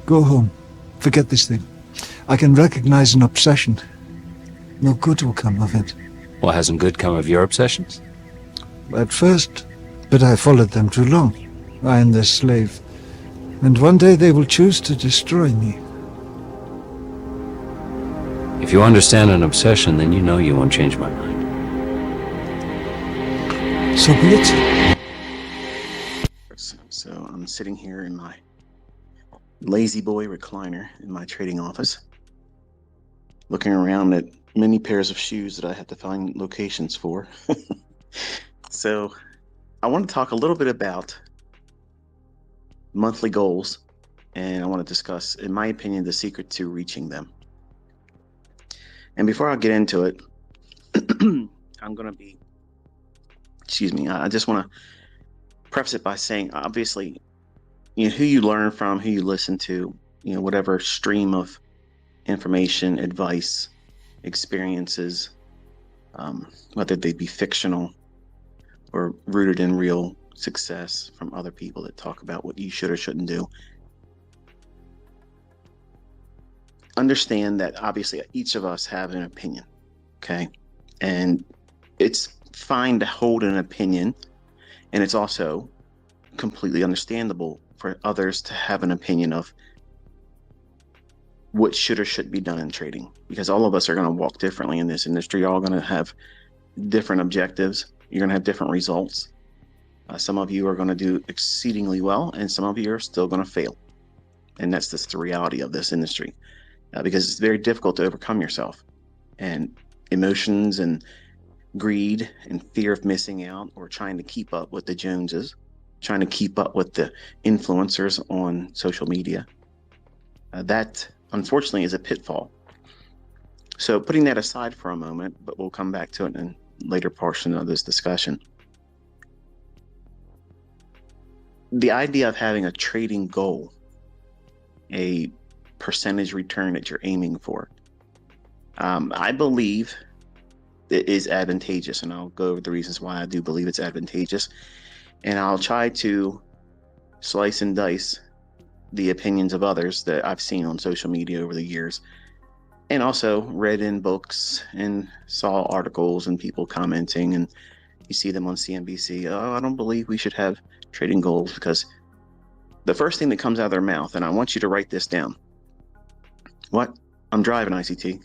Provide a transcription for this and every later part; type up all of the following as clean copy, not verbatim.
Go home. Forget this thing. I can recognize an obsession. No good will come of it. Well, hasn't good come of your obsessions? At first, but I followed them too long. I am their slave. And one day they will choose to destroy me. If you understand an obsession, then you know you won't change my mind. So be it. So I'm sitting here in my lazy boy recliner in my trading office, looking around at many pairs of shoes that I have to find locations for. So I want to talk a little bit about monthly goals, and I want to discuss, in my opinion, the secret to reaching them. And before I get into it, I'm going to be, I just want to preface it by saying, obviously, who you learn from, who you listen to, whatever stream of information, advice, experiences, whether they be fictional or rooted in real success from other people that talk about what you should or shouldn't do. Understand that obviously each of us have an opinion, okay? And it's fine to hold an opinion, and it's also completely understandable for others to have an opinion of what should or shouldn't be done in trading, because all of us are going to walk differently in this industry. You're all going to have different objectives. You're going to have different results. Some of you are going to do exceedingly well, and some of you are still going to fail. And that's just the reality of this industry, because it's very difficult to overcome yourself. And emotions and greed and fear of missing out, or trying to keep up with the Joneses, trying to keep up with the influencers on social media, that unfortunately is a pitfall. So putting that aside for a moment, but we'll come back to it in a later portion of this discussion. The idea of having a trading goal, a percentage return that you're aiming for, I believe it is advantageous, and I'll go over the reasons why I do believe it's advantageous, and I'll try to slice and dice the opinions of others that I've seen on social media over the years, and also read in books and saw articles and people commenting, and you see them on CNBC. Oh, I don't believe we should have trading goals, because the first thing that comes out of their mouth, and I want you to write this down. What? I'm driving, ICT.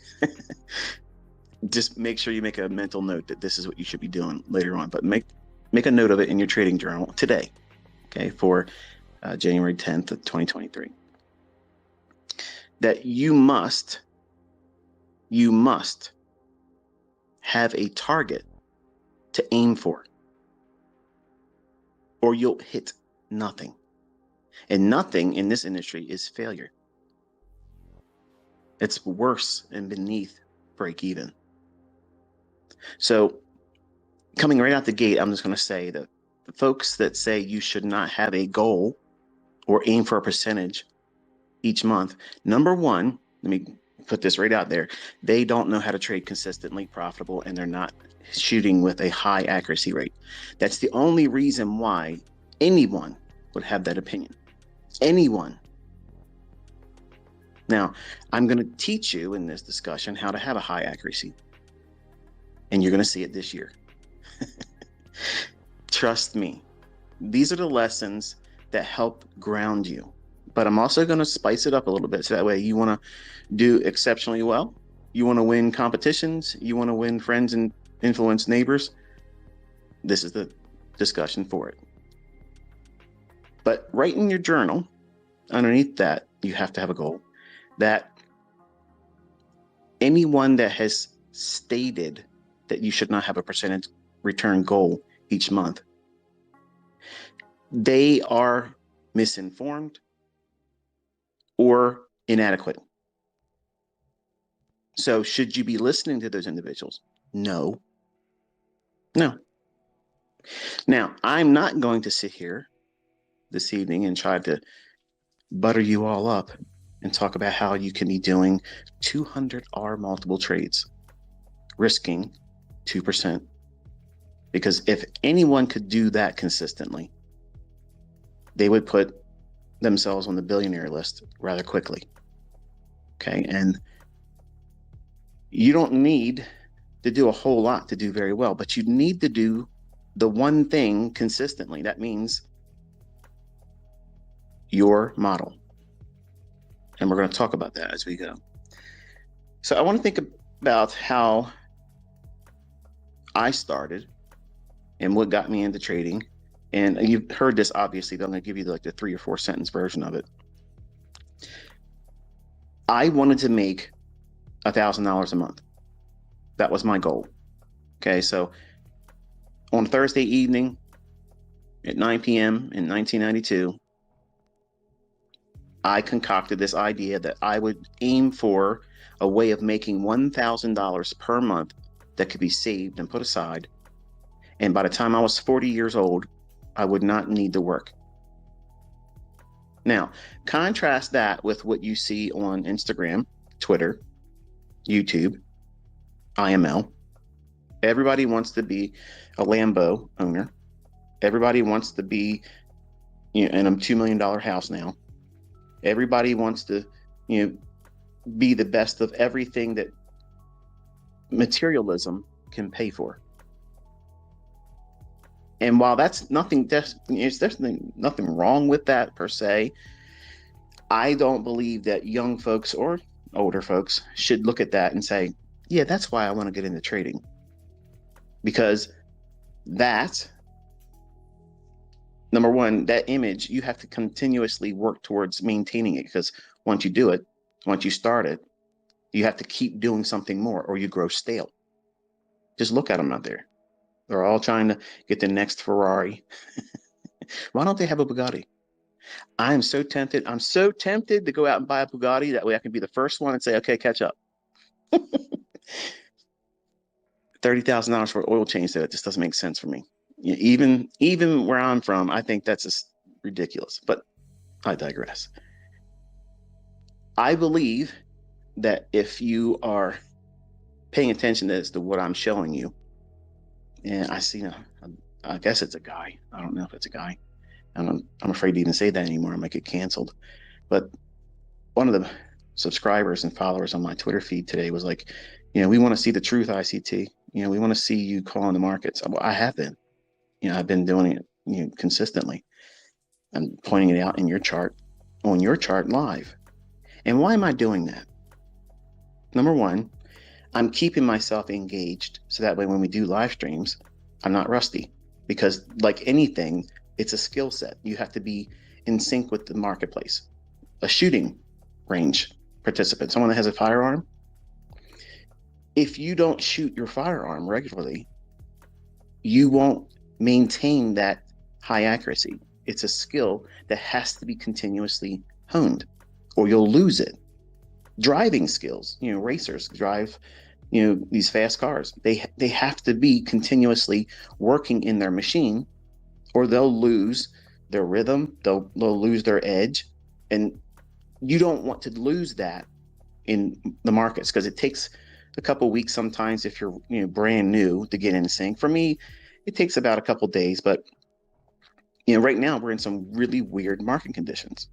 Just make sure you make a mental note that this is what you should be doing later on, but make a note of it in your trading journal today, okay, for January 10th of 2023, that you must have a target to aim for, or you'll hit nothing. And nothing in this industry is failure. It's worse and beneath break even. So coming right out the gate, I'm just going to say that the folks that say you should not have a goal or aim for a percentage each month, number one, let me put this right out there, they don't know how to trade consistently profitable, and they're not shooting with a high accuracy rate. That's the only reason why anyone would have that opinion. Anyone. Now, I'm going to teach you in this discussion how to have a high accuracy, and you're going to see it this year. Trust me, these are the lessons that help ground you. But I'm also going to spice it up a little bit, so that way you want to do exceptionally well. You want to win competitions. You want to win friends and influence neighbors. This is the discussion for it. But write in your journal, underneath that, you have to have a goal, that anyone that has stated that you should not have a percentage return goal each month, they are misinformed or inadequate. So should you be listening to those individuals? No. Now, I'm not going to sit here this evening and try to butter you all up and talk about how you can be doing 200 R multiple trades, risking 2%. Because if anyone could do that consistently, they would put themselves on the billionaire list rather quickly. Okay. And you don't need to do a whole lot to do very well, but you need to do the one thing consistently. That means your model. And we're going to talk about that as we go. So I want to think about how I started and what got me into trading. And you've heard this, obviously, but I'm going to give you like the 3 or 4 sentence version of it. I wanted to make $1,000 a month. That was my goal. Okay, so on Thursday evening at 9 p.m. in 1992, I concocted this idea that I would aim for a way of making $1,000 per month that could be saved and put aside. And by the time I was 40 years old, I would not need to work. Now, contrast that with what you see on Instagram, Twitter, YouTube, IML. Everybody wants to be a Lambo owner. Everybody wants to be, in a $2 million house now. Everybody wants to, be the best of everything that materialism can pay for. And while that's nothing, there's nothing wrong with that per se, I don't believe that young folks or older folks should look at that and say, yeah, that's why I want to get into trading. Because that, number one, that image, you have to continuously work towards maintaining it, because once you do it, once you start it, you have to keep doing something more or you grow stale. Just look at them out there. They're all trying to get the next Ferrari. Why don't they have a Bugatti? I'm so tempted. I'm so tempted to go out and buy a Bugatti. That way I can be the first one and say, okay, catch up. $30,000 for an oil change, that just doesn't make sense for me. Even where I'm from, I think that's just ridiculous, but I digress. I believe that if you are paying attention as to what I'm showing you, and I see, I guess it's a guy. I don't know if it's a guy. I'm afraid to even say that anymore. I might get canceled. But one of the subscribers and followers on my Twitter feed today was like, we want to see the truth, ICT. We want to see you calling the markets. Well, I have been. I've been doing it consistently. I'm pointing it out in your chart, on your chart live. And why am I doing that? Number one, I'm keeping myself engaged so that way when we do live streams, I'm not rusty. Because like anything, it's a skill set. You have to be in sync with the marketplace. A shooting range participant, someone that has a firearm, if you don't shoot your firearm regularly, you won't maintain that high accuracy. It's a skill that has to be continuously honed or you'll lose it. Driving skills, racers drive, these fast cars. They have to be continuously working in their machine or they'll lose their rhythm, they'll lose their edge. And you don't want to lose that in the markets because it takes a couple of weeks sometimes if you're brand new to get in sync. For me, it takes about a couple of days, but right now we're in some really weird market conditions.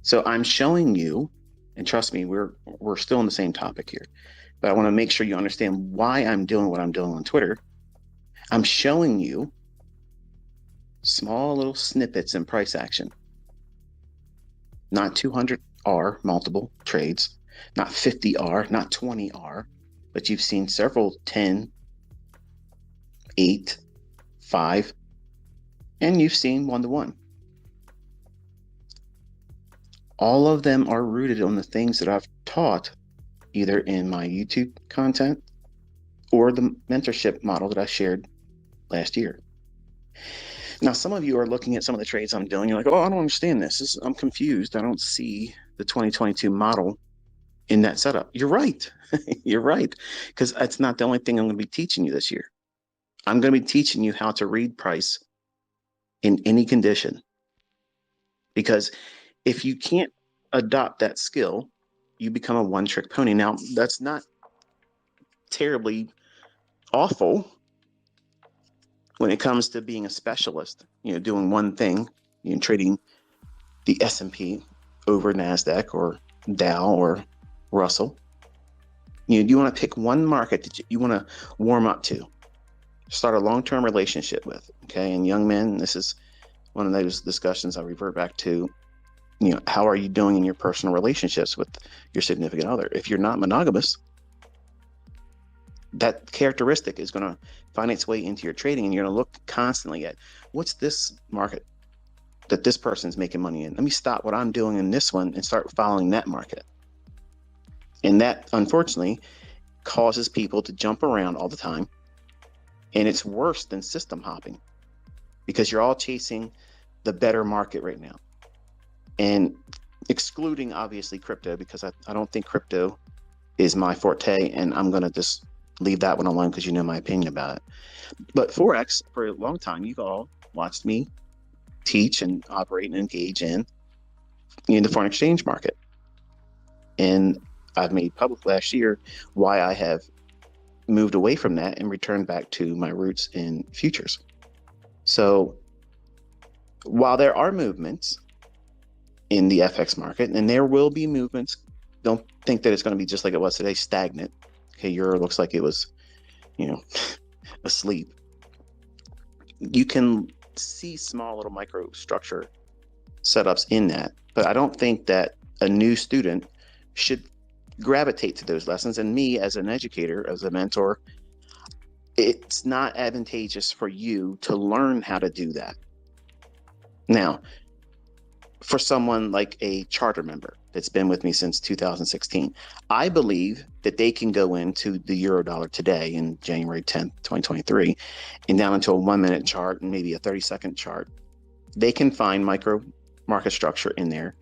So I'm showing you, and trust me, we're still on the same topic here, but I want to make sure you understand why I'm doing what I'm doing on Twitter. I'm showing you small little snippets in price action, not 200R multiple trades, not 50R, not 20R, but you've seen several 10, 8, 5, and you've seen 1-to-1. All of them are rooted on the things that I've taught either in my YouTube content or the mentorship model that I shared last year. Now, some of you are looking at some of the trades I'm doing. You're like, oh, I don't understand this. I'm confused. I don't see the 2022 model in that setup. You're right. You're right. Because that's not the only thing I'm going to be teaching you this year. I'm going to be teaching you how to read price in any condition. Because if you can't adopt that skill, you become a one-trick pony. Now, that's not terribly awful when it comes to being a specialist, doing one thing, trading the S&P over Nasdaq or Dow or Russell. You want to pick one market that you want to warm up to, start a long-term relationship with. Okay, and young men, this is one of those discussions I revert back to. How are you doing in your personal relationships with your significant other? If you're not monogamous, that characteristic is going to find its way into your trading, and you're going to look constantly at what's this market that this person's making money in. Let me stop what I'm doing in this one and start following that market. And that, unfortunately, causes people to jump around all the time. And it's worse than system hopping, because you're all chasing the better market right now. And excluding, obviously, crypto, because I don't think crypto is my forte, and I'm going to just leave that one alone because you know my opinion about it. But Forex, for a long time, you've all watched me teach and operate and engage in the foreign exchange market. And I've made public last year why I have moved away from that and returned back to my roots in futures. So while there are movements in the FX market, and there will be movements, don't think that it's going to be just like it was today, stagnant. Okay, Yura looks like it was, asleep. You can see small little microstructure setups in that, but I don't think that a new student should gravitate to those lessons. And me, as an educator, as a mentor, it's not advantageous for you to learn how to do that. Now, for someone like a charter member that's been with me since 2016, I believe that they can go into the euro dollar today in January 10th, 2023, and down into a 1 minute chart and maybe a 30-second chart. They can find micro market structure in there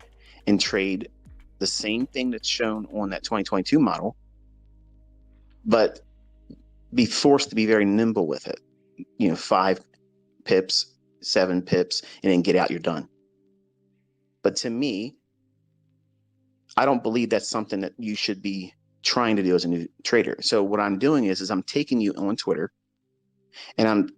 and trade the same thing that's shown on that 2022 model, but be forced to be very nimble with it. 5 pips, 7 pips, and then get out, you're done. But to me, I don't believe that's something that you should be trying to do as a new trader. So what I'm doing is I'm taking you on Twitter and I'm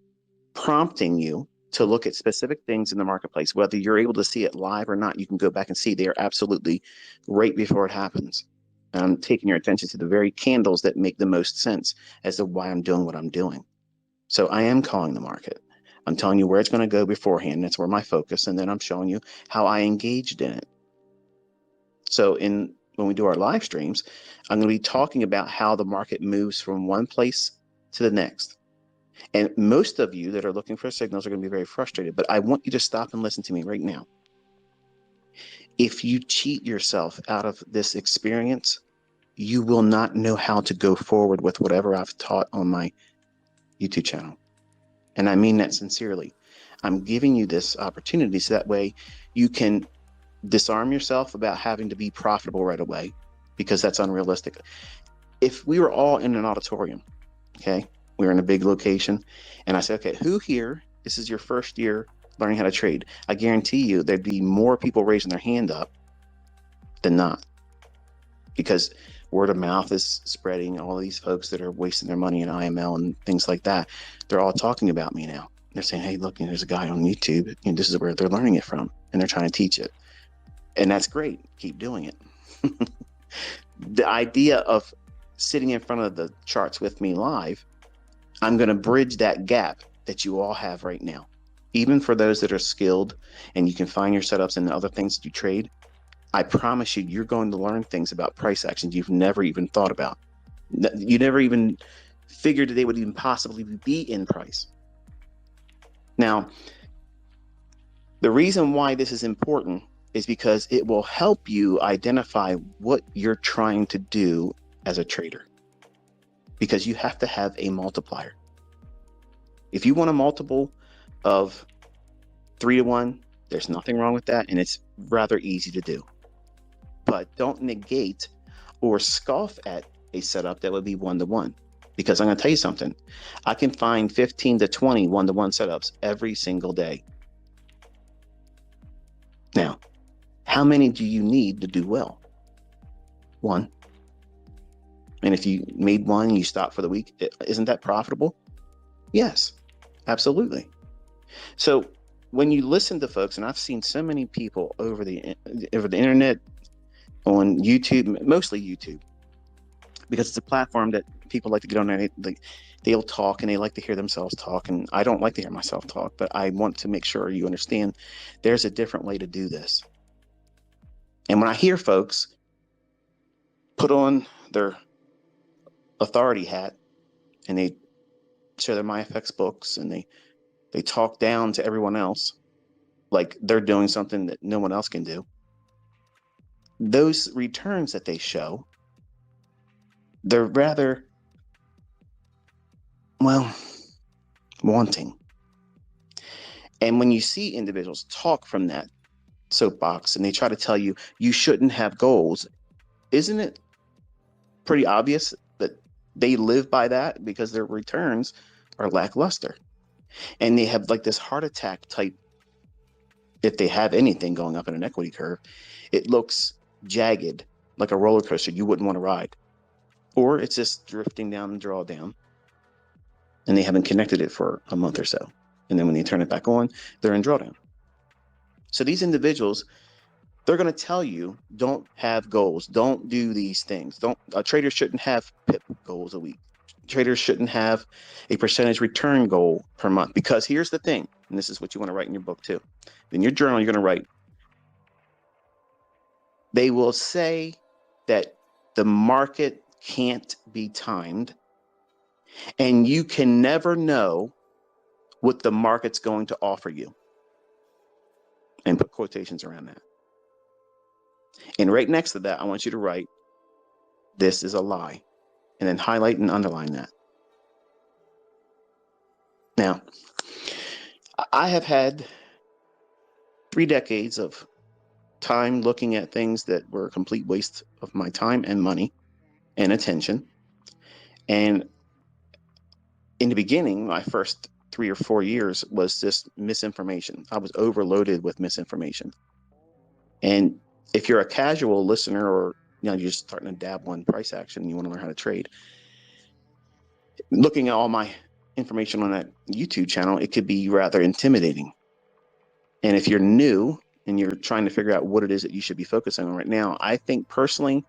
prompting you to look at specific things in the marketplace. Whether you're able to see it live or not, you can go back and see they are absolutely right before it happens. And I'm taking your attention to the very candles that make the most sense as to why I'm doing what I'm doing. So I am calling the market. I'm telling you where it's going to go beforehand. That's where my focus. And then I'm showing you how I engaged in it. So when we do our live streams, I'm going to be talking about how the market moves from one place to the next. And most of you that are looking for signals are going to be very frustrated, but I want you to stop and listen to me right now. If you cheat yourself out of this experience, you will not know how to go forward with whatever I've taught on my YouTube channel. And I mean that sincerely. I'm giving you this opportunity so that way you can disarm yourself about having to be profitable right away, because that's unrealistic. If we were all in an auditorium, okay, we were in a big location, and I said, okay, who here, this is your first year learning how to trade? I guarantee you there'd be more people raising their hand up than not, because word of mouth is spreading. All these folks that are wasting their money in IML and things like that, they're all talking about me now. They're saying, hey, look, there's a guy on YouTube, and this is where they're learning it from, and they're trying to teach it. And that's great. Keep doing it. The idea of sitting in front of the charts with me live, I'm going to bridge that gap that you all have right now. Even for those that are skilled and you can find your setups and the other things that you trade, I promise you, you're going to learn things about price actions you've never even thought about. You never even figured that they would even possibly be in price. Now, the reason why this is important is because it will help you identify what you're trying to do as a trader, because you have to have a multiplier. If you want a multiple of 3 to 1, there's nothing wrong with that, and it's rather easy to do. But don't negate or scoff at a setup that would be 1 to 1, because I'm going to tell you something. I can find 15 to 20 1 to 1 setups every single day. Now, how many do you need to do well? 1. And if you made 1 and you stop for the week, isn't that profitable? Yes, absolutely. So when you listen to folks, and I've seen so many people over the internet, on YouTube, mostly YouTube, because it's a platform that people like to get on there. They'll talk and they like to hear themselves talk. And I don't like to hear myself talk, but I want to make sure you understand there's a different way to do this. And when I hear folks put on their authority hat and they share their MyFX books and they talk down to everyone else like they're doing something that no one else can do, those returns that they show, they're rather, well, wanting. And when you see individuals talk from that soapbox and they try to tell you you shouldn't have goals, isn't it pretty obvious that they live by that because their returns are lackluster? And they have like this heart attack type, if they have anything going up in an equity curve, it looks jagged, like a roller coaster you wouldn't want to ride. Or it's just drifting down and draw down, and they haven't connected it for a month or so. And then when they turn it back on, they're in drawdown. So these individuals, they're going to tell you, don't have goals. Don't do these things. A trader shouldn't have PIP goals a week. Traders shouldn't have a percentage return goal per month, because here's the thing, and this is what you want to write in your book too. In your journal, you're going to write, they will say that the market can't be timed, and you can never know what the market's going to offer you. And put quotations around that. And right next to that, I want you to write, this is a lie, and then highlight and underline that. Now, I have had 3 decades of time looking at things that were a complete waste of my time and money and attention. And in the beginning, my first 3 or 4 years was just misinformation. I was overloaded with misinformation. And if you're a casual listener, or you're just starting to dabble in price action and you want to learn how to trade, looking at all my information on that YouTube channel, it could be rather intimidating. And if you're new and you're trying to figure out what it is that you should be focusing on right now, I think personally,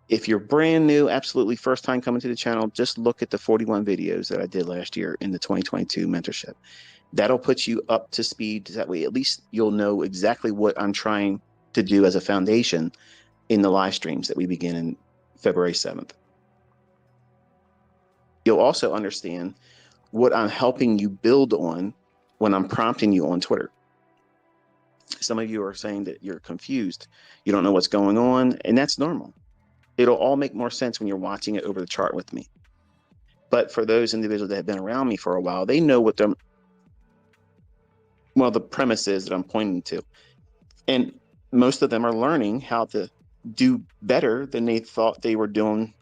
if you're brand new, absolutely first time coming to the channel, just look at the 41 videos that I did last year in the 2022 mentorship. That'll put you up to speed. That way, at least you'll know exactly what I'm trying to do as a foundation in the live streams that we begin in February 7th. You'll also understand what I'm helping you build on when I'm prompting you on Twitter. Some of you are saying that you're confused. You don't know what's going on, and that's normal. It'll all make more sense when you're watching it over the chart with me. But for those individuals that have been around me for a while, they know what the premise is that I'm pointing to. And most of them are learning how to do better than they thought they were doing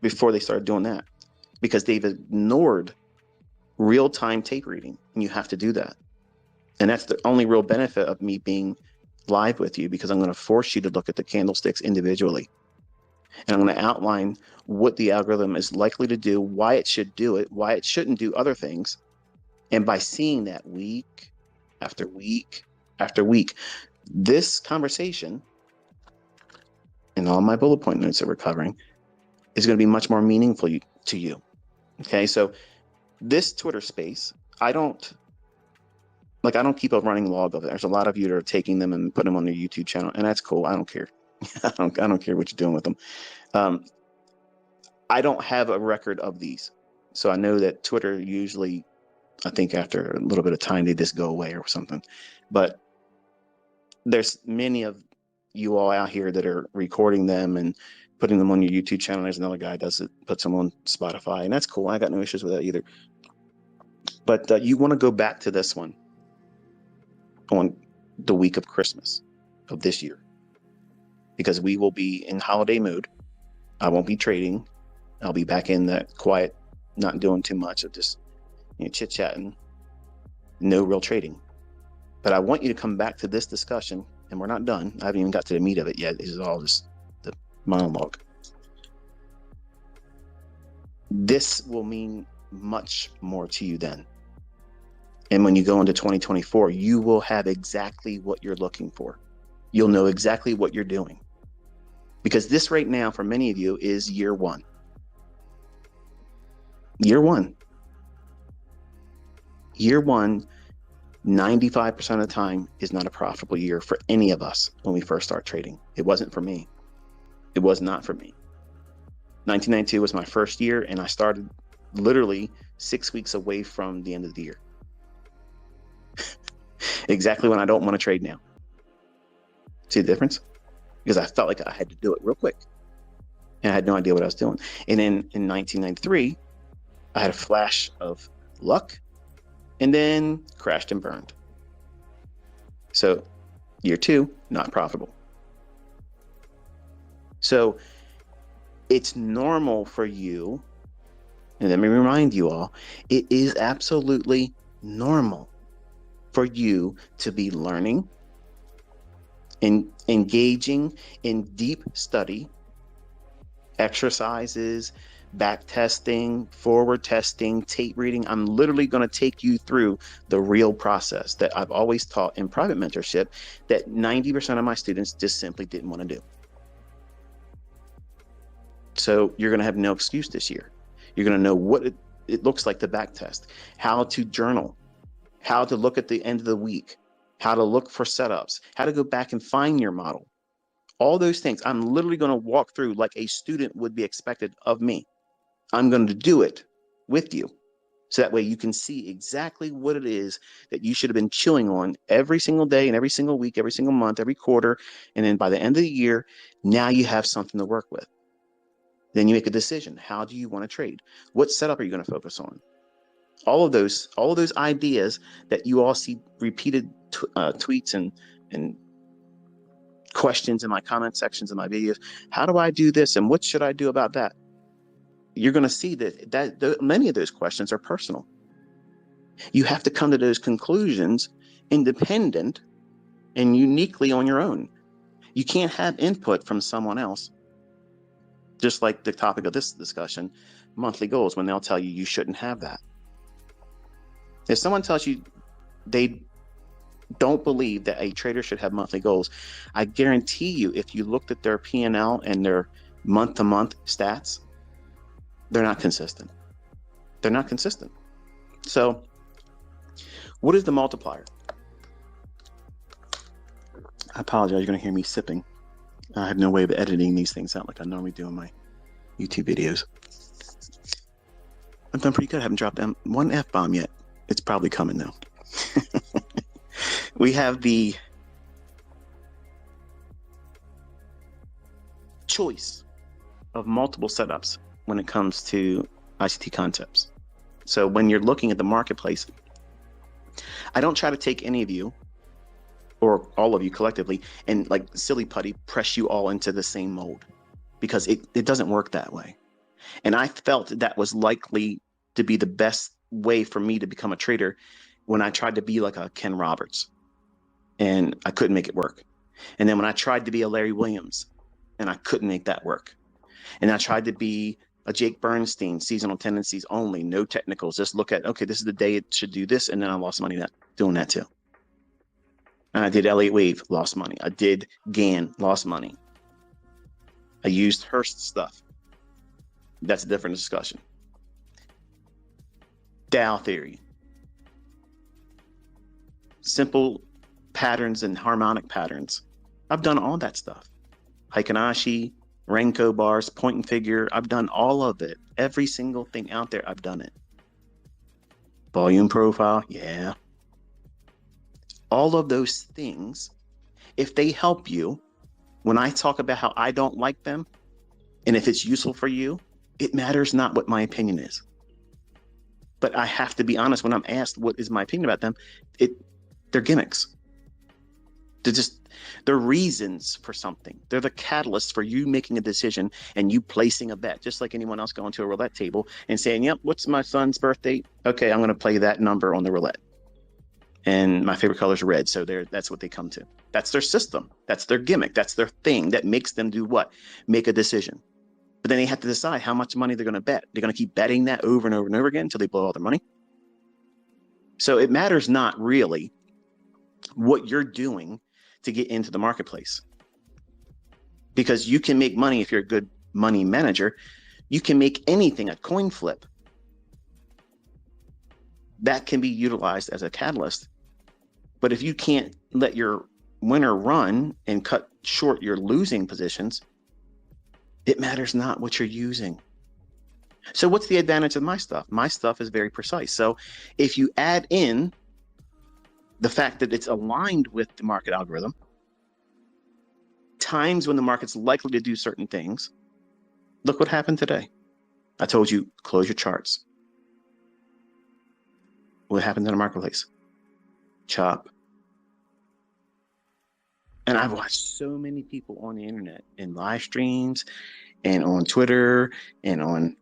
before they started doing that, because they've ignored real-time tape reading, and you have to do that. And that's the only real benefit of me being live with you, because I'm going to force you to look at the candlesticks individually. And I'm going to outline what the algorithm is likely to do, why it should do it, why it shouldn't do other things. And by seeing that week after week after week, this conversation and all my bullet point notes that we're covering is going to be much more meaningful to you. Okay, so this Twitter space, I don't keep a running log of it. There's a lot of you that are taking them and putting them on their YouTube channel, and that's cool. I don't care. I don't care what you're doing with them. I don't have a record of these, so I know that Twitter usually, I think after a little bit of time, they just go away or something. But there's many of you all out here that are recording them and putting them on your YouTube channel. There's another guy does it, puts them on Spotify, and that's cool. I got no issues with that either. But you want to go back to this one on the week of Christmas of this year, because we will be in holiday mode. I won't be trading. I'll be back in that quiet, not doing too much of just chit-chatting, no real trading. But I want you to come back to this discussion, and we're not done. I haven't even got to the meat of it yet. This is all just the monologue. This will mean much more to you then. And when you go into 2024, you will have exactly what you're looking for. You'll know exactly what you're doing. Because this right now, for many of you, is year one. Year one. Year one, 95% of the time is not a profitable year for any of us when we first start trading. It wasn't for me. It was not for me. 1992 was my first year, and I started literally 6 weeks away from the end of the year. Exactly when I don't want to trade now. See the difference? Because I felt like I had to do it real quick. And I had no idea what I was doing. And then in 1993, I had a flash of luck and then crashed and burned. So year two, not profitable. So it's normal for you, and let me remind you all, it is absolutely normal for you to be learning and engaging in deep study, exercises, back testing, forward testing, tape reading. I'm literally going to take you through the real process that I've always taught in private mentorship that 90% of my students just simply didn't want to do. So you're going to have no excuse this year. You're going to know what it looks like to back test, how to journal, how to look at the end of the week, how to look for setups, how to go back and find your model. All those things I'm literally going to walk through like a student would be expected of me. I'm going to do it with you. So that way you can see exactly what it is that you should have been chewing on every single day and every single week, every single month, every quarter. And then by the end of the year, now you have something to work with. Then you make a decision. How do you want to trade? What setup are you going to focus on? All of those ideas that you all see repeated tweets and questions in my comment sections of my videos. How do I do this? And what should I do about that? You're going to see that many of those questions are personal. You have to come to those conclusions independent and uniquely on your own. You can't have input from someone else. Just like the topic of this discussion, monthly goals, when they'll tell you you shouldn't have that. If someone tells you they don't believe that a trader should have monthly goals, I guarantee you, if you looked at their P&L and their month-to-month stats, they're not consistent. They're not consistent. So what is the multiplier? I apologize, you're going to hear me sipping. I have no way of editing these things out like I normally do in my YouTube videos. I've done pretty good. I haven't dropped one F-bomb yet. It's probably coming though. We have the choice of multiple setups when it comes to ICT concepts. So when you're looking at the marketplace, I don't try to take any of you or all of you collectively and like silly putty press you all into the same mold, because it doesn't work that way. And I felt that was likely to be the best way for me to become a trader when I tried to be like a Ken Roberts and I couldn't make it work. And then when I tried to be a Larry Williams and I couldn't make that work. And I tried to be a Jake Bernstein, seasonal tendencies only, no technicals, just look at, okay, this is the day it should do this. And then I lost money doing that too. And I did Elliott Wave, lost money. I did Gann, lost money. I used Hurst stuff. That's a different discussion. Dow theory. Simple patterns and harmonic patterns. I've done all that stuff. Heikin-Ashi, Renko bars, point and figure. I've done all of it. Every single thing out there, I've done it. Volume profile, yeah. All of those things, if they help you, when I talk about how I don't like them, and if it's useful for you, it matters not what my opinion is. But I have to be honest, when I'm asked what is my opinion about them, they're gimmicks. They're reasons for something. They're the catalyst for you making a decision and you placing a bet, just like anyone else going to a roulette table and saying, yep, what's my son's birthday? Okay, I'm going to play that number on the roulette. And my favorite color is red, so that's what they come to. That's their system. That's their gimmick. That's their thing that makes them do what? Make a decision. But then they have to decide how much money they're going to bet. They're going to keep betting that over and over and over again until they blow all their money. So it matters not really what you're doing to get into the marketplace, because you can make money if you're a good money manager. You can make anything, a coin flip, that can be utilized as a catalyst. But if you can't let your winner run and cut short your losing positions, it matters not what you're using. So what's the advantage of my stuff? My stuff is very precise. So if you add in the fact that it's aligned with the market algorithm, times when the market's likely to do certain things, look what happened today. I told you, close your charts. What happened in the marketplace? Chop. And I've watched so many people on the internet in live streams and on Twitter and on,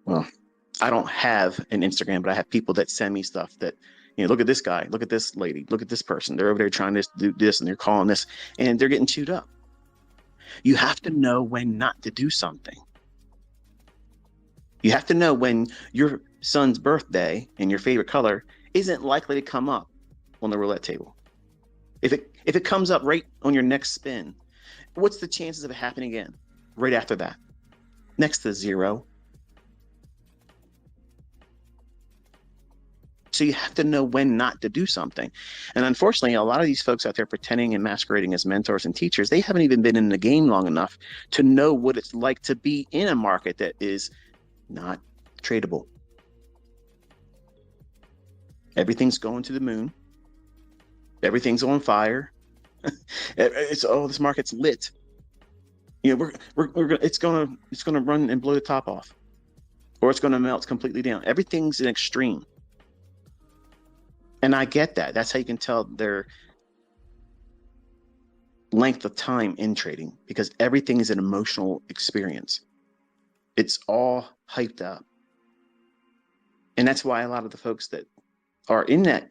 well, I don't have an Instagram, but I have people that send me stuff that, look at this guy, look at this lady, look at this person. They're over there trying to do this and they're calling this and they're getting chewed up. You have to know when not to do something. You have to know when your son's birthday and your favorite color isn't likely to come up on the roulette table. If it comes up right on your next spin, what's the chances of it happening again right after that? Next to zero. So you have to know when not to do something. And unfortunately, a lot of these folks out there pretending and masquerading as mentors and teachers, they haven't even been in the game long enough to know what it's like to be in a market that is not tradable. Everything's going to the moon. Everything's on fire. This market's lit. It's gonna run and blow the top off, or it's gonna melt completely down. Everything's an extreme. And I get that. That's how you can tell their length of time in trading, because everything is an emotional experience. It's all hyped up. And that's why a lot of the folks that are in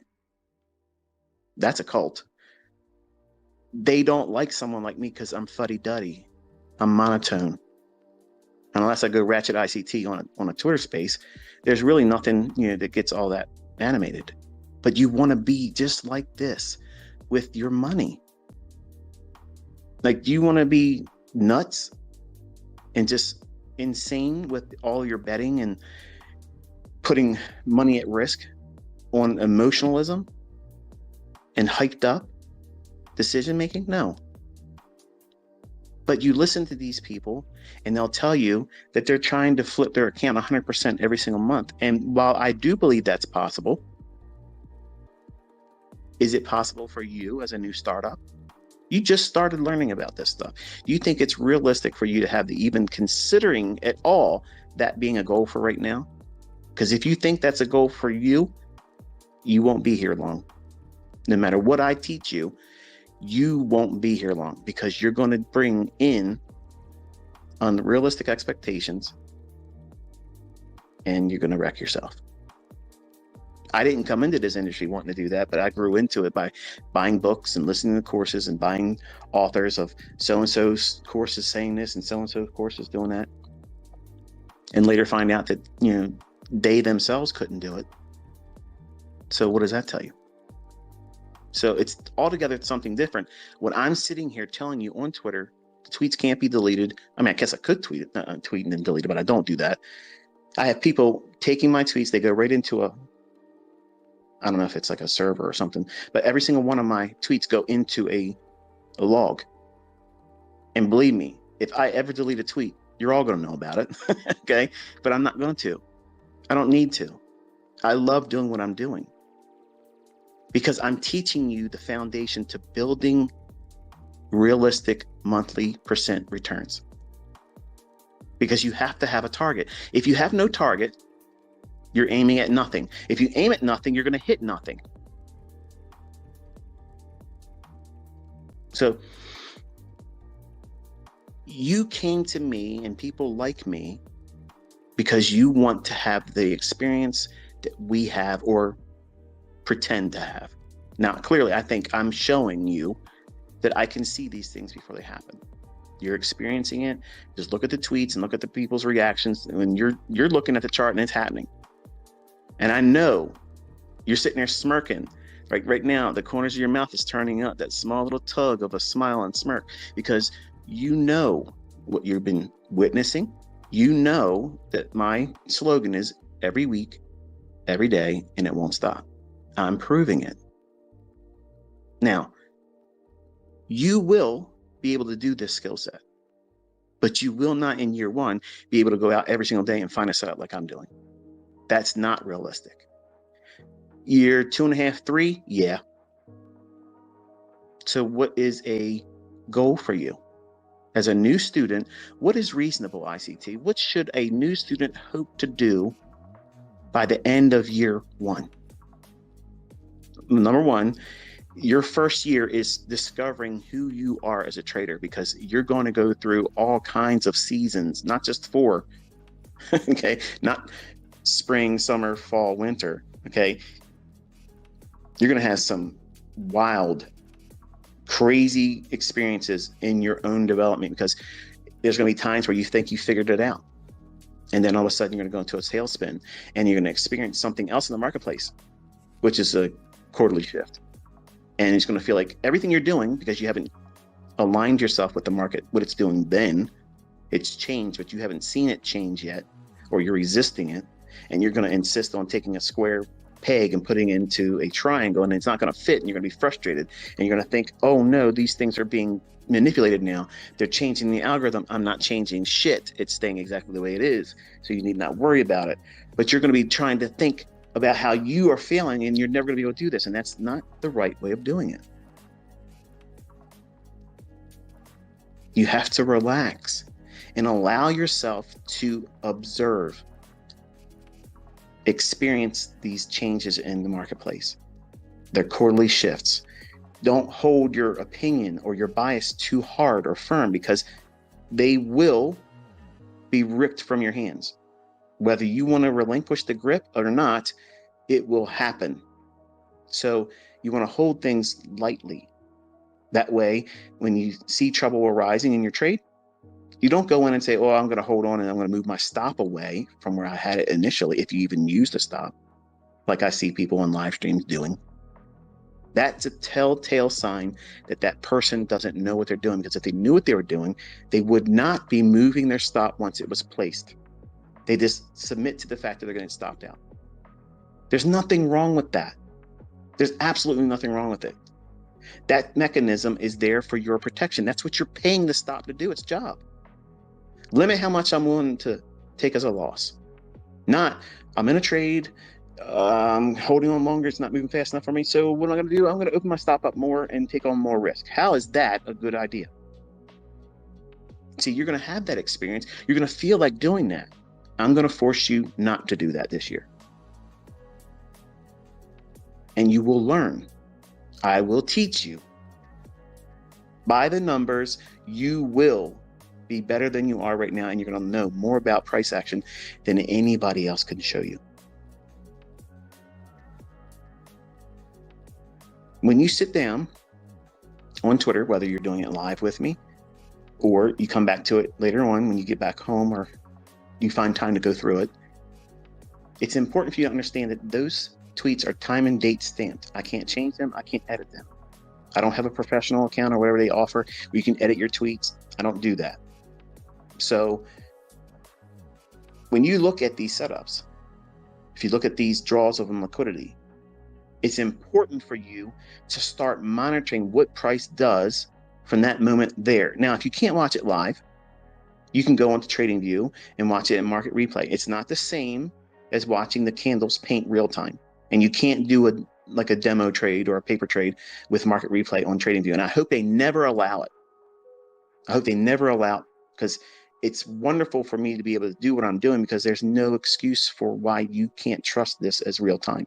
that's a cult. They don't like someone like me because I'm fuddy-duddy. I'm monotone. And unless I go ratchet ICT on a Twitter space, there's really nothing that gets all that animated. But you want to be just like this with your money. Like, do you want to be nuts and just insane with all your betting and putting money at risk on emotionalism and hyped up decision making? No. But you listen to these people and they'll tell you that they're trying to flip their account 100% every single month. And while I do believe that's possible, is it possible for you as a new startup? You just started learning about this stuff. Do you think it's realistic for you to have even considering at all that being a goal for right now? Because if you think that's a goal for you, you won't be here long. No matter what I teach you, you won't be here long, because you're going to bring in unrealistic expectations and you're going to wreck yourself. I didn't come into this industry wanting to do that, but I grew into it by buying books and listening to courses and buying authors of so-and-so's courses saying this and so-and-so's courses doing that. And later find out that, they themselves couldn't do it. So what does that tell you? So it's altogether something different. When I'm sitting here telling you on Twitter, the tweets can't be deleted. I mean, I guess I could tweet and then delete it, but I don't do that. I have people taking my tweets. They go right into I don't know if it's like a server or something, but every single one of my tweets go into a log. And believe me, if I ever delete a tweet, you're all going to know about it. Okay. But I'm not going to. I don't need to. I love doing what I'm doing, because I'm teaching you the foundation to building realistic monthly % returns. Because you have to have a target. If you have no target, you're aiming at nothing. If you aim at nothing, you're going to hit nothing. So you came to me and people like me because you want to have the experience that we have or pretend to have. Now, clearly, I think I'm showing you that I can see these things before they happen. You're experiencing it. Just look at the tweets and look at the people's reactions. When you're looking at the chart and it's happening. And I know You're sitting there smirking. Right now, the corners of your mouth is turning up, that small little tug of a smile and smirk, because you know what you've been witnessing. You know that my slogan is every week, every day, and it won't stop. I'm proving it. Now, you will be able to do this skill set, but you will not in year one be able to go out every single day and find a setup like I'm doing. That's not realistic. Year 2.5, 3, yeah. So what is a goal for you? As a new student, what is reasonable, ICT? What should a new student hope to do by the end of year one? Number one, your first year is discovering who you are as a trader, because you're going to go through all kinds of seasons, not just 4, okay? Not spring, summer, fall, winter, okay? You're going to have some wild, crazy experiences in your own development, because there's going to be times where you think you figured it out. And then all of a sudden you're going to go into a tailspin and you're going to experience something else in the marketplace, which is a quarterly shift. And it's going to feel like everything you're doing, because you haven't aligned yourself with the market, what it's doing then, it's changed, but you haven't seen it change yet, or you're resisting it. And you're going to insist on taking a square peg and putting it into a triangle, and it's not going to fit, and you're going to be frustrated, and you're going to think, oh no, these things are being manipulated now. They're changing the algorithm. I'm not changing shit. It's staying exactly the way it is. So you need not worry about it. But you're going to be trying to think about how you are feeling, and you're never going to be able to do this. And that's not the right way of doing it. You have to relax and allow yourself to observe, experience these changes in the marketplace. They're quarterly shifts. Don't hold your opinion or your bias too hard or firm, because they will be ripped from your hands. Whether you want to relinquish the grip or not, it will happen. So you want to hold things lightly. That way, when you see trouble arising in your trade, you don't go in and say, oh, I'm going to hold on and I'm going to move my stop away from where I had it initially, if you even used a stop, like I see people on live streams doing. That's a telltale sign that that person doesn't know what they're doing, because if they knew what they were doing, they would not be moving their stop once it was placed. They just submit to the fact that they're going to get stopped out. There's nothing wrong with that. There's absolutely nothing wrong with it. That mechanism is there for your protection. That's what you're paying the stop to do, its job. Limit how much I'm willing to take as a loss. Not, I'm in a trade, I'm holding on longer, it's not moving fast enough for me, so what am I going to do? I'm going to open my stop up more and take on more risk. How is that a good idea? See, you're going to have that experience. You're going to feel like doing that. I'm going to force you not to do that this year. And you will learn. I will teach you. By the numbers, you will be better than you are right now, and you're going to know more about price action than anybody else can show you. When you sit down on Twitter, whether you're doing it live with me or you come back to it later on when you get back home, or you find time to go through it, it's important for you to understand that those tweets are time and date stamped. I can't change them. I can't edit them. I don't have a professional account or whatever they offer where you can edit your tweets. I don't do that. So when you look at these setups, if you look at these draws of liquidity, it's important for you to start monitoring what price does from that moment there. Now, if you can't watch it live, you can go onto TradingView and watch it in market replay. It's not the same as watching the candles paint real time. And you can't do a demo trade or a paper trade with market replay on TradingView. And I hope they never allow it. I hope they never allow it, because it's wonderful for me to be able to do what I'm doing, because there's no excuse for why you can't trust this as real time.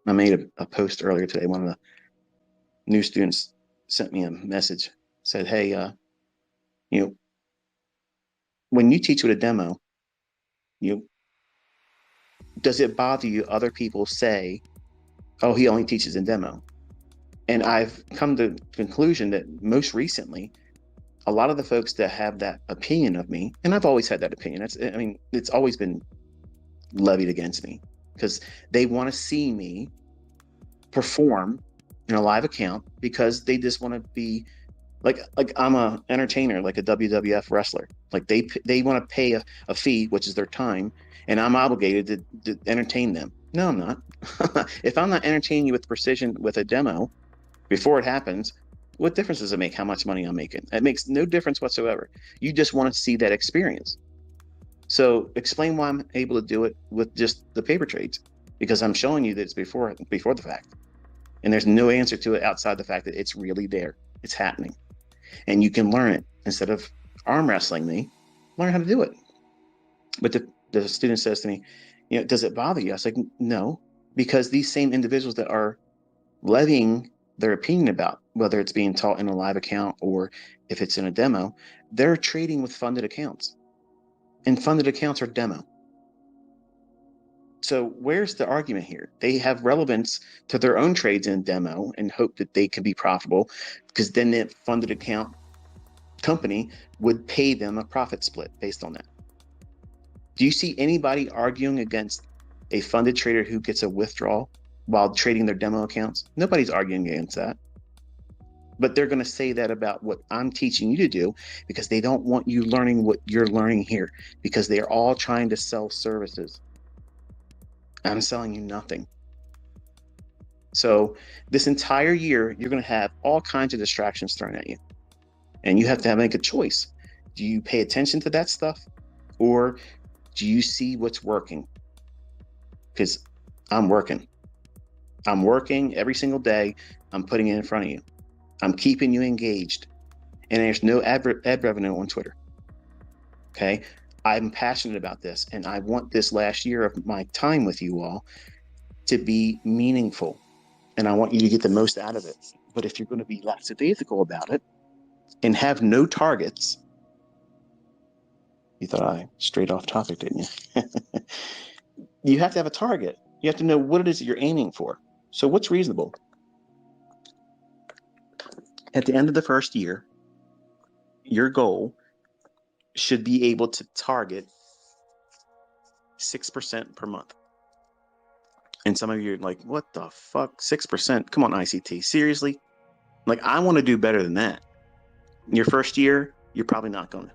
I made a post earlier today. One of the new students sent me a message, said, hey, when you teach with a demo, does it bother you other people say, oh, he only teaches in demo? And I've come to the conclusion that most recently, a lot of the folks that have that opinion of me, and I've always had that opinion, it's always been levied against me. because they want to see me perform in a live account, because they just want to be like I'm a entertainer, like a WWF wrestler. Like they want to pay a fee, which is their time, and I'm obligated to entertain them. No, I'm not. If I'm not entertaining you with precision with a demo before it happens, what difference does it make how much money I'm making? It makes no difference whatsoever. You just want to see that experience. So explain why I'm able to do it with just the paper trades, because I'm showing you that it's before the fact. And there's no answer to it outside the fact that it's really there. It's happening. And you can learn it. Instead of arm wrestling me, learn how to do it. But the student says to me, does it bother you? I was like, no, because these same individuals that are levying their opinion about whether it's being taught in a live account or if it's in a demo, they're trading with funded accounts. And funded accounts are demo. So where's the argument here? They have relevance to their own trades in demo and hope that they can be profitable, because then the funded account company would pay them a profit split based on that. Do you see anybody arguing against a funded trader who gets a withdrawal while trading their demo accounts? Nobody's arguing against that. But they're going to say that about what I'm teaching you to do, because they don't want you learning what you're learning here, because they are all trying to sell services. I'm selling you nothing. So this entire year, you're going to have all kinds of distractions thrown at you. And you have to make a choice. Do you pay attention to that stuff, or do you see what's working? Because I'm working. I'm working every single day. I'm putting it in front of you. I'm keeping you engaged. And there's no ad revenue on Twitter. Okay? I'm passionate about this, and I want this last year of my time with you all to be meaningful. And I want you to get the most out of it. But if you're going to be lackadaisical about it and have no targets, you thought I strayed off topic, didn't you? You have to have a target. You have to know what it is that you're aiming for. So what's reasonable? At the end of the first year, your goal should be able to target 6% per month. And some of you are like, what the fuck? 6%? Come on, ICT. Seriously? Like, I want to do better than that. Your first year, you're probably not going to.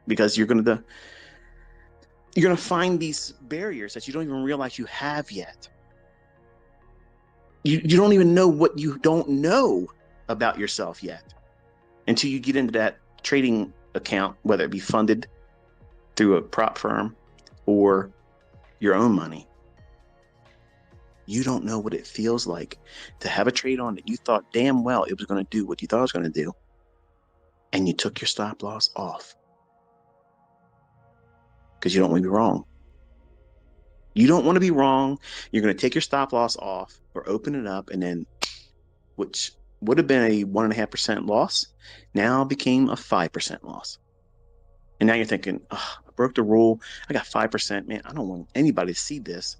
Because you're going to find these barriers that you don't even realize you have yet. You don't even know what you don't know about yourself yet until you get into that trading account, whether it be funded through a prop firm or your own money. You don't know what it feels like to have a trade on that you thought damn well it was going to do what you thought it was going to do, and you took your stop loss off because you don't want to be wrong. You don't want to be wrong. You're going to take your stop loss off or open it up, and then, which would have been a 1.5% loss, now became a 5% loss. And now you're thinking, oh, I broke the rule. I got 5%. Man, I don't want anybody to see this.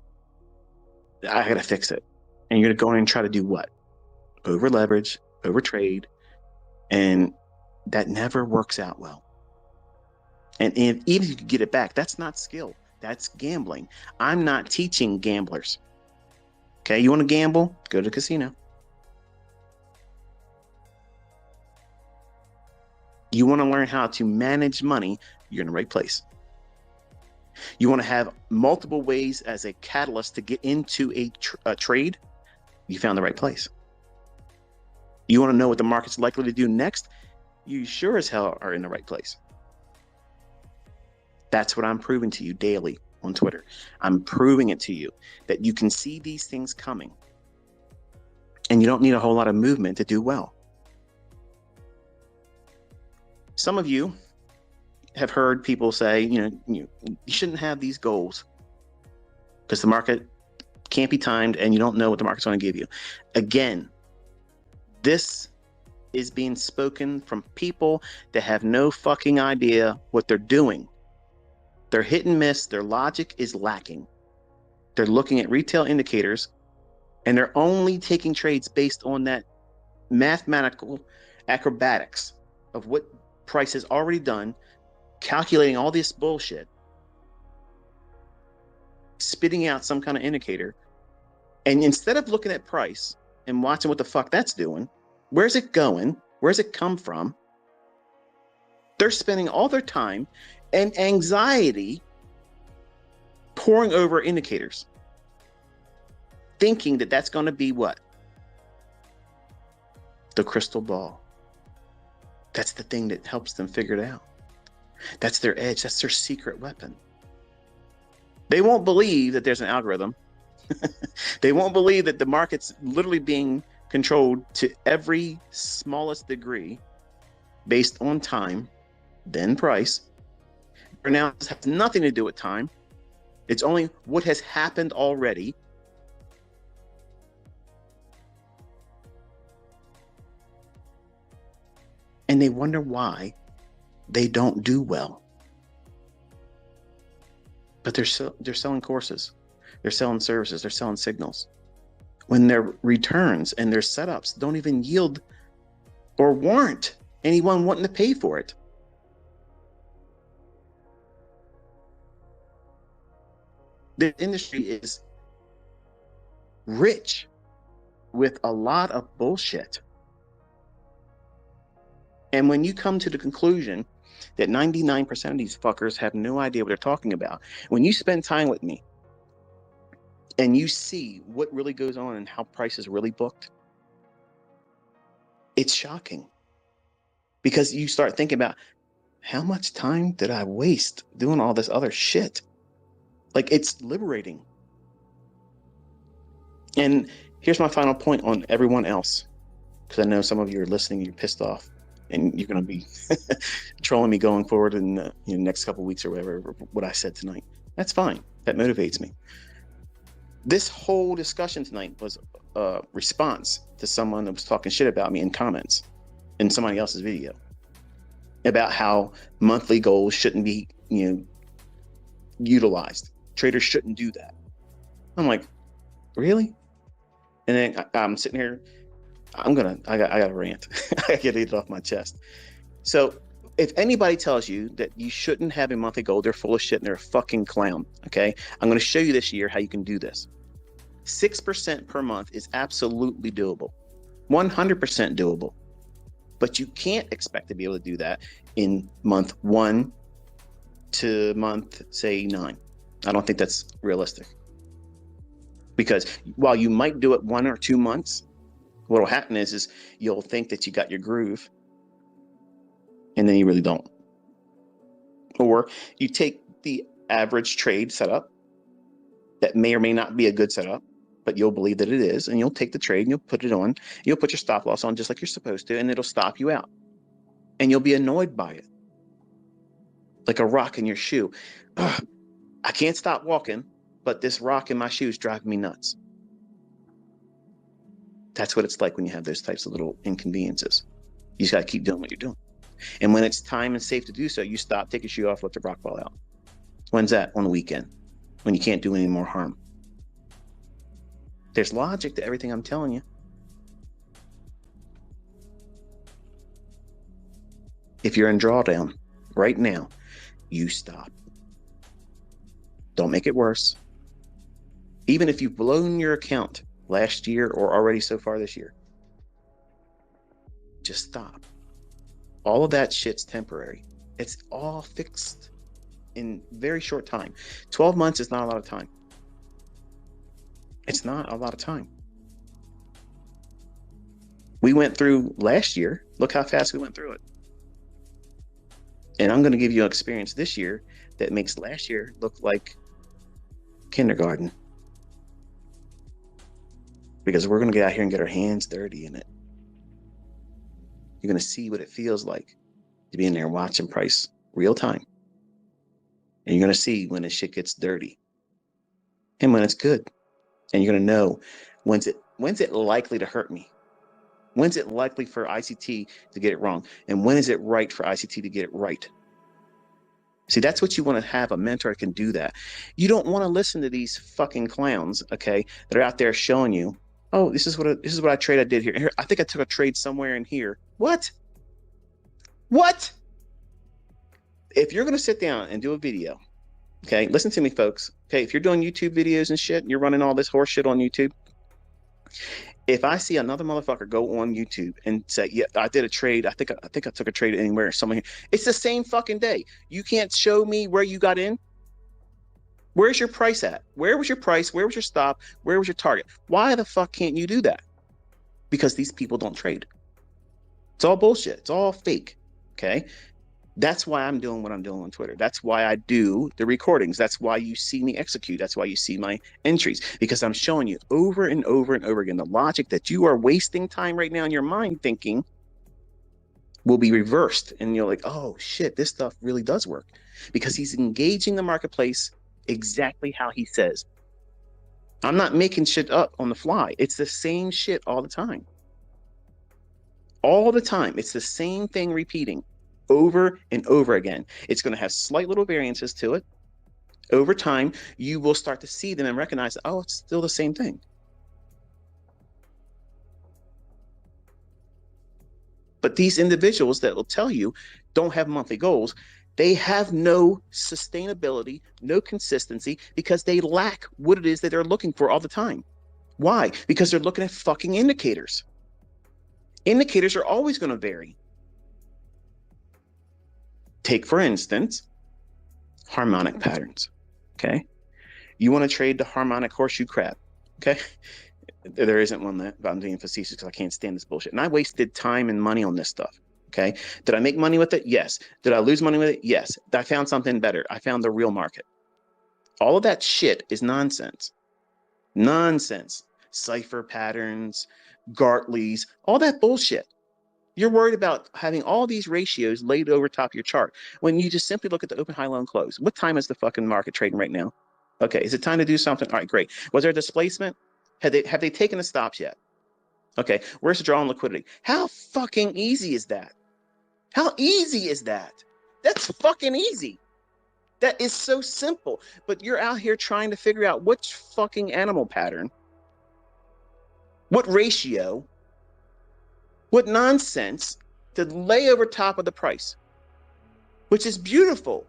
I got to fix it. And you're going to go in and try to do what? Over leverage, over trade. And that never works out well. And even if you could get it back, that's not skill. That's gambling. I'm not teaching gamblers. Okay, you want to gamble? Go to the casino. You want to learn how to manage money? You're in the right place. You want to have multiple ways as a catalyst to get into a trade? You found the right place. You want to know what the market's likely to do next? You sure as hell are in the right place. That's what I'm proving to you daily on Twitter. I'm proving it to you that you can see these things coming, and you don't need a whole lot of movement to do well. Some of you have heard people say, you shouldn't have these goals because the market can't be timed and you don't know what the market's going to give you. Again, this is being spoken from people that have no fucking idea what they're doing. They're hit and miss. Their logic is lacking. They're looking at retail indicators and they're only taking trades based on that mathematical acrobatics of what price has already done, calculating all this bullshit. spitting out some kind of indicator. And instead of looking at price and watching what the fuck that's doing, where's it going? Where's it come from? They're spending all their time and anxiety poring over indicators, thinking that that's going to be what? The crystal ball. That's the thing that helps them figure it out. That's their edge. That's their secret weapon. They won't believe that there's an algorithm. They won't believe that the market's literally being controlled to every smallest degree based on time, then price. For now, this has nothing to do with time. It's only what has happened already. And they wonder why they don't do well. But they're selling courses. They're selling services. They're selling signals. When their returns and their setups don't even yield or warrant anyone wanting to pay for it. The industry is rich with a lot of bullshit. And when you come to the conclusion that 99% of these fuckers have no idea what they're talking about, when you spend time with me and you see what really goes on and how price is really booked, it's shocking. Because you start thinking about, how much time did I waste doing all this other shit? Like, it's liberating. And here's my final point on everyone else, because I know some of you are listening and you're pissed off, and you're going to be trolling me going forward in the next couple of weeks or whatever, what I said tonight. That's fine. That motivates me. This whole discussion tonight was a response to someone that was talking shit about me in comments in somebody else's video about how monthly goals shouldn't be, utilized. Traders shouldn't do that. I'm like, really? And then I'm sitting here, I got a rant. I got to get it off my chest. So if anybody tells you that you shouldn't have a monthly goal, they're full of shit and they're a fucking clown. Okay. I'm going to show you this year how you can do this. 6% per month is absolutely doable. 100% doable. But you can't expect to be able to do that in month 1 to month, say, 9. I don't think that's realistic. Because while you might do it 1 or 2 months, what will happen is you'll think that you got your groove, and then you really don't. Or you take the average trade setup that may or may not be a good setup, but you'll believe that it is, and you'll take the trade and you'll put it on. You'll put your stop loss on just like you're supposed to, and it'll stop you out. And you'll be annoyed by it. Like a rock in your shoe. Ugh, I can't stop walking, but this rock in my shoe is driving me nuts. That's what it's like when you have those types of little inconveniences. You just got to keep doing what you're doing. And when it's time and safe to do so, you stop, take your shoe off, let the rock fall out. When's that? On the weekend, when you can't do any more harm. There's logic to everything I'm telling you. If you're in drawdown right now, you stop. Don't make it worse. Even if you've blown your account last year or already so far this year, just stop. All of that shit's temporary. It's all fixed in very short time. 12 months is not a lot of time. It's not a lot of time. We went through last year. Look how fast we went through it. And I'm going to give you an experience this year that makes last year look like kindergarten. Because we're going to get out here and get our hands dirty in it. You're going to see what it feels like to be in there watching price real time. And you're going to see when the shit gets dirty and when it's good. And you're going to know when's it likely to hurt me? When's it likely for ICT to get it wrong? And when is it right for ICT to get it right? See, that's what you want to have, a mentor that can do that. You don't want to listen to these fucking clowns, okay, that are out there showing you, oh, this is what I trade I did here. Here, I think I took a trade somewhere in here. What? If you're going to sit down and do a video Okay, listen to me, folks. Okay, if you're doing YouTube videos and shit, you're running all this horse shit on YouTube. If I see another motherfucker go on YouTube and say, "Yeah, I did a trade. I think I took a trade anywhere." Something, it's the same fucking day. You can't show me where you got in. Where's your price at? Where was your price? Where was your stop? Where was your target? Why the fuck can't you do that? Because these people don't trade. It's all bullshit. It's all fake. Okay. That's why I'm doing what I'm doing on Twitter. That's why I do the recordings. That's why you see me execute. That's why you see my entries, because I'm showing you over and over and over again the logic that you are wasting time right now in your mind thinking will be reversed. And you're like, oh shit, this stuff really does work, because he's engaging the marketplace exactly how he says. I'm not making shit up on the fly. It's the same shit all the time. All the time. It's the same thing repeating over and over again. It's going to have slight little variances to it. Over time, you will start to see them and recognize, oh, it's still the same thing. But these individuals that will tell you don't have monthly goals, they have no sustainability, no consistency, because they lack what it is that they're looking for all the time. Why? Because they're looking at fucking indicators. Indicators are always going to vary. Take, for instance, harmonic patterns. Okay. You want to trade the harmonic horseshoe crab. Okay. There isn't one that I'm being facetious because I can't stand this bullshit. And I wasted time and money on this stuff. Okay. Did I make money with it? Yes. Did I lose money with it? Yes. I found something better. I found the real market. All of that shit is nonsense. Nonsense. Cipher patterns, Gartley's, all that bullshit. You're worried about having all these ratios laid over top of your chart when you just simply look at the open, high, low, and close. What time is the fucking market trading right now? Okay, is it time to do something? All right, great. Was there a displacement? Have they taken the stops yet? Okay, where's the draw on liquidity? How fucking easy is that? How easy is that? That's fucking easy. That is so simple. But you're out here trying to figure out which fucking animal pattern, what ratio, what nonsense to lay over top of the price, which is beautiful.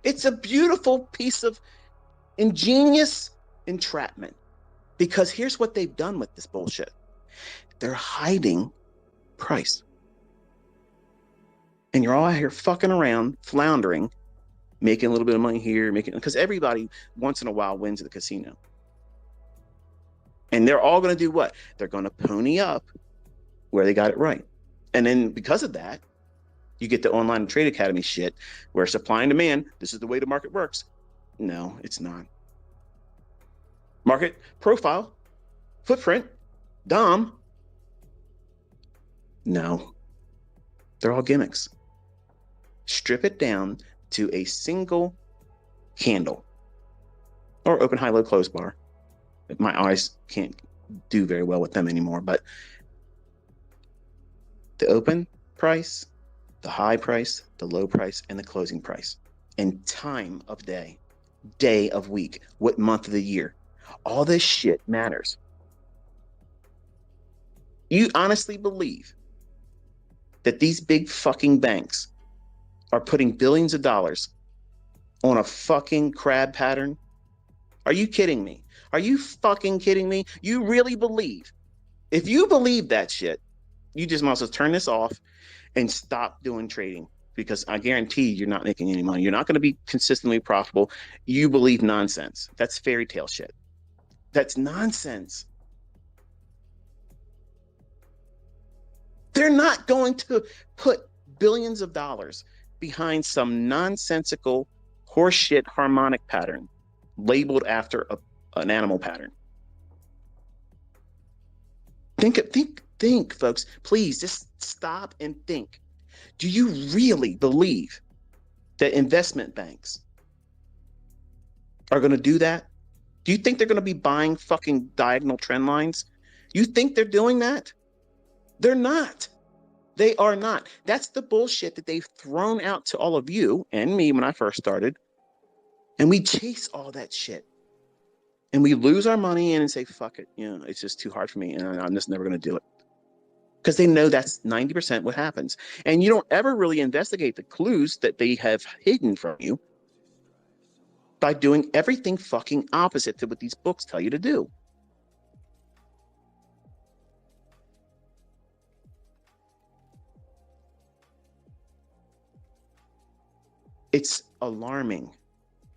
It's a beautiful piece of ingenious entrapment, because here's what they've done with this bullshit. They're hiding price. And you're all out here fucking around, floundering, making a little bit of money here, because everybody once in a while wins at the casino. And they're all going to do what? They're going to pony up where they got it right. And then because of that, you get the online trade academy shit where supply and demand, this is the way the market works. No, it's not. Market profile, footprint, DOM. No, they're all gimmicks. Strip it down to a single candle or open, high, low, close bar. My eyes can't do very well with them anymore, but the open price, the high price, the low price, and the closing price, and time of day, day of week, what month of the year. All this shit matters. You honestly believe that these big fucking banks are putting billions of dollars on a fucking crab pattern? Are you kidding me? Are you fucking kidding me? You really believe? If you believe that shit, you just might as well turn this off and stop doing trading, because I guarantee you're not making any money. You're not going to be consistently profitable. You believe nonsense. That's fairy tale shit. That's nonsense. They're not going to put billions of dollars behind some nonsensical horseshit harmonic pattern labeled after an animal pattern. Think, folks. Please just stop and think. Do you really believe that investment banks are going to do that? Do you think they're going to be buying fucking diagonal trend lines? You think they're doing that? They're not. They are not. That's the bullshit that they've thrown out to all of you and me when I first started. And we chase all that shit. And we lose our money and say, fuck it. You know, it's just too hard for me. And I'm just never going to do it. Because they know that's 90% what happens. And you don't ever really investigate the clues that they have hidden from you. by doing everything fucking opposite to what these books tell you to do. It's alarming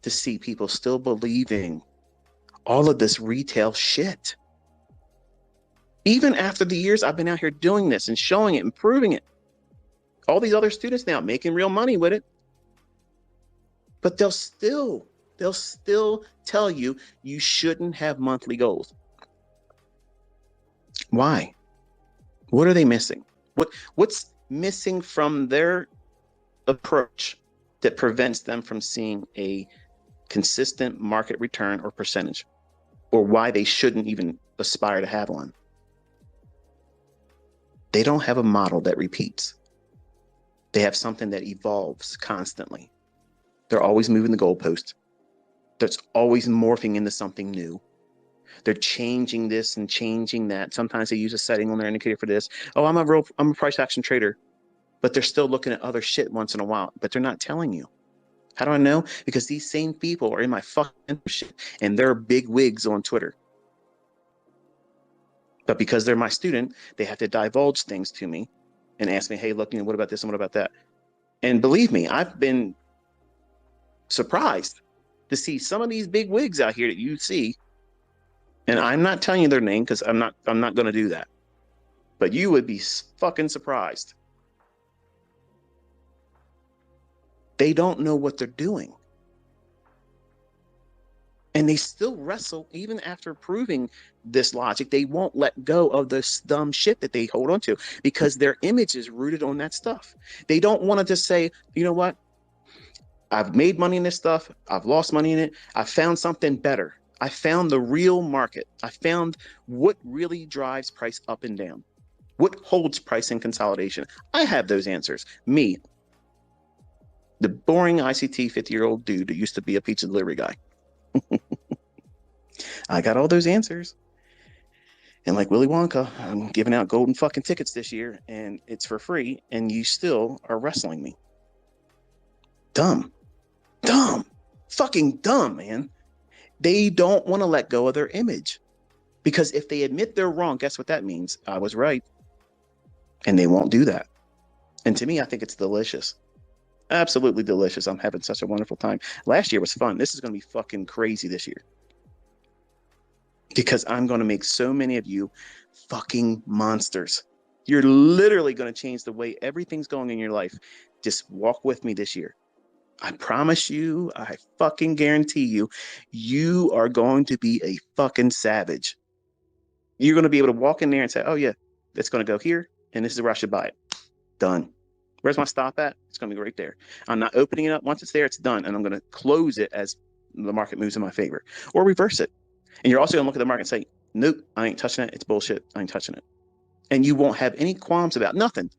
to see people still believing all of this retail shit. Even after the years I've been out here doing this and showing it and proving it. All these other students now making real money with it. But they'll still tell you you shouldn't have monthly goals. Why? What are they missing? What's missing from their approach that prevents them from seeing a consistent market return or percentage, or why they shouldn't even aspire to have one? They don't have a model that repeats. They have something that evolves constantly. They're always moving the goalpost. That's always morphing into something new. They're changing this and changing that. Sometimes they use a setting on their indicator for this. Oh, I'm a price action trader, but they're still looking at other shit once in a while, but they're not telling you. How do I know? Because these same people are in my fucking shit and they're big wigs on Twitter. But because they're my student, they have to divulge things to me and ask me, hey, look, what about this and what about that? And believe me, I've been surprised to see some of these big wigs out here that you see. And I'm not telling you their name because I'm not going to do that. But you would be fucking surprised. They don't know what they're doing. And they still wrestle even after proving this logic. They won't let go of this dumb shit that they hold on to because their image is rooted on that stuff. They don't want to just say, you know what? I've made money in this stuff. I've lost money in it. I found something better. I found the real market. I found what really drives price up and down. What holds price in consolidation? I have those answers. Me, the boring ICT 50-year-old dude who used to be a pizza delivery guy. I got all those answers. And like Willy Wonka, I'm giving out golden fucking tickets this year and it's for free and you still are wrestling me. Dumb, fucking dumb, man. They don't want to let go of their image because if they admit they're wrong, guess what that means? I was right. And they won't do that. And to me, I think it's delicious. Absolutely delicious. I'm having such a wonderful time. Last year was fun. This is going to be fucking crazy this year. Because I'm going to make so many of you fucking monsters. You're literally going to change the way everything's going in your life. Just walk with me this year. I promise you, I fucking guarantee you, you are going to be a fucking savage. You're going to be able to walk in there and say, oh yeah, it's going to go here. And this is where I should buy it. Done. Where's my stop at? It's going to be right there. I'm not opening it up. Once it's there, it's done. And I'm going to close it as the market moves in my favor or reverse it. And you're also going to look at the market and say, nope, I ain't touching it. It's bullshit. I ain't touching it. And you won't have any qualms about nothing.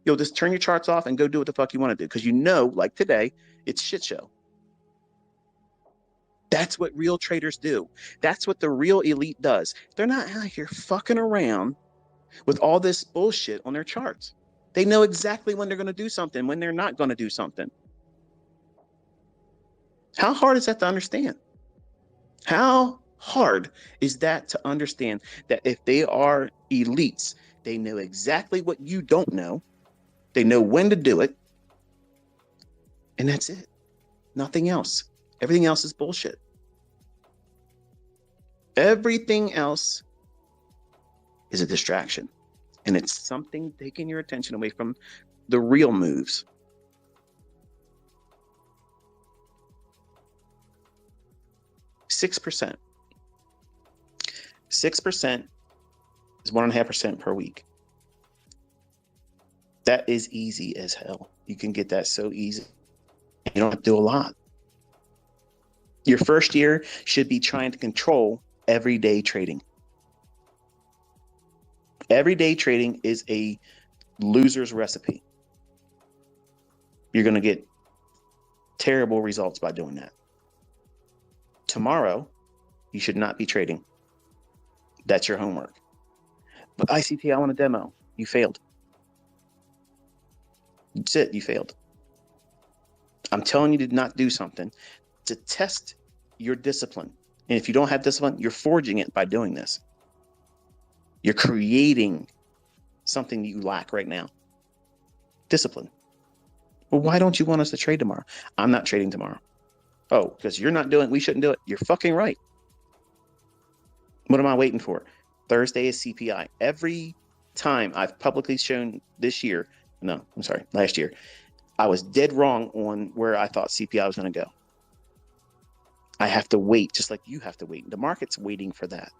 You'll just turn your charts off and go do what the fuck you want to do. Because you know, like today, it's shit show. That's what real traders do. That's what the real elite does. They're not out here fucking around with all this bullshit on their charts. They know exactly when they're going to do something, when they're not going to do something. How hard is that to understand? How hard is that to understand that if they are elites, they know exactly what you don't know. They know when to do it. And that's it. Nothing else. Everything else is bullshit. Everything else is a distraction. And it's something taking your attention away from the real moves. Six percent. 6% is 1.5% per week. That is easy as hell. You can get that so easy. You don't have to do a lot. Your first year should be trying to control everyday trading. Everyday trading is a loser's recipe. You're going to get terrible results by doing that. Tomorrow, you should not be trading. That's your homework. But ICT, I want a demo. You failed. That's it. You failed. I'm telling you to not do something to test your discipline. And if you don't have discipline, you're forging it by doing this. You're creating something that you lack right now. Discipline. Well, why don't you want us to trade tomorrow? I'm not trading tomorrow. Oh, because you're not doing it, we shouldn't do it. You're fucking right. What am I waiting for? Thursday is CPI. Every time I've publicly shown this year, last year, I was dead wrong on where I thought CPI was going to go. I have to wait, just like you have to wait. The market's waiting for that.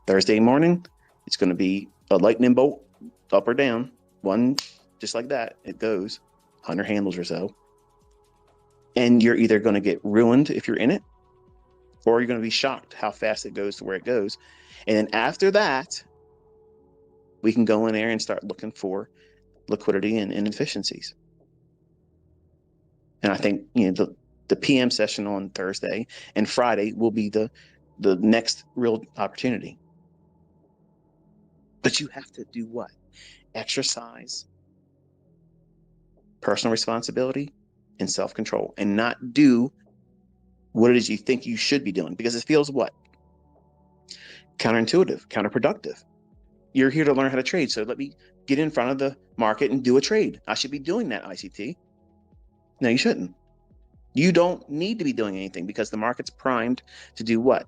Thursday morning, it's going to be a lightning bolt, up or down. One, just like that, it goes 100 handles or so. And you're either going to get ruined if you're in it, or you're going to be shocked how fast it goes to where it goes. And then after that, we can go in there and start looking for liquidity and inefficiencies. And I think, the PM session on Thursday and Friday will be the next real opportunity. But you have to do what? Exercise personal responsibility and self-control, and not do what it is you think you should be doing, because it feels what? Counterintuitive, counterproductive. You're here to learn how to trade, so let me get in front of the market and do a trade. I should be doing that, ICT. No, you shouldn't. You don't need to be doing anything, because the market's primed to do what?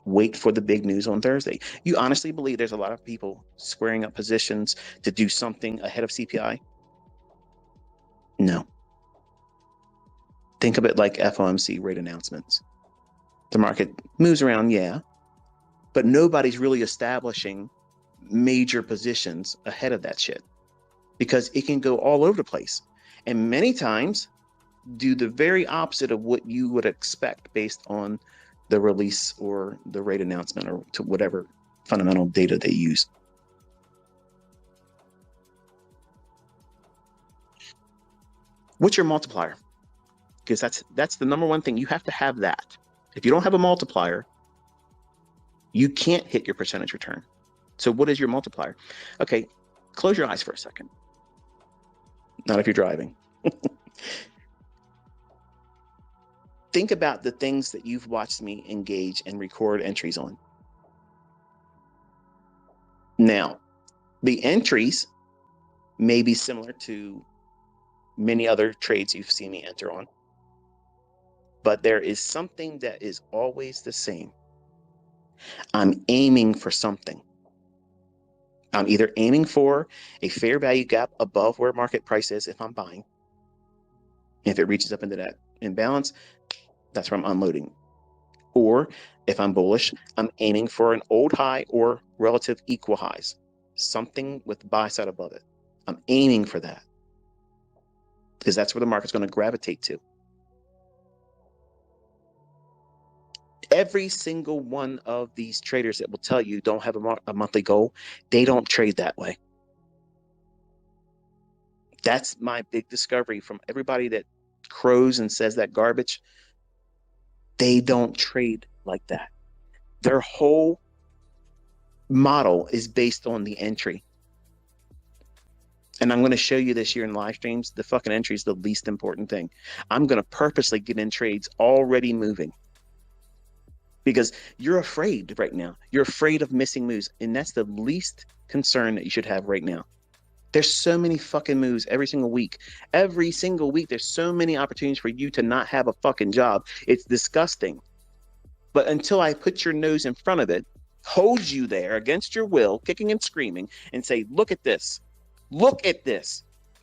Wait for the big news on Thursday. You honestly believe there's a lot of people squaring up positions to do something ahead of CPI? No. Think of it like FOMC rate announcements. The market moves around, yeah, but nobody's really establishing major positions ahead of that shit, because it can go all over the place. And many times do the very opposite of what you would expect based on the release or the rate announcement, or to whatever fundamental data they use. What's your multiplier? Because that's the number one thing. You have to have that. If you don't have a multiplier, you can't hit your percentage return. So what is your multiplier? Okay, close your eyes for a second. Not if you're driving. Think about the things that you've watched me engage and record entries on. Now, the entries may be similar to many other trades you've seen me enter on, but there is something that is always the same. I'm aiming for something. I'm either aiming for a fair value gap above where market price is if I'm buying. If it reaches up into that imbalance, that's where I'm unloading. Or if I'm bullish, I'm aiming for an old high or relative equal highs, something with buy side above it. I'm aiming for that, because that's where the market's going to gravitate to. Every single one of these traders that will tell you don't have a monthly goal, they don't trade that way. That's my big discovery from everybody that crows and says that garbage. They don't trade like that. Their whole model is based on the entry. And I'm going to show you this year in live streams, the fucking entry is the least important thing. I'm going to purposely get in trades already moving, because you're afraid right now. You're afraid of missing moves. And that's the least concern that you should have right now. There's so many fucking moves every single week. Every single week, there's so many opportunities for you to not have a fucking job. It's disgusting. But until I put your nose in front of it, hold you there against your will, kicking and screaming, and say, look at this,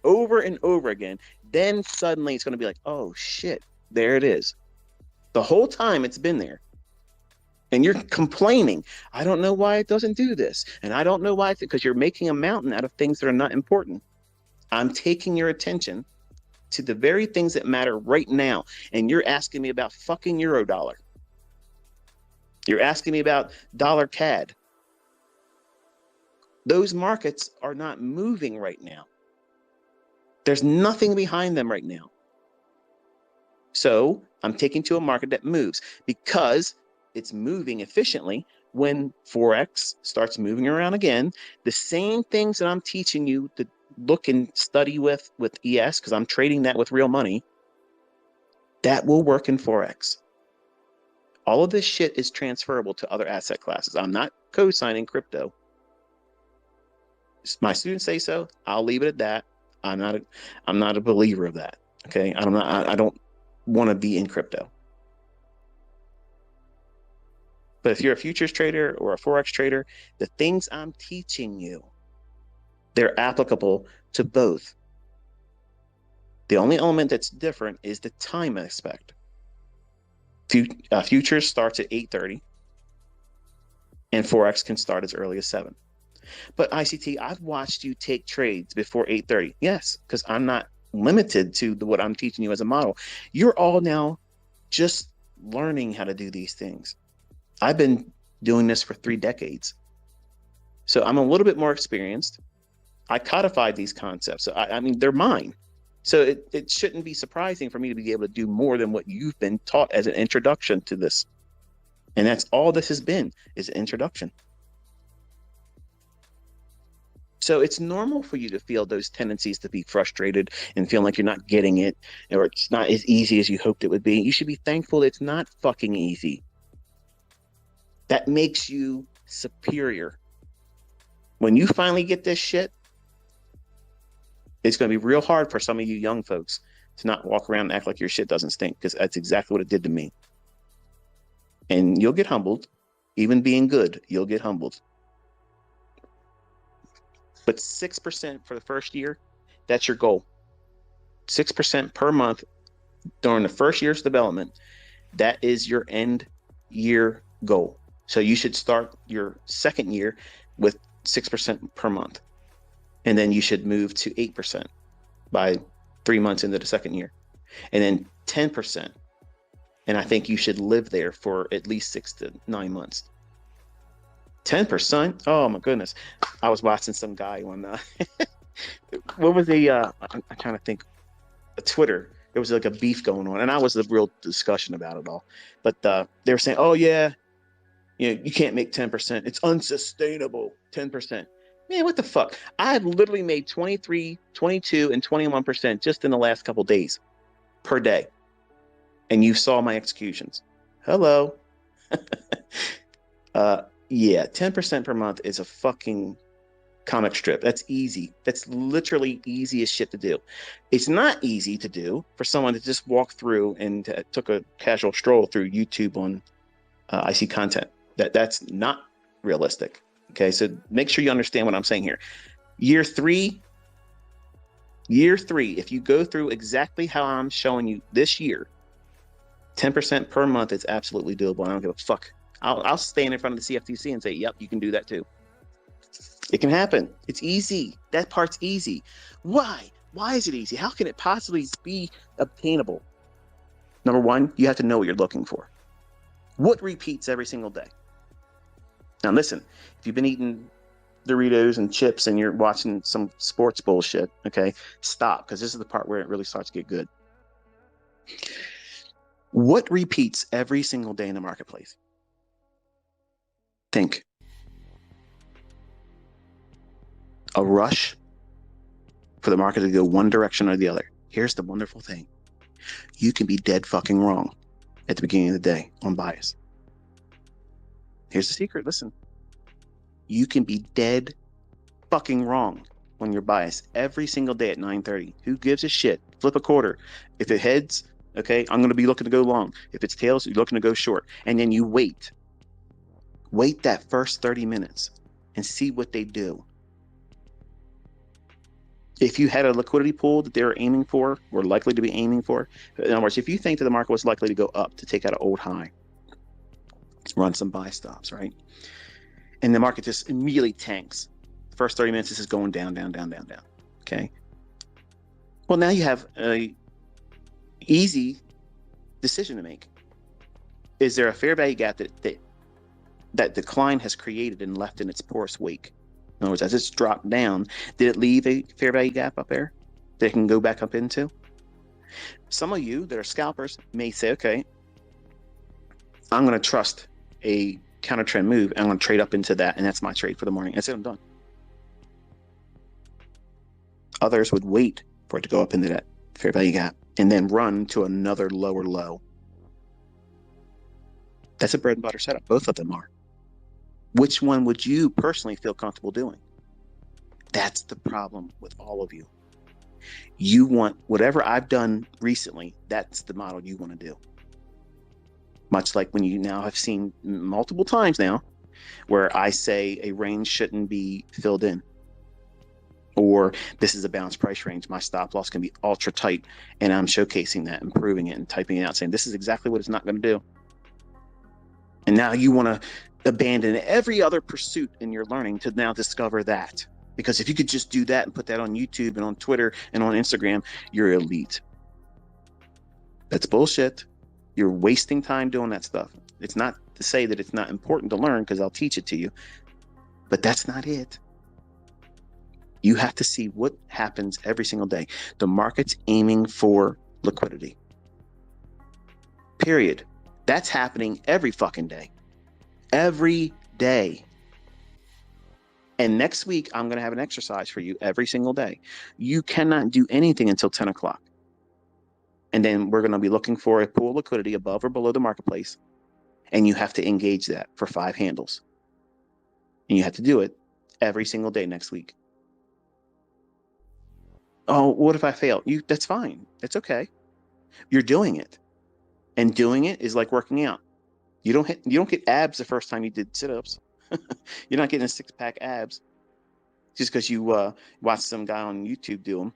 over and over again, then suddenly it's going to be like, oh shit, there it is. The whole time it's been there. And you're complaining, I don't know why it doesn't do this. And I don't know why, because you're making a mountain out of things that are not important. I'm taking your attention to the very things that matter right now. And you're asking me about fucking euro dollar. You're asking me about dollar CAD. Those markets are not moving right now. There's nothing behind them right now. So I'm taking to a market that moves, because it's moving efficiently. When Forex starts moving around again, the same things that I'm teaching you to look and study with ES, because I'm trading that with real money, that will work in Forex. All of this shit is transferable to other asset classes. I'm not co-signing crypto. My students say so. I'll leave it at that. I'm not a believer of that. Okay. I don't want to be in crypto. But if you're a futures trader or a Forex trader, the things I'm teaching you, they're applicable to both. The only element that's different is the time aspect. Futures starts at 8:30, and Forex can start as early as 7. But ICT, I've watched you take trades before 8:30. Yes, because I'm not limited to what I'm teaching you as a model. You're all now just learning how to do these things. I've been doing this for 3 decades. So I'm a little bit more experienced. I codified these concepts. So I mean, they're mine. So it shouldn't be surprising for me to be able to do more than what you've been taught as an introduction to this. And that's all this has been, is an introduction. So it's normal for you to feel those tendencies to be frustrated and feel like you're not getting it, or it's not as easy as you hoped it would be. You should be thankful it's not fucking easy. That makes you superior. When you finally get this shit, it's going to be real hard for some of you young folks to not walk around and act like your shit doesn't stink, because that's exactly what it did to me. And you'll get humbled. Even being good, you'll get humbled. But 6% for the first year, that's your goal. 6% per month during the first year's development, that is your end year goal. So you should start your second year with 6% per month. And then you should move to 8% by 3 months into the second year. And then 10%. And I think you should live there for at least 6 to 9 months. 10%? Oh my goodness. I was watching some guy on what was I'm trying to think, Twitter. There was like a beef going on, and I was the real discussion about it all. But they were saying, oh yeah, you can't make 10%. It's unsustainable. 10%. Man, what the fuck? I've literally made 23, 22, and 21% just in the last couple days per day. And you saw my executions. Hello. Yeah, 10% per month is a fucking comic strip. That's easy. That's literally easy as shit to do. It's not easy to do for someone to just walk through and took a casual stroll through YouTube on IC content. That's not realistic. Okay, so make sure you understand what I'm saying here. Year three, if you go through exactly how I'm showing you this year, 10% per month is absolutely doable. I don't give a fuck. I'll stand in front of the CFTC and say, yep, you can do that too. It can happen. It's easy. That part's easy. Why? Why is it easy? How can it possibly be obtainable? Number one, you have to know what you're looking for. What repeats every single day? Now listen, if you've been eating Doritos and chips and you're watching some sports bullshit, okay, stop, because this is the part where it really starts to get good. What repeats every single day in the marketplace? Think. A rush for the market to go one direction or the other. Here's the wonderful thing. You can be dead fucking wrong at the beginning of the day on bias. Here's the secret. Listen. You can be dead fucking wrong on your bias every single day at 9:30. Who gives a shit? Flip a quarter. If it heads, okay, I'm going to be looking to go long. If it's tails, you're looking to go short. And then you wait. Wait that first 30 minutes and see what they do. If you had a liquidity pool that they were aiming for, or likely to be aiming for, in other words, if you think that the market was likely to go up to take out an old high, run some buy stops, right? And the market just immediately tanks. The first 30 minutes, this is going down, down, down, down, down. Okay. Well, now you have a easy decision to make. Is there a fair value gap that decline has created and left in its porous wake? In other words, as it's dropped down, did it leave a fair value gap up there that it can go back up into? Some of you that are scalpers may say, okay, I'm going to trust a counter trend move and I'm going to trade up into that, and that's my trade for the morning. That's it, I'm done. Others would wait for it to go up into that fair value gap and then run to another lower low. That's a bread and butter setup. Both of them are. Which one would you personally feel comfortable doing? That's the problem with all of you. You want whatever I've done recently, that's the model you want to do. Much like when you now have seen multiple times now where I say a range shouldn't be filled in, or this is a balanced price range, my stop loss can be ultra tight, and I'm showcasing that, improving it, and typing it out, saying this is exactly what it's not going to do. And now you want to abandon every other pursuit in your learning to now discover that. Because if you could just do that and put that on YouTube and on Twitter and on Instagram, you're elite. That's bullshit. You're wasting time doing that stuff. It's not to say that it's not important to learn, because I'll teach it to you, but that's not it. You have to see what happens every single day. The market's aiming for liquidity. Period. That's happening every fucking day. Every day. And next week, I'm going to have an exercise for you every single day. You cannot do anything until 10 o'clock. And then we're going to be looking for a pool of liquidity above or below the marketplace. And you have to engage that for 5 handles. And you have to do it every single day next week. Oh, what if I fail? That's fine. It's okay. You're doing it. And doing it is like working out. You don't get abs the first time you did sit-ups. You're not getting a 6-pack abs just because you watch some guy on YouTube do them.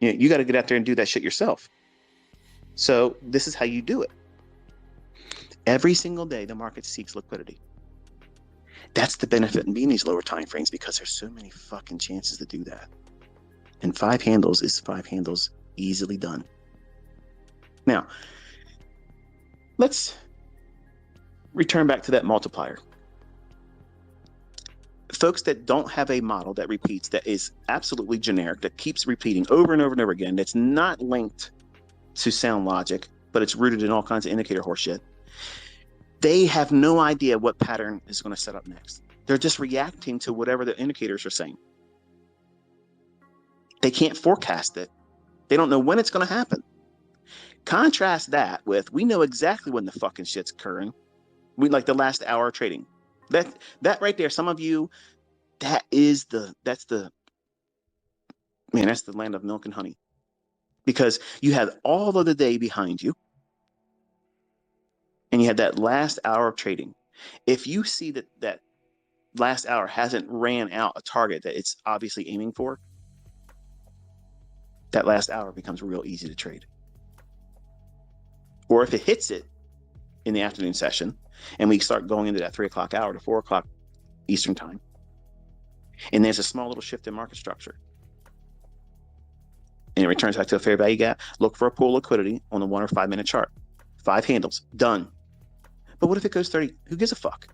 You got to get out there and do that shit yourself. So this is how you do it. Every single day, the market seeks liquidity. That's the benefit in being these lower time frames, because there's so many fucking chances to do that. And 5 handles is 5 handles easily done. Now, let's return back to that multiplier. Folks that don't have a model that repeats, that is absolutely generic, that keeps repeating over and over and over again, that's not linked to sound logic, but it's rooted in all kinds of indicator horseshit, they have no idea what pattern is going to set up next. They're just reacting to whatever the indicators are saying. They can't forecast it. They don't know when it's going to happen. Contrast that with, we know exactly when the fucking shit's occurring. We like the last hour of trading. That right there, some of you, that's the land of milk and honey. Because you have all of the day behind you, and you have that last hour of trading. If you see that last hour hasn't ran out a target that it's obviously aiming for, that last hour becomes real easy to trade. Or if it hits it in the afternoon session, and we start going into that 3 o'clock hour to 4 o'clock Eastern time, and there's a small little shift in market structure, and it returns back to a fair value gap, look for a pool of liquidity on the 1 or 5 minute chart. 5 handles, done. But what if it goes 30? Who gives a fuck?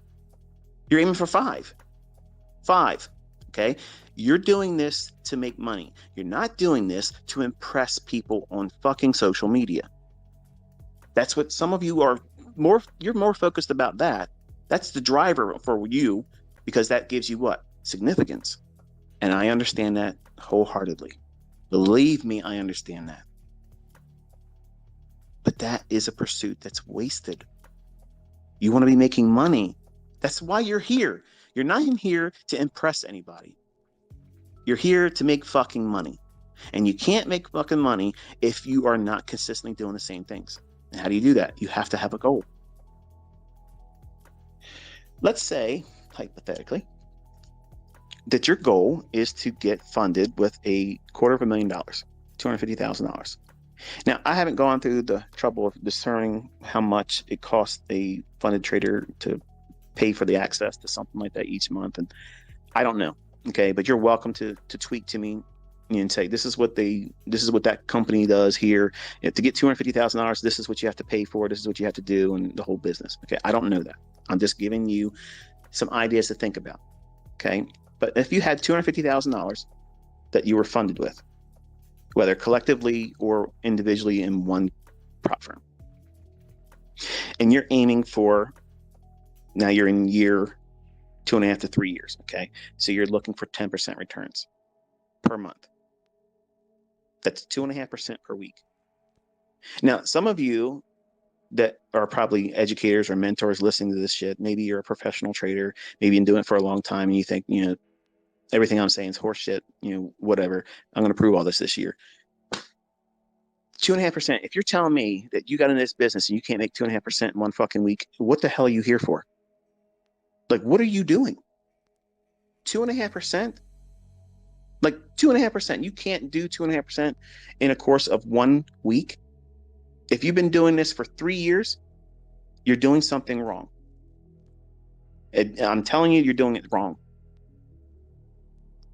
You're aiming for 5. 5, okay? You're doing this to make money. You're not doing this to impress people on fucking social media. That's what some of you are you're more focused about that. That's the driver for you, because that gives you what? Significance. And I understand that wholeheartedly. Believe me, I understand that. But that is a pursuit that's wasted. You want to be making money. That's why you're here. You're not in here to impress anybody. You're here to make fucking money. And you can't make fucking money if you are not consistently doing the same things. And how do you do that? You have to have a goal. Let's say, hypothetically, that your goal is to get funded with $250,000, $250,000. Now, I haven't gone through the trouble of discerning how much it costs a funded trader to pay for the access to something like that each month, and I don't know. Okay, but you're welcome to tweet to me and say, this is what that company does here. To get $250,000, this is what you have to pay for. This is what you have to do, and the whole business. Okay, I don't know that. I'm just giving you some ideas to think about. Okay, but if you had $250,000 that you were funded with, whether collectively or individually in one prop firm, and you're aiming for, now you're in year 2.5 to 3 years. Okay, so you're looking for 10% returns per month. That's 2.5% per week. Now, some of you that are probably educators or mentors listening to this shit. Maybe you're a professional trader. Maybe you've been doing it for a long time and you think, everything I'm saying is horse shit, whatever. I'm going to prove all this year. 2.5%. If you're telling me that you got in this business and you can't make 2.5% in one fucking week, what the hell are you here for? Like, what are you doing? 2.5%? Like 2.5%. You can't do 2.5% in a course of 1 week. If you've been doing this for 3 years, you're doing something wrong. I'm telling you, you're doing it wrong.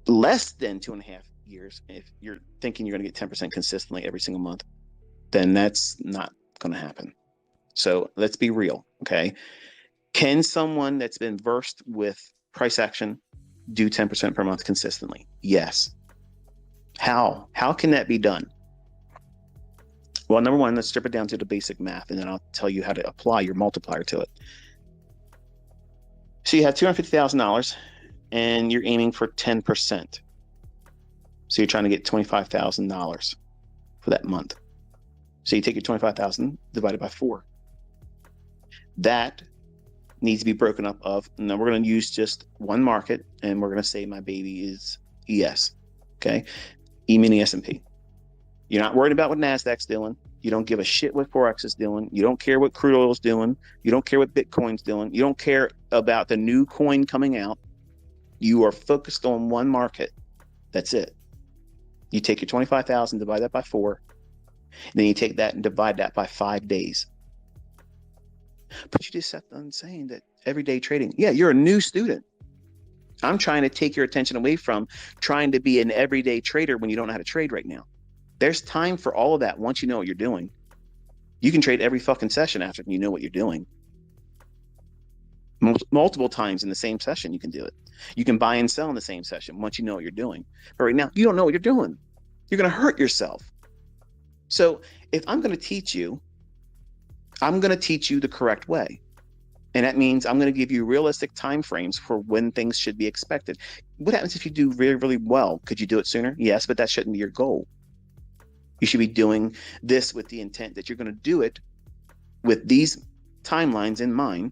Less than 2.5 years, if you're thinking you're going to get 10% consistently every single month, then that's not going to happen. So let's be real, okay? Can someone that's been versed with price action do 10% per month consistently? Yes. How? How can that be done? Well, number one, let's strip it down to the basic math, and then I'll tell you how to apply your multiplier to it. So you have $250,000 and you're aiming for 10%. So you're trying to get $25,000 for that month. So you take your 25,000 divided by 4. That needs to be broken up of, and then we're going to use just one market, and we're going to say my baby is ES, okay? E meaning S&P. You're not worried about what Nasdaq's doing. You don't give a shit what Forex is doing. You don't care what crude oil is doing. You don't care what Bitcoin's doing. You don't care about the new coin coming out. You are focused on one market. That's it. You take your 25,000, divide that by 4. Then you take that and divide that by 5 days. But you just sat there and saying that everyday trading. Yeah, you're a new student. I'm trying to take your attention away from trying to be an everyday trader when you don't know how to trade right now. There's time for all of that once you know what you're doing. You can trade every fucking session after you know what you're doing. Multiple times in the same session, you can do it. You can buy and sell in the same session once you know what you're doing. But right now, you don't know what you're doing. You're going to hurt yourself. So if I'm going to teach you, I'm going to teach you the correct way. And that means I'm going to give you realistic time frames for when things should be expected. What happens if you do really, really well? Could you do it sooner? Yes, but that shouldn't be your goal. You should be doing this with the intent that you're going to do it with these timelines in mind,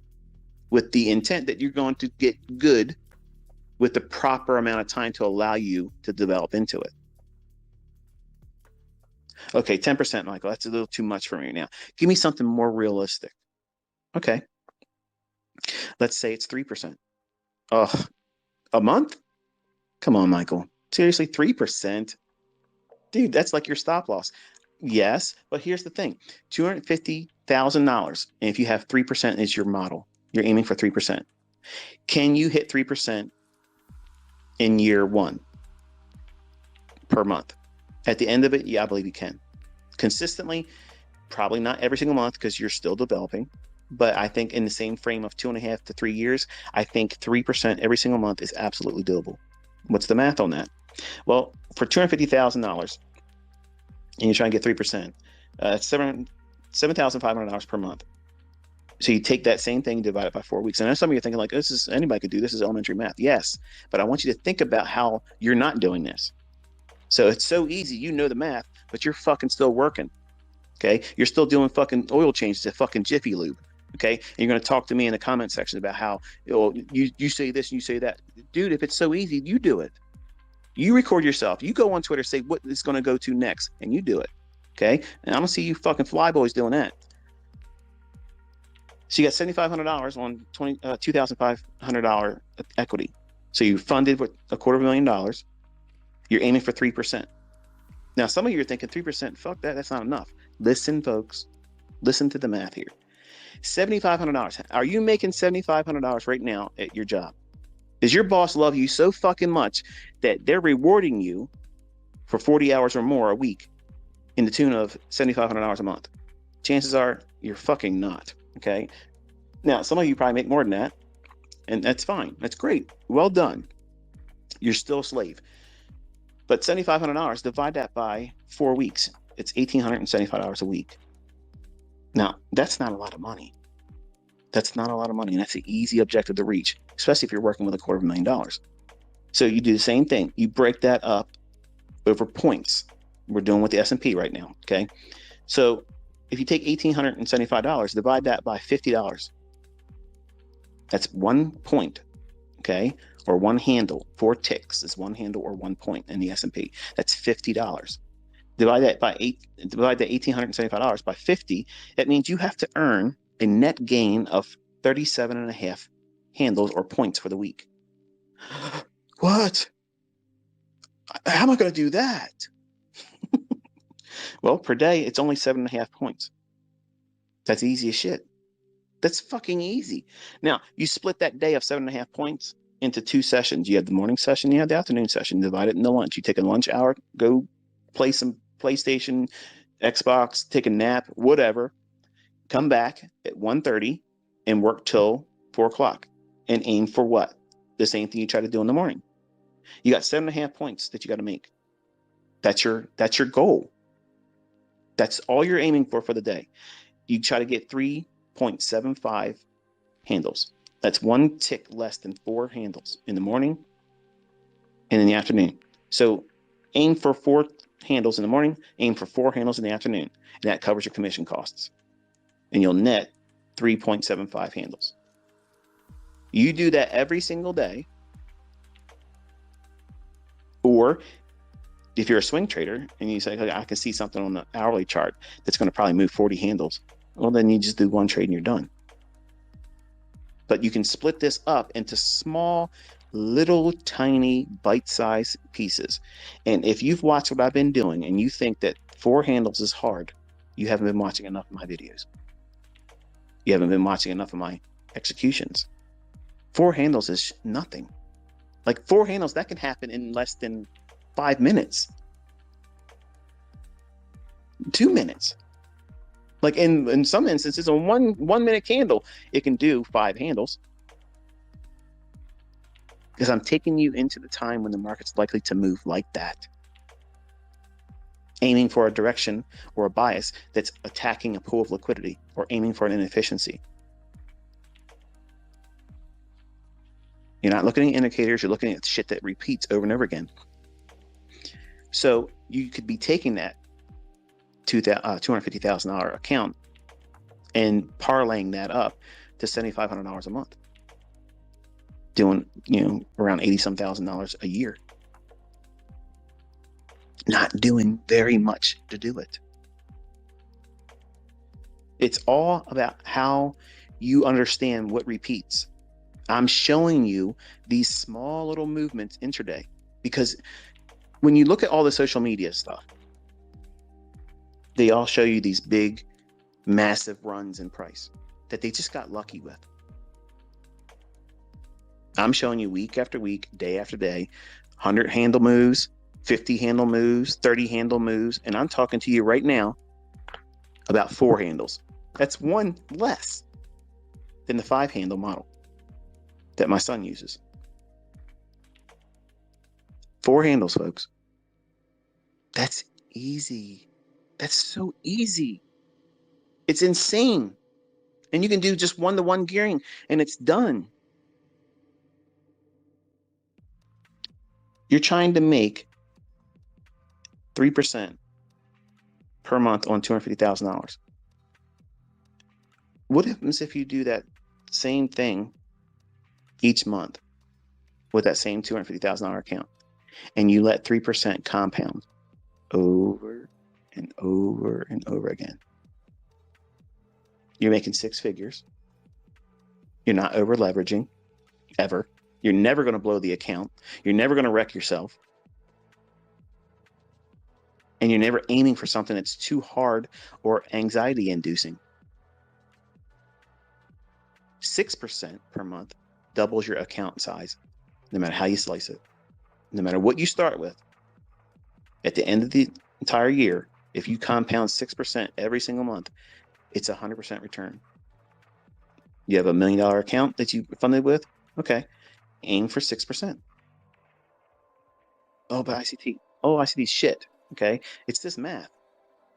with the intent that you're going to get good with the proper amount of time to allow you to develop into it. Okay, 10%, Michael, that's a little too much for me now. Give me something more realistic. Okay. Let's say it's 3%. Oh, a month? Come on, Michael. Seriously, 3%? Dude, that's like your stop loss. Yes, but here's the thing. $250,000. And if you have 3% as your model, you're aiming for 3%. Can you hit 3% in year 1 per month? At the end of it, yeah, I believe you can. Consistently, probably not every single month because you're still developing. But I think in the same frame of 2.5 to 3 years, I think 3% every single month is absolutely doable. What's the math on that? Well, for $250,000, and you're trying to get 3%, it's $7,500 per month. So you take that same thing, divide it by 4 weeks. And I know some of you are thinking like, this is anybody could do this. Is elementary math. Yes, but I want you to think about how you're not doing this. So it's so easy, you know the math, but you're fucking still working. Okay, you're still doing fucking oil changes at fucking Jiffy Lube. Okay, and you're going to talk to me in the comment section about how you say this and you say that. Dude, if it's so easy, you do it. You record yourself. You go on Twitter, say what it's going to go to next, and you do it. Okay, and I don't see you fucking flyboys doing that. So you got $7,500 on $2,500 equity. So you funded with $250,000. You're aiming for 3%. Now, some of you are thinking 3%, fuck that, that's not enough. Listen, folks, listen to the math here. $7,500. Are you making $7,500 right now at your job? Does your boss love you so fucking much that they're rewarding you for 40 hours or more a week in the tune of $7,500 a month? Chances are you're fucking not, okay? Now, some of you probably make more than that, and that's fine. That's great. Well done. You're still a slave. But $7,500, divide that by 4 weeks. It's $1,875 a week. Now, that's not a lot of money. That's not a lot of money, and that's an easy objective to reach, especially if you're working with $250,000. So you do the same thing. You break that up over points. We're doing with the S&P right now, okay? So if you take $1,875, divide that by $50. That's 1 point, okay? Or one handle. 4 ticks is one handle or 1 point in the S&P. That's $50. Divide that $1,875 by 50. That means you have to earn a net gain of 37.5 handles or points for the week. What? How am I going to do that? Well, per day, it's only 7.5 points. That's easy as shit. That's fucking easy. Now, you split that day of 7.5 points into 2 sessions. You have the morning session, you have the afternoon session. Divide it into lunch. You take a lunch hour, go play some PlayStation, Xbox, take a nap, whatever. Come back at 1:30 and work till 4 o'clock and aim for what? The same thing you try to do in the morning. You got 7.5 points that you got to make. That's your goal. That's all you're aiming for the day. You try to get 3.75 handles. That's 1 tick less than 4 handles in the morning and in the afternoon. So aim for 4 handles in the morning, aim for 4 handles in the afternoon, and that covers your commission costs. And you'll net 3.75 handles. You do that every single day. Or if you're a swing trader and you say, okay, I can see something on the hourly chart that's going to probably move 40 handles, well, then you just do 1 trade and you're done. But you can split this up into small, little, tiny, bite-sized pieces. And if you've watched what I've been doing and you think that 4 handles is hard, you haven't been watching enough of my videos. You haven't been watching enough of my executions. 4 handles is nothing. Like 4 handles, that can happen in less than 5 minutes. 2 minutes. Like in some instances, a one minute candle, it can do 5 handles. Because I'm taking you into the time when the market's likely to move like that. Aiming for a direction or a bias that's attacking a pool of liquidity or aiming for an inefficiency. You're not looking at indicators, you're looking at shit that repeats over and over again. So you could be taking that $250,000 account and parlaying that up to $7,500 a month, doing around $80,000 a year, not doing very much to do it. It's all about how you understand what repeats. I'm showing you these small little movements intraday, because when you look at all the social media stuff, they all show you these big, massive runs in price that they just got lucky with. I'm showing you week after week, day after day, 100 handle moves, 50 handle moves, 30 handle moves, and I'm talking to you right now about 4 handles. That's 1 less than the 5 handle model that my son uses. 4 handles, folks. That's easy. That's so easy. It's insane. And you can do just 1-to-1 gearing and it's done. You're trying to make 3% per month on $250,000. What happens if you do that same thing each month with that same $250,000 account and you let 3% compound over and over and over again? You're making 6 figures. You're not over leveraging ever. You're never going to blow the account. You're never going to wreck yourself. And you're never aiming for something that's too hard or anxiety inducing. 6% per month doubles your account size, no matter how you slice it. No matter what you start with, at the end of the entire year, if you compound 6% every single month, it's 100% return. You have $1 million account that you funded with? Okay, aim for 6%. Oh, but ICT. Oh, ICT's shit. Okay, it's this math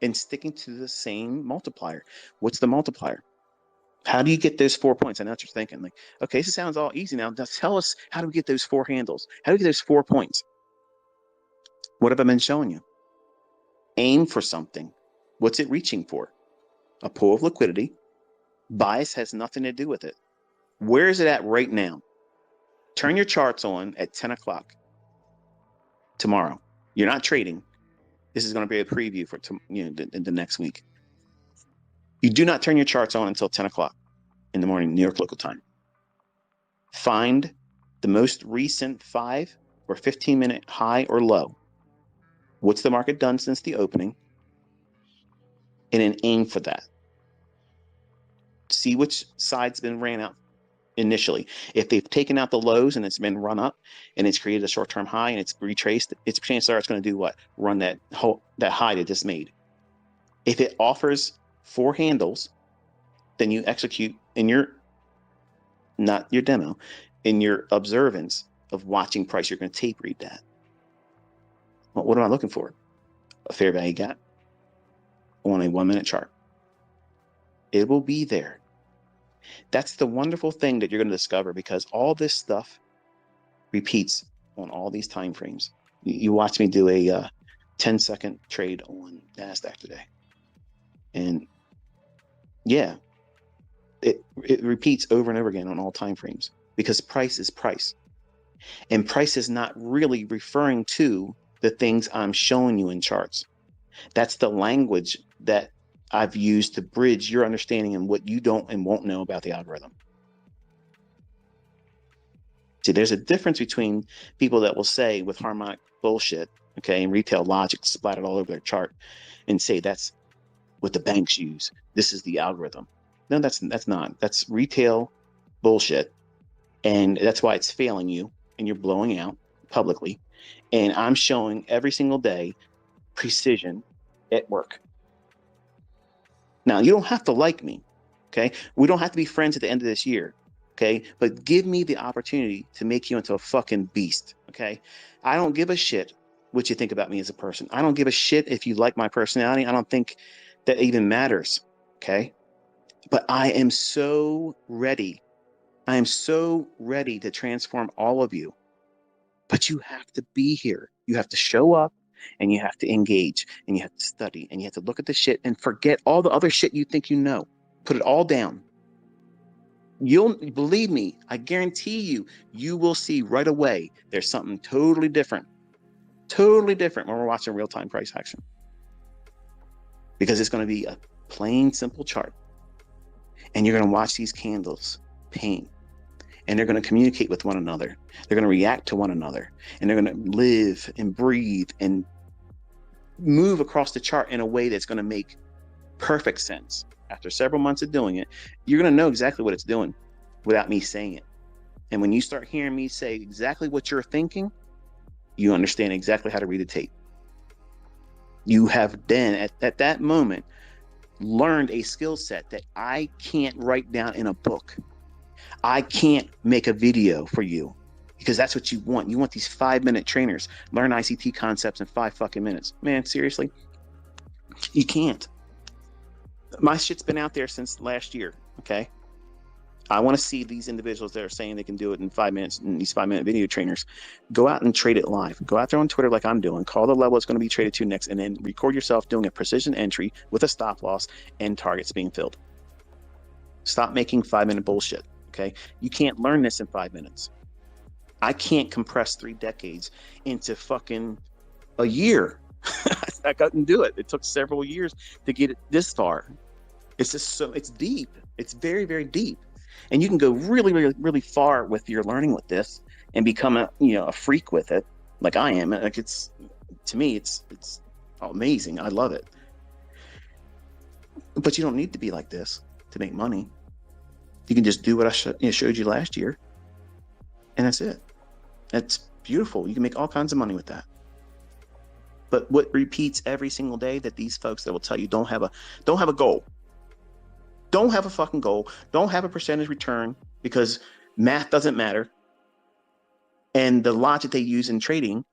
and sticking to the same multiplier. What's the multiplier? How do you get those 4 points? I know what you're thinking. Like, okay, this sounds all easy now. Now tell us, how do we get those 4 handles? How do we get those 4 points? What have I been showing you? Aim for something. What's it reaching for? a pool of liquidity. Bias has nothing to do with it. Where is it at right now? Turn your charts on at 10 o'clock tomorrow. You're not trading. This is going to be a preview for the next week. You do not turn your charts on until 10 o'clock in the morning, New York local time. Find the most recent 5 or 15-minute high or low. What's the market done since the opening? And then aim for that. See which side's been ran out initially. If they've taken out the lows and it's been run up and it's created a short-term high and it's retraced, its chances are it's going to do what? Run that high that just made. If it offers 4 handles, then you execute in your, not your demo, in your observance of watching price. You're going to tape read that. Well, what am I looking for? A fair value gap on a 1-minute chart. It will be there. That's the wonderful thing that you're going to discover, because all this stuff repeats on all these time frames. You watch me do a 10-second trade on Nasdaq today, and yeah, it repeats over and over again on all time frames, because price is price, and price is not really referring to the things I'm showing you in charts. That's the language that I've used to bridge your understanding and what you don't and won't know about the algorithm. See, there's a difference between people that will say with harmonic bullshit, okay, and retail logic splattered all over their chart, and say that's what the banks use. This is the algorithm. No, that's not. That's retail bullshit, and that's why it's failing you, and you're blowing out publicly. And I'm showing every single day precision at work. Now, you don't have to like me, okay? We don't have to be friends at the end of this year, okay? But give me the opportunity to make you into a fucking beast, okay? I don't give a shit what you think about me as a person. I don't give a shit if you like my personality. I don't think that even matters, okay? But I am so ready. I am so ready to transform all of you. But you have to be here. You have to show up, and you have to engage, and you have to study, and you have to look at the shit and forget all the other shit you think you know. Put it all down. You'll believe me, I guarantee you, you will see right away there's something totally different when we're watching real-time price action. Because it's going to be a plain, simple chart. And you're going to watch these candles paint. And they're going to communicate with one another. They're going to react to one another. And they're going to live and breathe and move across the chart in a way that's going to make perfect sense. After several months of doing it, you're going to know exactly what it's doing without me saying it. And when you start hearing me say exactly what you're thinking, you understand exactly how to read a tape. You have then, at that moment, learned a skill set that I can't write down in a book. I can't make a video for you, because that's what you want. You want these 5-minute trainers. Learn ICT concepts in 5 fucking minutes. Man, seriously? You can't. My shit's been out there since last year, okay? I want to see these individuals that are saying they can do it in 5 minutes, and these 5-minute video trainers, go out and trade it live. Go out there on Twitter like I'm doing. Call the level it's going to be traded to next, and then record yourself doing a precision entry with a stop loss and targets being filled. Stop making 5-minute bullshit, okay? You can't learn this in 5 minutes. I can't compress 3 decades into fucking a year. I couldn't do it. It took several years to get it this far. It's just it's deep. It's very, very deep. And you can go really, really, really far with your learning with this and become a freak with it, like I am. Like to me, it's amazing. I love it. But you don't need to be like this to make money. You can just do what I showed you last year, and that's it. That's beautiful. You can make all kinds of money with that. But what repeats every single day, that these folks that will tell you don't have a goal. Don't have a fucking goal. Don't have a percentage return, because math doesn't matter. And the logic they use in trading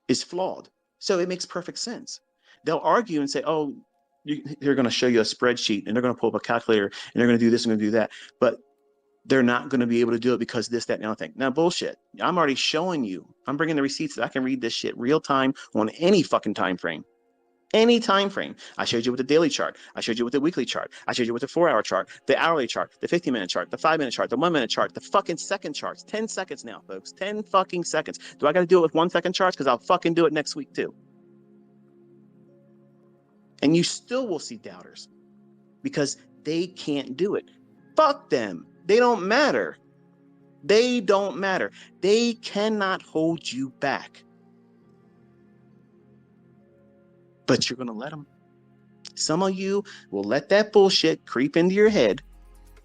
is flawed. So it makes perfect sense. They'll argue and say, oh, they're going to show you a spreadsheet, and they're going to pull up a calculator, and they're going to do this and going to do that. But they're not going to be able to do it because this, that, and the other thing. Now, bullshit. I'm already showing you. I'm bringing the receipts that I can read this shit real time on any fucking time frame. Any time frame. I showed you with the daily chart. I showed you with the weekly chart. I showed you with the 4-hour chart, the hourly chart, the 15-minute chart, the 5-minute chart, the 1-minute chart, the fucking second charts. 10 seconds now, folks. 10 fucking seconds. Do I got to do it with 1-second charts? Because I'll fucking do it next week too. And you still will see doubters because they can't do it. Fuck them. They don't matter. They don't matter. They cannot hold you back. But you're going to let them. Some of you will let that bullshit creep into your head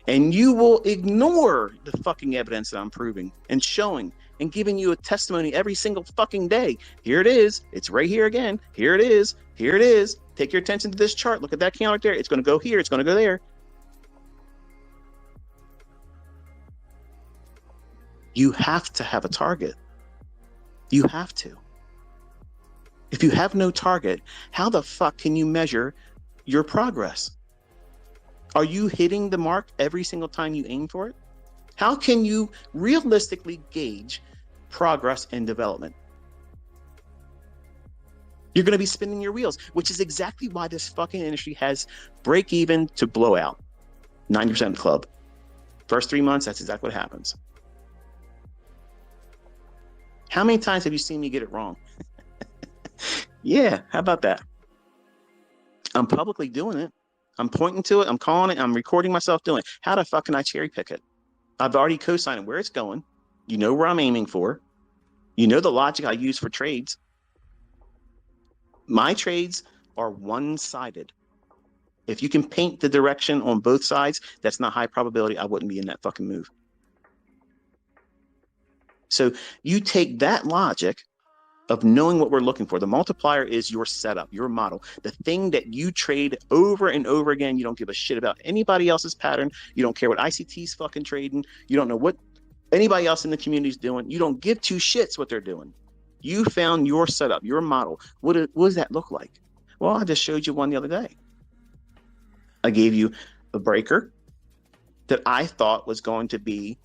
and you will ignore the fucking evidence that I'm proving and showing and giving you a testimony every single fucking day. Here it is. It's right here again. Here it is. Here it is. Take your attention to this chart. Look at that counter there. It's going to go here. It's going to go there. You have to have a target. You have to. If you have no target, how the fuck can you measure your progress? Are you hitting the mark every single time you aim for it? How can you realistically gauge progress and development? You're going to be spinning your wheels, which is exactly why this fucking industry has break even to blowout. 90% club. First 3 months, that's exactly what happens. How many times have you seen me get it wrong? Yeah, how about that? I'm publicly doing it. I'm pointing to it. I'm calling it. I'm recording myself doing it. How the fuck can I cherry pick it? I've already co-signed where it's going. You know where I'm aiming for. You know the logic I use for trades. My trades are one-sided. If you can paint the direction on both sides, that's not high probability. I wouldn't be in that fucking move. So you take that logic of knowing what we're looking for. The multiplier is your setup, your model, the thing that you trade over and over again. You don't give a shit about anybody else's pattern. You don't care what ICT's fucking trading. You don't know what anybody else in the community is doing. You don't give two shits what they're doing. You found your setup, your model. What does that look like? Well, I just showed you one the other day. I gave you a breaker that I thought was going to be,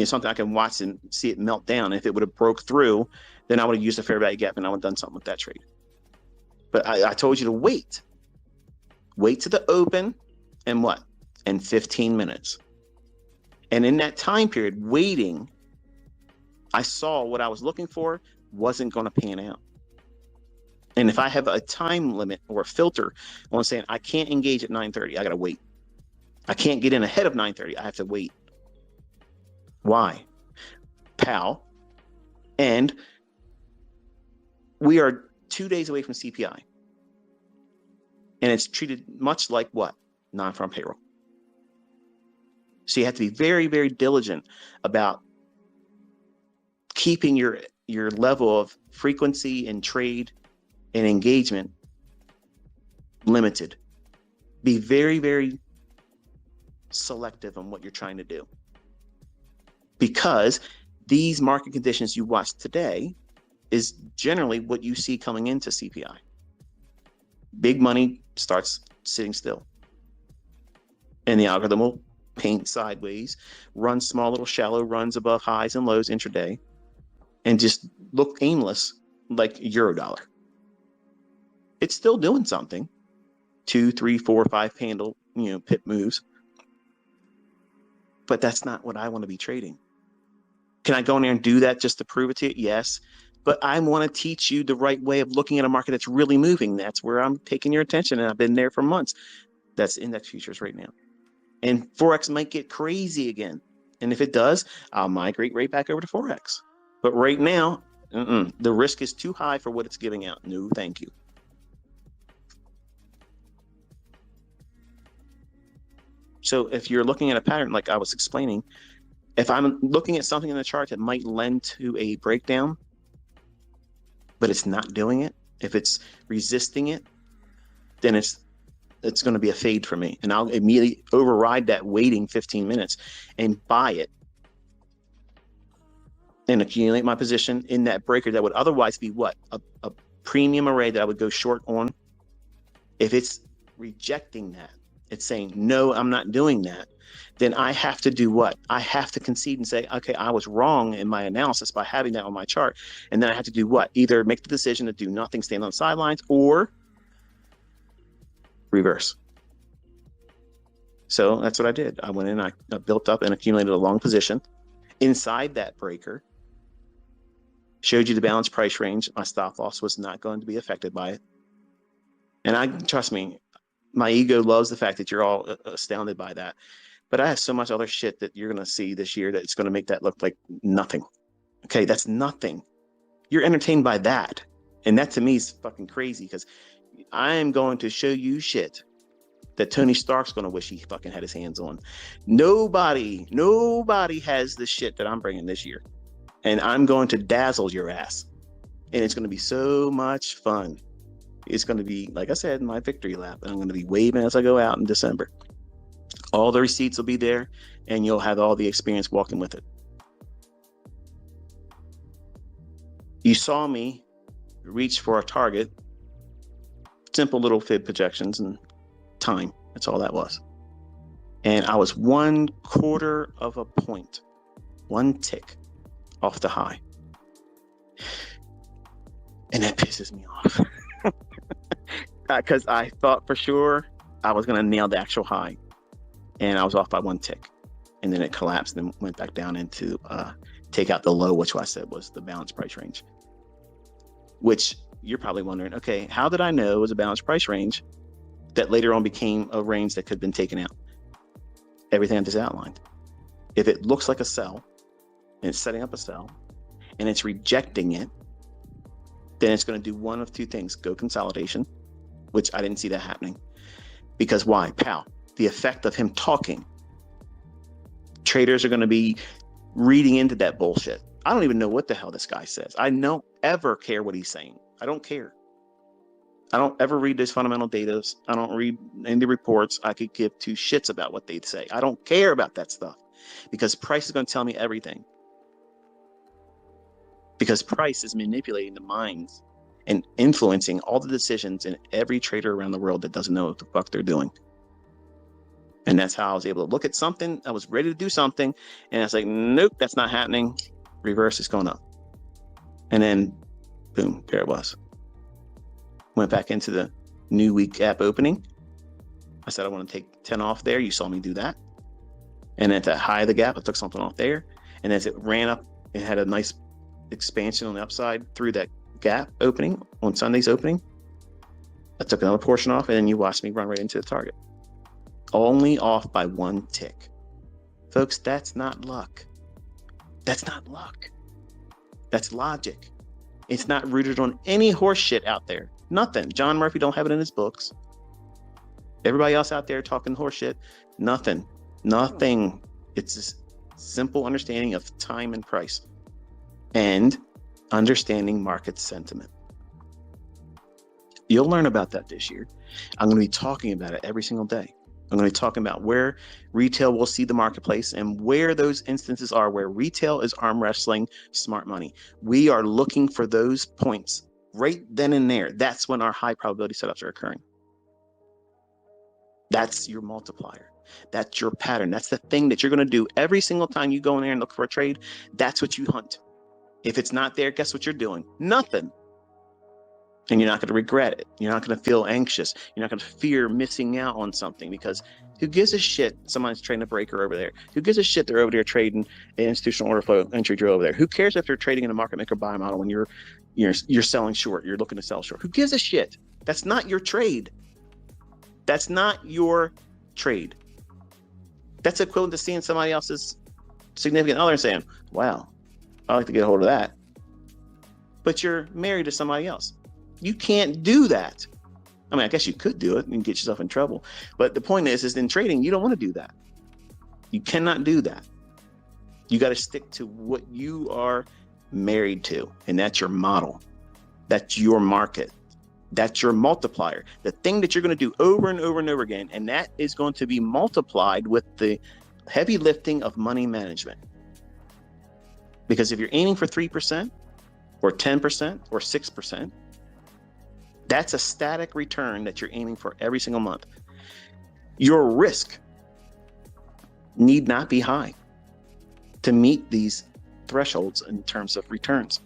something I can watch and see it melt down. If it would have broke through, then I would have used a fair value gap and I would have done something with that trade. But I told you to wait. Wait to the open and what? And 15 minutes. And in that time period, waiting, I saw what I was looking for wasn't going to pan out. And if I have a time limit or a filter on saying I can't engage at 9:30, I got to wait. I can't get in ahead of 9:30. I have to wait. Why? PAL. And we are 2 days away from CPI. And it's treated much like what? Non-farm payroll. So you have to be very, very diligent about keeping your level of frequency and trade and engagement limited. Be very, very selective on what you're trying to do. Because these market conditions you watch today is generally what you see coming into CPI. Big money starts sitting still. And the algorithm will paint sideways, run small little shallow runs above highs and lows intraday, and just look aimless like Eurodollar. It's still doing something. 2, 3, 4, 5 handle, pip moves. But that's not what I want to be trading. Can I go in there and do that just to prove it to you? Yes. But I want to teach you the right way of looking at a market that's really moving. That's where I'm taking your attention. And I've been there for months. That's index futures right now. And Forex might get crazy again. And if it does, I'll migrate right back over to Forex. But right now, the risk is too high for what it's giving out. No, thank you. So if you're looking at a pattern like I was explaining, if I'm looking at something in the chart that might lend to a breakdown, but it's not doing it, if it's resisting it, then it's going to be a fade for me. And I'll immediately override that waiting 15 minutes and buy it and accumulate my position in that breaker that would otherwise be what? A premium array that I would go short on. If it's rejecting that, it's saying, no, I'm not doing that, then I have to do what? I have to concede and say, okay, I was wrong in my analysis by having that on my chart. And then I have to do what? Either make the decision to do nothing, stand on the sidelines, or reverse. So that's what I did. I went in, I built up and accumulated a long position inside that breaker, showed you the balanced price range. My stop loss was not going to be affected by it. And trust me, my ego loves the fact that you're all astounded by that. But I have so much other shit that you're going to see this year that it's going to make that look like nothing. Okay, that's nothing. You're entertained by that. And that to me is fucking crazy, because I am going to show you shit that Tony Stark's going to wish he fucking had his hands on. Nobody has the shit that I'm bringing this year. And I'm going to dazzle your ass. And it's going to be so much fun. It's going to be, like I said, my victory lap. And I'm going to be waving as I go out in December. All the receipts will be there, and you'll have all the experience walking with it. You saw me reach for a target, simple little fib projections and time. That's all that was. And I was 1/4 of a point, one tick off the high. And that pisses me off. Because I thought for sure I was going to nail the actual high. And I was off by one tick. And then it collapsed and went back down into take out the low, which I said was the balanced price range. Which you're probably wondering, okay, how did I know it was a balanced price range that later on became a range that could have been taken out? Everything I just outlined. If it looks like a sell, and it's setting up a sell, and it's rejecting it, then it's going to do one of two things. Go consolidation, which I didn't see that happening. Because why? Pal, the effect of him talking. Traders are going to be reading into that bullshit. I don't even know what the hell this guy says. I don't ever care what he's saying. I don't care. I don't ever read those fundamental data. I don't read any reports. I could give two shits about what they say. I don't care about that stuff, because price is going to tell me everything. Because price is manipulating the minds and influencing all the decisions in every trader around the world that doesn't know what the fuck they're doing. And that's how I was able to look at something. I was ready to do something, and I was like, nope, that's not happening. Reverse is going up. And then, boom, there it was. Went back into the new week gap opening. I said I want to take 10 off there. You saw me do that. And at the high of the gap, I took something off there. And as it ran up, it had a nice expansion on the upside through that gap opening on Sunday's opening. I took another portion off, and then you watched me run right into the target. Only off by one tick. Folks, that's not luck. That's not luck. That's logic. It's not rooted on any horse shit out there. Nothing. John Murphy don't have it in his books. Everybody else out there talking horse shit. Nothing. It's a simple understanding of time and price, and understanding market sentiment. You'll learn about that this year. I'm going to be talking about it every single day. I'm going to be talking about where retail will see the marketplace and where those instances are where retail is arm wrestling smart money. We are looking for those points right then and there. That's when our high probability setups are occurring. That's your multiplier. That's your pattern. That's the thing that you're going to do every single time you go in there and look for a trade. That's what you hunt. If it's not there, guess what you're doing? Nothing. And you're not going to regret it. You're not going to feel anxious. You're not going to fear missing out on something, because who gives a shit somebody's trading a breaker over there? Who gives a shit they're over there trading an institutional order flow entry drill over there? Who cares if they're trading in a market maker buy model when you're selling short, you're looking to sell short? Who gives a shit? That's not your trade. That's not your trade. That's equivalent to seeing somebody else's significant other and saying, wow, I'd like to get a hold of that. But you're married to somebody else. You can't do that. I mean, I guess you could do it and get yourself in trouble. But the point is in trading, you don't want to do that. You cannot do that. You got to stick to what you are married to. And that's your model. That's your market. That's your multiplier. The thing that you're going to do over and over and over again. And that is going to be multiplied with the heavy lifting of money management. Because if you're aiming for 3% or 10% or 6%, that's a static return that you're aiming for every single month. Your risk need not be high to meet these thresholds in terms of returns.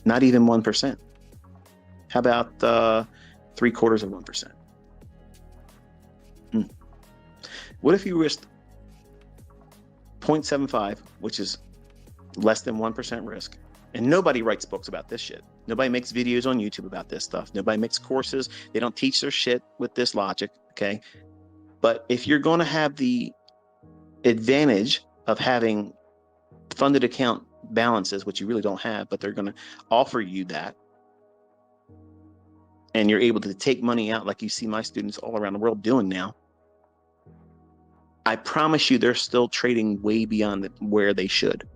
Not even 1%. How about 3/4 of 1%? What if you risked 0.75, which is less than 1% risk? And nobody writes books about this shit. Nobody makes videos on YouTube about this stuff. Nobody makes courses. They don't teach their shit with this logic, okay? But if you're going to have the advantage of having funded account balances, which you really don't have, but they're going to offer you that, and you're able to take money out like you see my students all around the world doing now, I promise you they're still trading way beyond where they should,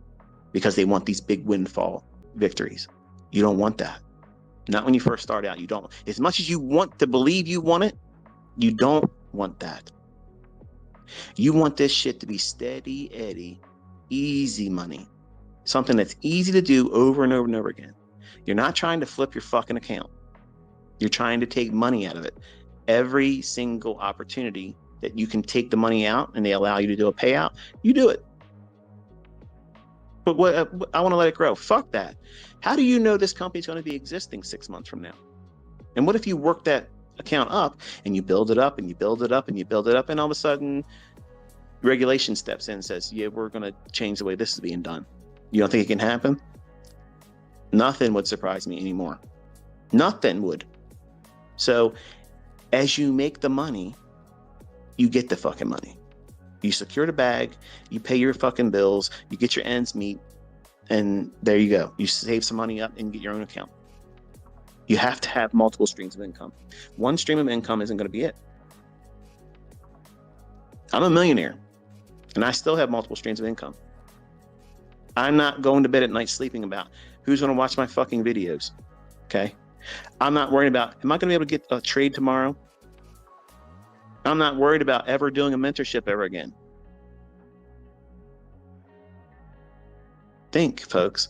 because they want these big windfall victories. You don't want that. Not when you first start out. You don't. As much as you want to believe you want it, you don't want that. You want this shit to be steady Eddie, easy money. Something that's easy to do over and over and over again. You're not trying to flip your fucking account. You're trying to take money out of it. Every single opportunity that you can take the money out and they allow you to do a payout, you do it. But what I want to let it grow. Fuck that. How do you know this company's going to be existing 6 months from now? And what if you work that account up and you build it up and you build it up and you build it up, and all of a sudden regulation steps in and says, yeah, we're going to change the way this is being done. You don't think it can happen? Nothing would surprise me anymore. Nothing would. So as you make the money, you get the fucking money. You secure the bag, you pay your fucking bills, you get your ends meet, and there you go. You save some money up and get your own account. You have to have multiple streams of income. One stream of income isn't going to be it. I'm a millionaire, and I still have multiple streams of income. I'm not going to bed at night sleeping about who's going to watch my fucking videos, okay? I'm not worried about, am I going to be able to get a trade tomorrow? I'm not worried about ever doing a mentorship ever again. Think, folks,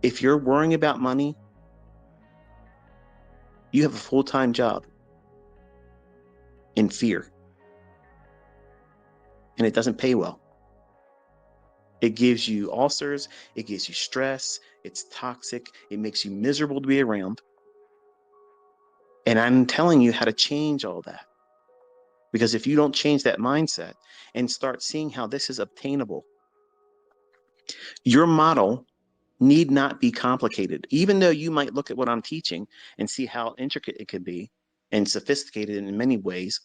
if you're worrying about money, you have a full-time job in fear. And it doesn't pay well. It gives you ulcers, it gives you stress, it's toxic, it makes you miserable to be around. And I'm telling you how to change all that. Because if you don't change that mindset and start seeing how this is obtainable, your model need not be complicated. Even though you might look at what I'm teaching and see how intricate it could be and sophisticated in many ways,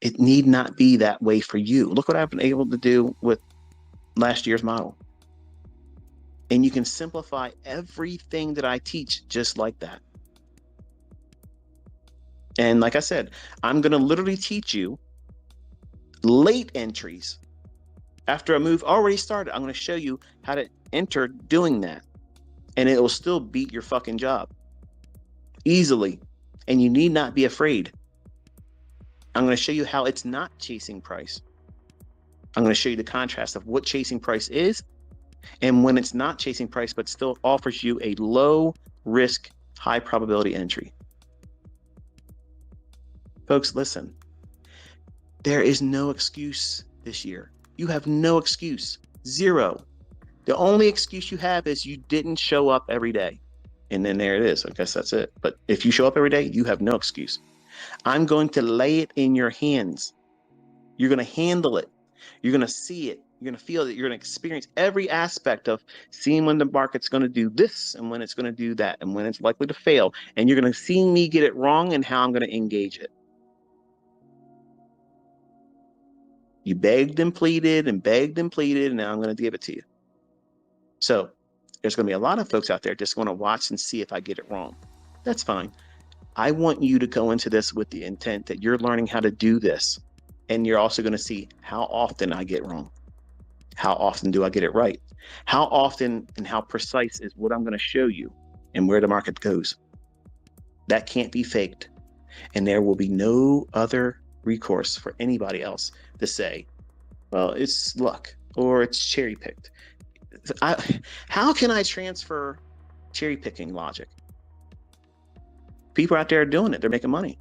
it need not be that way for you. Look what I've been able to do with last year's model. And you can simplify everything that I teach just like that. And like I said, I'm going to literally teach you late entries. After a move already started, I'm going to show you how to enter doing that. And it will still beat your fucking job easily. And you need not be afraid. I'm going to show you how it's not chasing price. I'm going to show you the contrast of what chasing price is and when it's not chasing price, but still offers you a low risk, high probability entry. Folks, listen, there is no excuse this year. You have no excuse. Zero. The only excuse you have is you didn't show up every day. And then there it is. I guess that's it. But if you show up every day, you have no excuse. I'm going to lay it in your hands. You're going to handle it. You're going to see it. You're going to feel it. You're going to experience every aspect of seeing when the market's going to do this and when it's going to do that and when it's likely to fail. And you're going to see me get it wrong and how I'm going to engage it. You begged and pleaded and begged and pleaded, and now I'm going to give it to you. So there's going to be a lot of folks out there just going to watch and see if I get it wrong. That's fine. I want you to go into this with the intent that you're learning how to do this. And you're also going to see how often I get wrong. How often do I get it right? How often and how precise is what I'm going to show you and where the market goes. That can't be faked. And there will be no other recourse for anybody else to say, well, it's luck or it's cherry picked. How can I transfer cherry picking logic? People out there are doing it. They're making money.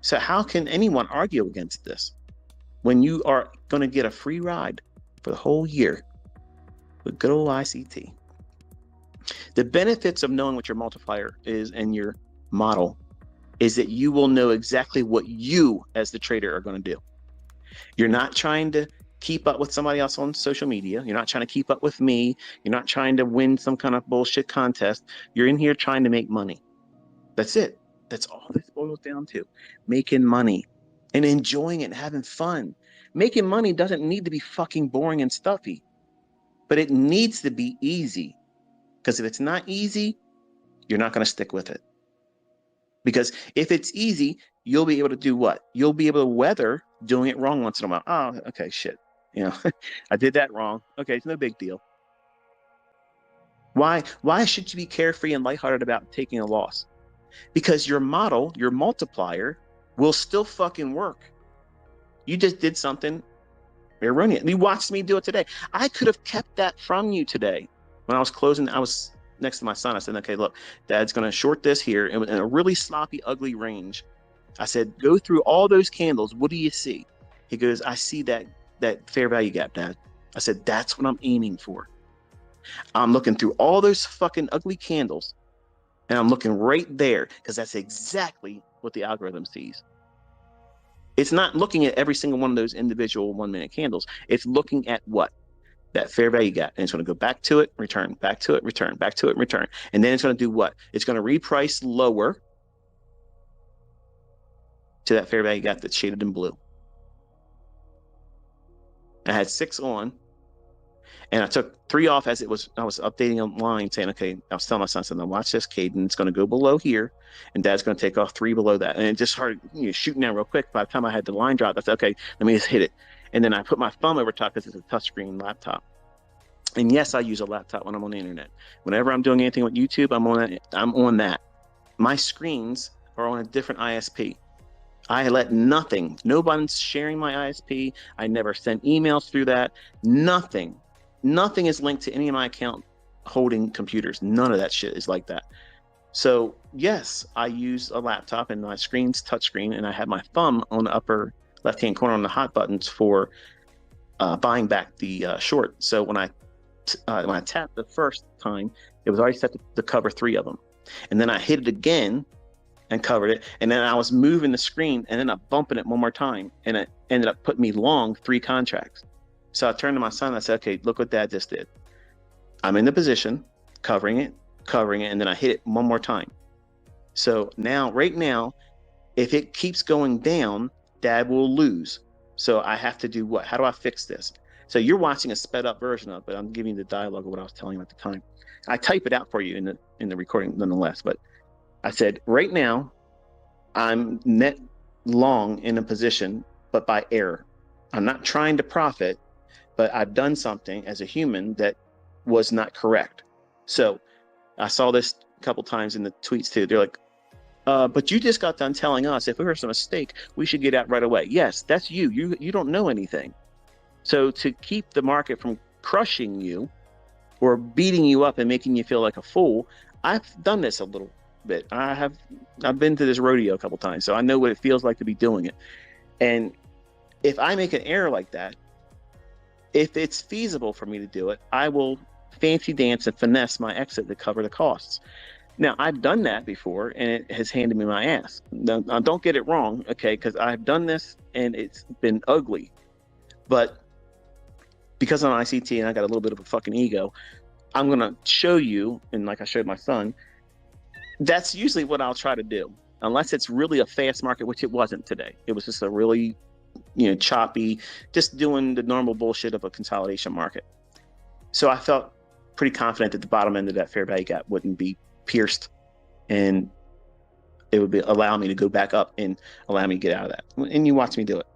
So how can anyone argue against this when you are going to get a free ride for the whole year with good old ICT? The benefits of knowing what your multiplier is and your model is that you will know exactly what you as the trader are going to do. You're not trying to keep up with somebody else on social media. You're not trying to keep up with me. You're not trying to win some kind of bullshit contest. You're in here trying to make money. That's it. That's all this boils down to. Making money and enjoying it and having fun. Making money doesn't need to be fucking boring and stuffy, but it needs to be easy. Because if it's not easy, you're not going to stick with it. Because if it's easy, you'll be able to do what? You'll be able to weather doing it wrong once in a while. Oh, okay, shit. You know, I did that wrong. Okay, it's no big deal. Why should you be carefree and lighthearted about taking a loss? Because your model, your multiplier, will still fucking work. You just did something erroneous. You watched me do it today. I could have kept that from you today. When I was closing, I was next to my son. I said, okay, look, Dad's going to short this here in a really sloppy, ugly range. I said, go through all those candles. What do you see? He goes, I see that fair value gap, Dad. I said, that's what I'm aiming for. I'm looking through all those fucking ugly candles, and I'm looking right there because that's exactly what the algorithm sees. It's not looking at every single one of those individual 1 minute candles. It's looking at what? That fair value gap. And it's going to go back to it, return, back to it, return, back to it, return. And then it's going to do what? It's going to reprice lower to that fair value gap that's shaded in blue. I had 6 on, and I took 3 off as I was updating online saying, okay, I was telling my son, now watch this, Caden, it's going to go below here, and Dad's going to take off 3 below that. And it just started shooting down real quick. By the time I had the line drop, I said, okay, let me just hit it. And then I put my thumb over top because it's a touchscreen laptop. And yes, I use a laptop when I'm on the internet. Whenever I'm doing anything with YouTube, I'm on that. My screens are on a different ISP. I let nobody's sharing my ISP. I never send emails through that. Nothing is linked to any of my account holding computers. None of that shit is like that. So yes, I use a laptop and my screen's touchscreen, and I have my thumb on the upper left-hand corner on the hot buttons for buying back the short. So when I tapped the first time, it was already set to cover 3 of them. And then I hit it again and covered it. And then I was moving the screen and then I'm bumping it one more time. And it ended up putting me long 3 contracts. So I turned to my son and I said, okay, look what Dad just did. I'm in the position, covering it, and then I hit it one more time. So right now, if it keeps going down, Dad will lose. So I have to do what? How do I fix this? So you're watching a sped up version of it, but I'm giving you the dialogue of what I was telling you at the time. I type it out for you in the recording nonetheless, but I said, right now, I'm net long in a position, but by error. I'm not trying to profit, but I've done something as a human that was not correct. So I saw this a couple times in the tweets too. They're like, but you just got done telling us if it was a mistake, we should get out right away. Yes, that's you. You don't know anything. So to keep the market from crushing you or beating you up and making you feel like a fool, I've done this a little bit. I've been to this rodeo a couple times, so I know what it feels like to be doing it. And if I make an error like that, if it's feasible for me to do it, I will fancy dance and finesse my exit to cover the costs. Now, I've done that before, and it has handed me my ass. Now, don't get it wrong, okay, because I've done this, and it's been ugly. But because I'm ICT and I got a little bit of a fucking ego, I'm going to show you, and like I showed my son, that's usually what I'll try to do, unless it's really a fast market, which it wasn't today. It was just a really, choppy, just doing the normal bullshit of a consolidation market. So I felt pretty confident that the bottom end of that fair value gap wouldn't be pierced, and it would allow me to go back up and allow me to get out of that. And you watch me do it.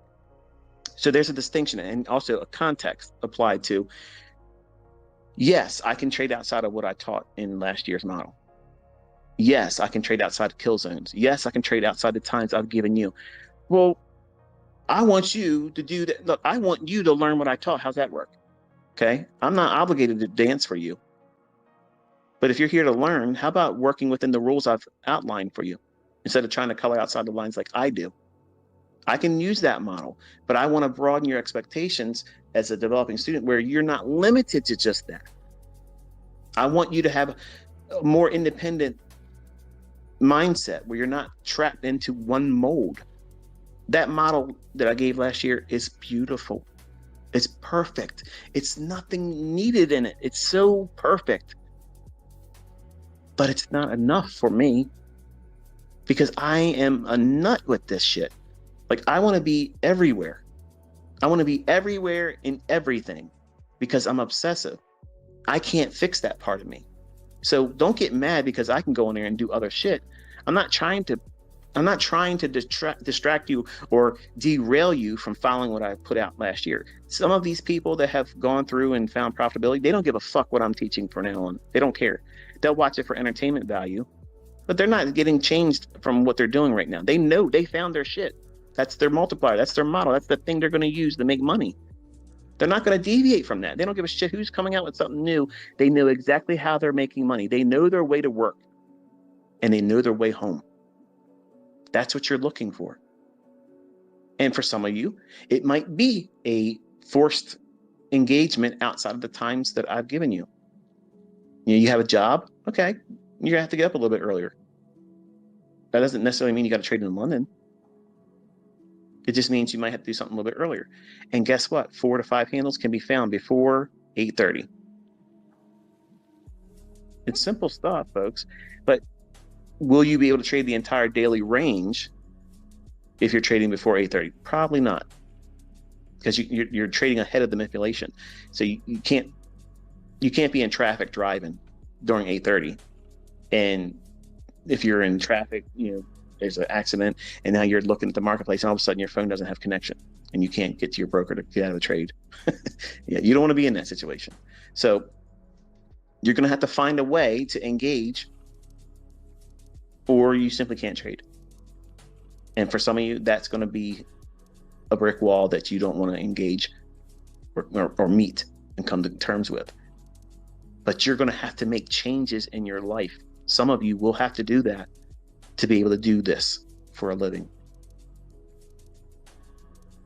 So there's a distinction and also a context applied to, yes, I can trade outside of what I taught in last year's model. Yes, I can trade outside of kill zones. Yes, I can trade outside the times I've given you. Well, I want you to do that. Look, I want you to learn what I taught. How's that work? Okay. I'm not obligated to dance for you. But if you're here to learn, how about working within the rules I've outlined for you instead of trying to color outside the lines like I do? I can use that model, but I want to broaden your expectations as a developing student where you're not limited to just that. I want you to have a more independent, mindset where you're not trapped into one mold. That model that I gave last year is beautiful. It's perfect. It's nothing needed in it. It's so perfect. But it's not enough for me because I am a nut with this shit. Like, I want to be everywhere. I want to be everywhere in everything because I'm obsessive. I can't fix that part of me. So don't get mad because I can go in there and do other shit. I'm not trying to distract you or derail you from following what I put out last year. Some of these people that have gone through and found profitability, they don't give a fuck what I'm teaching from now on. They don't care. They'll watch it for entertainment value, but they're not getting changed from what they're doing right now. They know they found their shit. That's their multiplier. That's their model. That's the thing they're going to use to make money. They're not going to deviate from that. They don't give a shit who's coming out with something new. They know exactly how they're making money. They know their way to work and they know their way home. That's what you're looking for. And for some of you, it might be a forced engagement outside of the times that I've given you. You have a job. Okay. You're going to have to get up a little bit earlier. That doesn't necessarily mean you got to trade in London. It just means you might have to do something a little bit earlier. And guess what? 4 to 5 handles can be found before 8:30. It's simple stuff, folks. But will you be able to trade the entire daily range if you're trading before 8:30? Probably not, because you're trading ahead of the manipulation. So you can't be in traffic driving during 8:30. And if you're in traffic, there's an accident, and now you're looking at the marketplace, and all of a sudden your phone doesn't have connection, and you can't get to your broker to get out of the trade. Yeah, you don't want to be in that situation. So you're going to have to find a way to engage, or you simply can't trade. And for some of you, that's going to be a brick wall that you don't want to engage or meet and come to terms with. But you're going to have to make changes in your life. Some of you will have to do that to be able to do this for a living.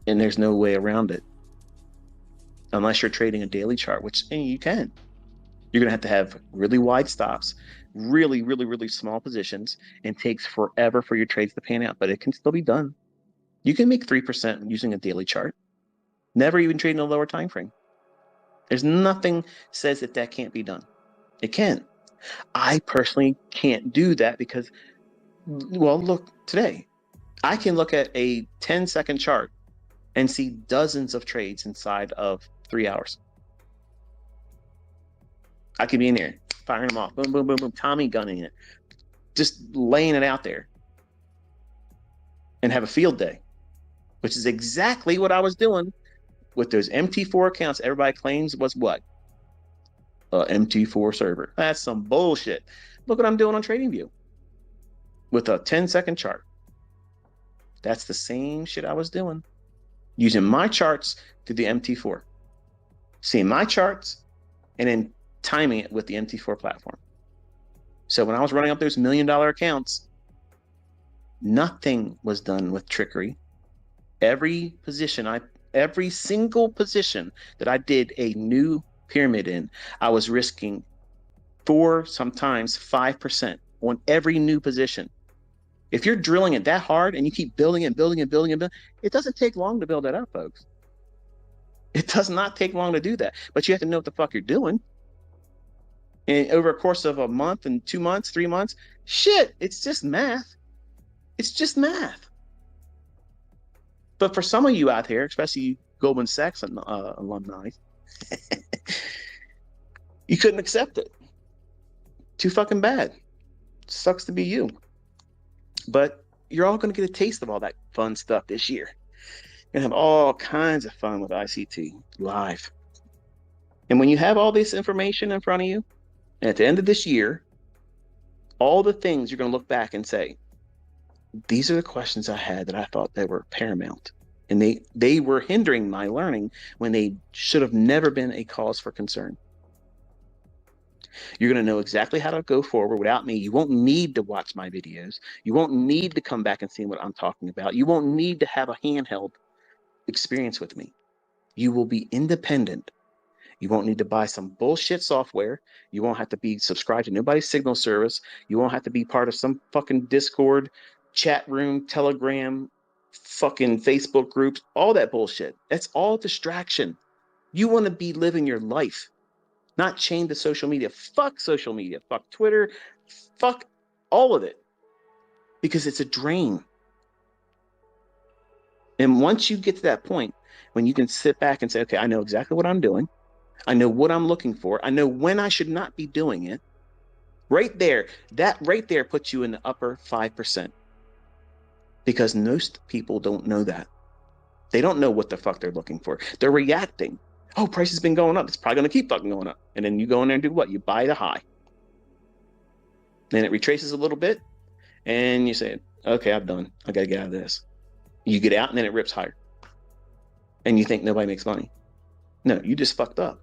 And there's no way around it. Unless you're trading a daily chart, which you can. You're going to have really wide stops, really, really, really small positions, and takes forever for your trades to pan out, but it can still be done. You can make 3% using a daily chart. Never even trading a lower time frame. There's nothing says that can't be done. It can. I personally can't do that because, well, look, today, I can look at a 10-second chart and see dozens of trades inside of 3 hours. I could be in there, firing them off, boom, boom, boom, boom, Tommy gunning it, just laying it out there, and have a field day, which is exactly what I was doing with those MT4 accounts. Everybody claims was what? MT4 server. That's some bullshit. Look what I'm doing on TradingView with a 10-second chart. That's the same shit I was doing, using my charts through the MT4, seeing my charts and then timing it with the MT4 platform. So when I was running up those $1 million accounts, nothing was done with trickery. Every single position that I did a new pyramid in, I was risking 4, sometimes 5% on every new position. If you're drilling it that hard and you keep building and building and building and building, it doesn't take long to build that up, folks. It does not take long to do that, but you have to know what the fuck you're doing. And over a course of a month and 2 months, 3 months, shit, it's just math. It's just math. But for some of you out there, especially Goldman Sachs alumni, you couldn't accept it. Too fucking bad. Sucks to be you. But you're all going to get a taste of all that fun stuff this year. You're going to have all kinds of fun with ICT live. And when you have all this information in front of you, at the end of this year, all the things you're going to look back and say, these are the questions I had that I thought they were paramount. And they were hindering my learning when they should have never been a cause for concern. You're going to know exactly how to go forward without me. You won't need to watch my videos. You won't need to come back and see what I'm talking about. You won't need to have a handheld experience with me. You will be independent. You won't need to buy some bullshit software. You won't have to be subscribed to nobody's signal service. You won't have to be part of some fucking Discord, chat room, Telegram, fucking Facebook groups, all that bullshit. That's all distraction. You want to be living your life, not chained to social media. Fuck social media. Fuck Twitter. Fuck all of it. Because it's a drain. And once you get to that point, when you can sit back and say, okay, I know exactly what I'm doing. I know what I'm looking for. I know when I should not be doing it. Right there, that right there puts you in the upper 5%. Because most people don't know that. They don't know what the fuck they're looking for. They're reacting. Oh, price has been going up. It's probably going to keep fucking going up. And then you go in there and do what? You buy the high. Then it retraces a little bit. And you say, okay, I'm done. I got to get out of this. You get out and then it rips higher. And you think nobody makes money. No, you just fucked up.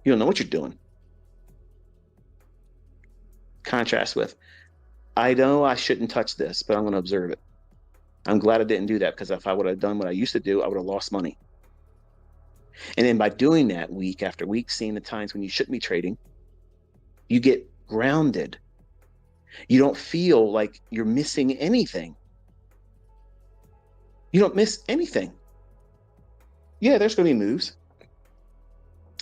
You don't know what you're doing. Contrast with, I know I shouldn't touch this, but I'm going to observe it. I'm glad I didn't do that, because if I would have done what I used to do, I would have lost money. And then by doing that week after week, seeing the times when you shouldn't be trading, you get grounded. You don't feel like you're missing anything. You don't miss anything. Yeah, there's going to be moves.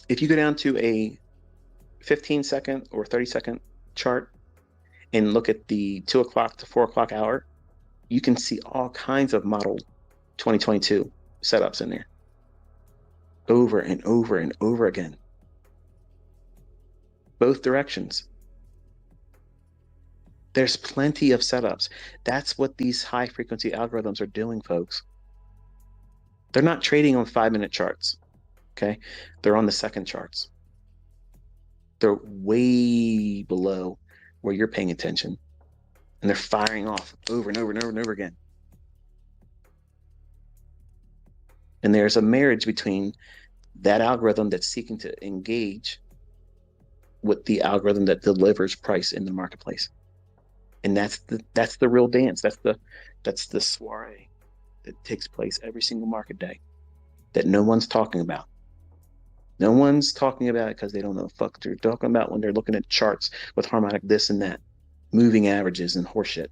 If you go down to a 15-second or 30-second chart and look at the 2 o'clock to 4 o'clock hour, you can see all kinds of model 2022 setups in there. Over and over and over again. Both directions. There's plenty of setups. That's what these high frequency algorithms are doing, folks. They're not trading on 5-minute charts. Okay? They're on the second charts. They're way below where you're paying attention. And they're firing off over and over and over and over again. And there's a marriage between that algorithm that's seeking to engage with the algorithm that delivers price in the marketplace. And that's the real dance. That's the soiree that takes place every single market day that no one's talking about. No one's talking about it because they don't know the fuck they're talking about when they're looking at charts with harmonic this and that, moving averages and horseshit.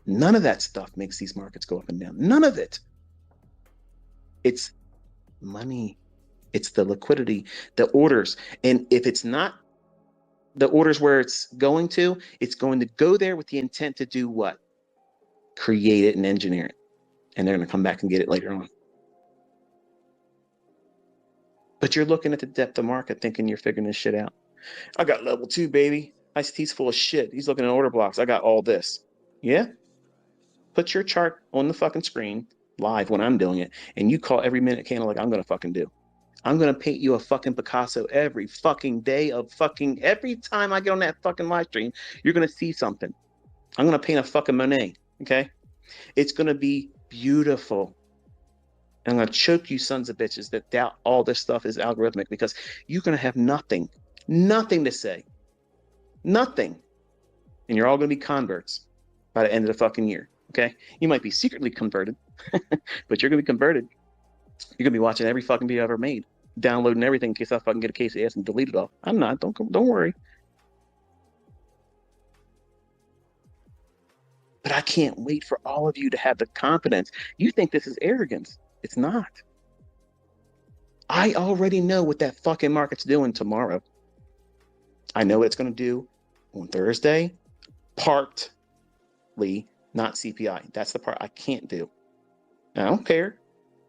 None of that stuff makes these markets go up and down. None of it. It's money. It's the liquidity, the orders. And if it's not the orders where it's going to go there with the intent to do what? Create it and engineer it. And they're going to come back and get it later on. But you're looking at the depth of market thinking you're figuring this shit out. I got level 2, baby. ICT's full of shit. He's looking at order blocks. I got all this. Yeah? Put your chart on the fucking screen live when I'm doing it, and you call every minute candle like I'm going to fucking do. I'm going to paint you a fucking Picasso every fucking day of fucking, every time I get on that fucking live stream, you're going to see something. I'm going to paint a fucking Monet, okay? It's going to be beautiful. And I'm going to choke you sons of bitches that doubt all this stuff is algorithmic, because you're going to have nothing to say. Nothing. And you're all going to be converts by the end of the fucking year, okay? You might be secretly converted, but you're going to be converted. You're going to be watching every fucking video I've ever made, downloading everything in case I fucking get a case of ass and delete it all. I'm not. Don't worry. But I can't wait for all of you to have the confidence. You think this is arrogance. It's not. I already know what that fucking market's doing tomorrow. I know what it's going to do on Thursday. Partly, not CPI. That's the part I can't do. I don't care.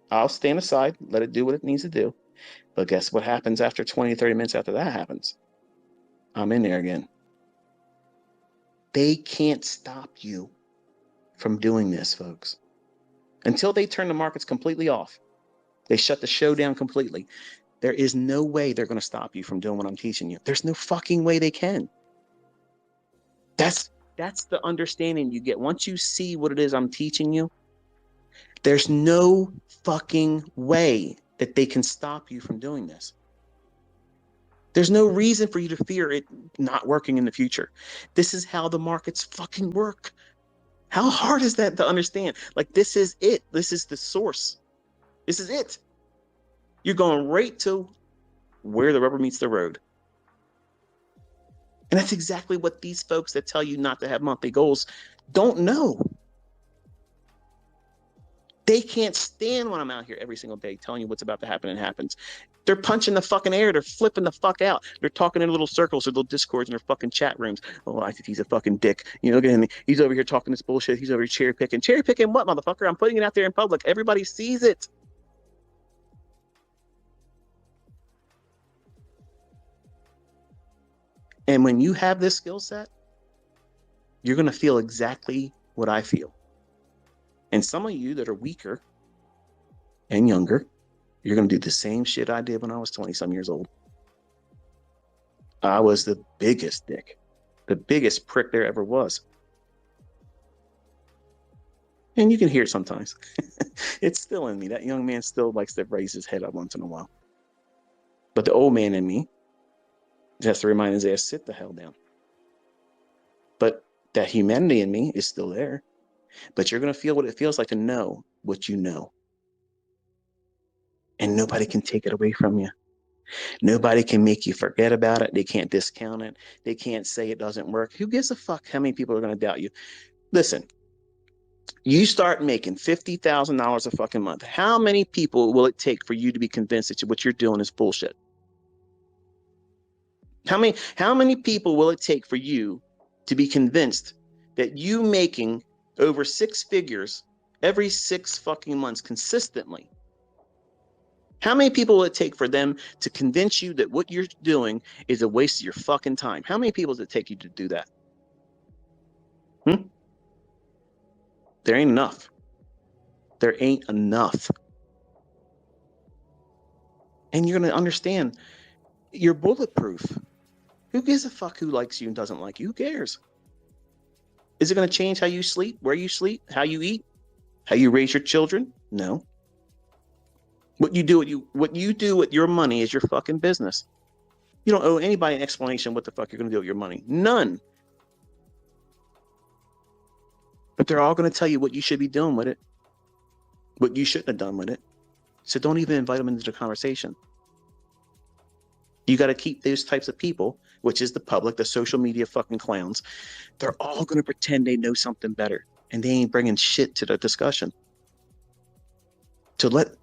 I'll stand aside, let it do what it needs to do. But guess what happens after 20, 30 minutes after that happens? I'm in there again. They can't stop you from doing this, folks. Until they turn the markets completely off, they shut the show down completely, there is no way they're going to stop you from doing what I'm teaching you. There's no fucking way they can. That's the understanding you get. Once you see what it is I'm teaching you, there's no fucking way that they can stop you from doing this. There's no reason for you to fear it not working in the future. This is how the markets fucking work. How hard is that to understand? Like, this is it. This is the source. This is it. You're going right to where the rubber meets the road. And that's exactly what these folks that tell you not to have monthly goals don't know. They can't stand when I'm out here every single day telling you what's about to happen and happens. They're punching the fucking air. They're flipping the fuck out. They're talking in little circles or little discords in their fucking chat rooms. Oh, ICT's a fucking dick. You know, look at him. He's over here talking this bullshit. He's over here cherry picking. Cherry picking what, motherfucker? I'm putting it out there in public. Everybody sees it. And when you have this skill set, you're going to feel exactly what I feel. And some of you that are weaker and younger, you're going to do the same shit I did when I was 20-some years old. I was the biggest dick, the biggest prick there ever was. And you can hear it sometimes. It's still in me. That young man still likes to raise his head up once in a while. But the old man in me has to remind his ass, sit the hell down. But that humanity in me is still there. But you're going to feel what it feels like to know what you know. And nobody can take it away from you. Nobody can make you forget about it. They can't discount it. They can't say it doesn't work. Who gives a fuck how many people are going to doubt you? Listen, you start making $50,000 a fucking month. How many people will it take for you to be convinced that what you're doing is bullshit? How many people will it take for you to be convinced that you making over 6 figures every 6 fucking months consistently? How many people will it take for them to convince you that what you're doing is a waste of your fucking time? How many people does it take you to do that? There ain't enough. There ain't enough. And you're going to understand you're bulletproof. Who gives a fuck who likes you and doesn't like you? Who cares? Is it going to change how you sleep, where you sleep, how you eat, how you raise your children? No. What you do with your money is your fucking business. You don't owe anybody an explanation what the fuck you're going to do with your money. None. But they're all going to tell you what you should be doing with it, what you shouldn't have done with it. So don't even invite them into the conversation. You got to keep those types of people, which is the public, the social media fucking clowns. They're all going to pretend they know something better, and they ain't bringing shit to the discussion. To let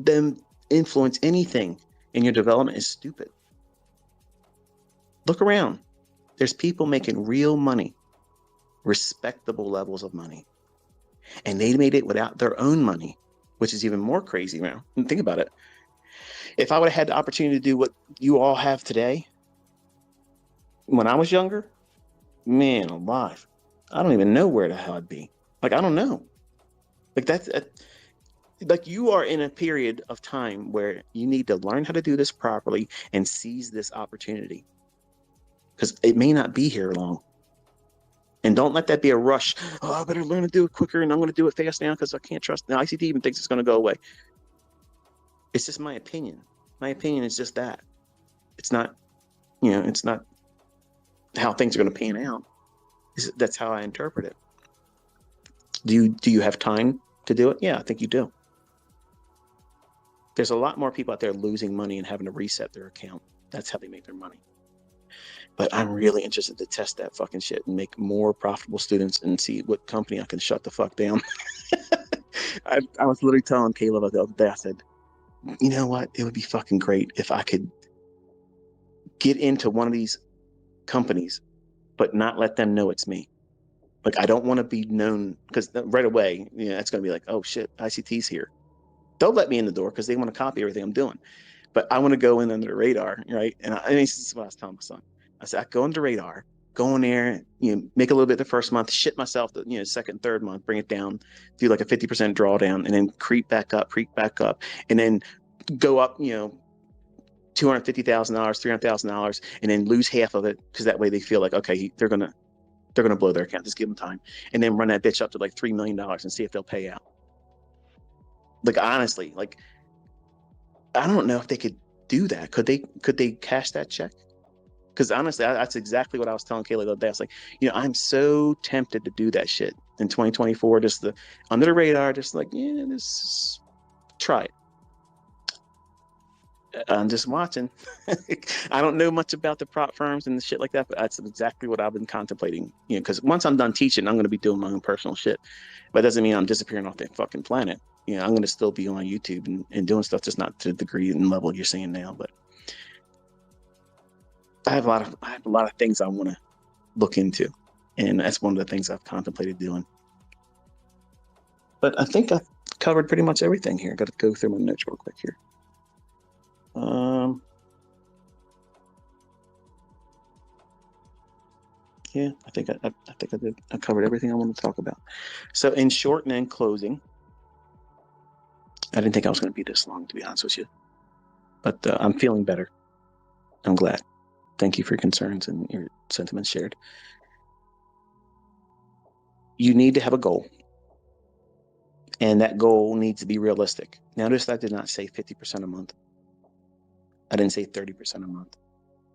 them influence anything in your development is stupid. Look around. There's people making real money, respectable levels of money, and they made it without their own money, which is even more crazy now. And think about it. If I would have had the opportunity to do what you all have today, when I was younger, man alive, I don't even know where the hell I'd be. Like, I don't know. Like, that's like, you are in a period of time where you need to learn how to do this properly and seize this opportunity, because it may not be here long. And don't let that be a rush. Oh, I better learn to do it quicker, and I'm going to do it fast now because I can't trust. Now, ICT even thinks it's going to go away. It's just my opinion. My opinion is just that. It's not, it's not how things are going to pan out. That's how I interpret it. Do you have time to do it? Yeah, I think you do. There's a lot more people out there losing money and having to reset their account. That's how they make their money. But I'm really interested to test that fucking shit and make more profitable students and see what company I can shut the fuck down. I was literally telling Caleb the other day, I said, you know what? It would be fucking great if I could get into one of these companies, but not let them know it's me. Like, I don't want to be known, because right away, it's going to be like, oh shit, ICT's here. They'll let me in the door because they want to copy everything I'm doing. But I want to go in under the radar, right? And this is what I was telling my son. I said, I go under the radar, go in there, make a little bit the first month, shit myself the second, third month, bring it down, do like a 50% drawdown, and then creep back up, and then go up, $250,000, $300,000, and then lose half of it, because that way they feel like, okay, they're gonna blow their account. Just give them time, and then run that bitch up to like $3 million and see if they'll pay out. Like, honestly, like, I don't know if they could do that. Could they cash that check? Because honestly, that's exactly what I was telling Kayla the other day. I was like, I'm so tempted to do that shit in 2024, just under the radar, just like, try it. I'm just watching. I don't know much about the prop firms and shit like that, but that's exactly what I've been contemplating. Because once I'm done teaching, I'm going to be doing my own personal shit. But it doesn't mean I'm disappearing off the fucking planet. I'm going to still be on YouTube and doing stuff, just not to the degree and level you're seeing now. But I have a lot of things I want to look into, and that's one of the things I've contemplated doing. But I think I've covered pretty much everything here. Got to go through my notes real quick here. Yeah, I think I did. I covered everything I wanted to talk about. So, in short and in closing, I didn't think I was going to be this long, to be honest with you, but I'm feeling better. I'm glad. Thank you for your concerns and your sentiments shared. You need to have a goal, and that goal needs to be realistic. Notice I did not say 50% a month. I didn't say 30% a month.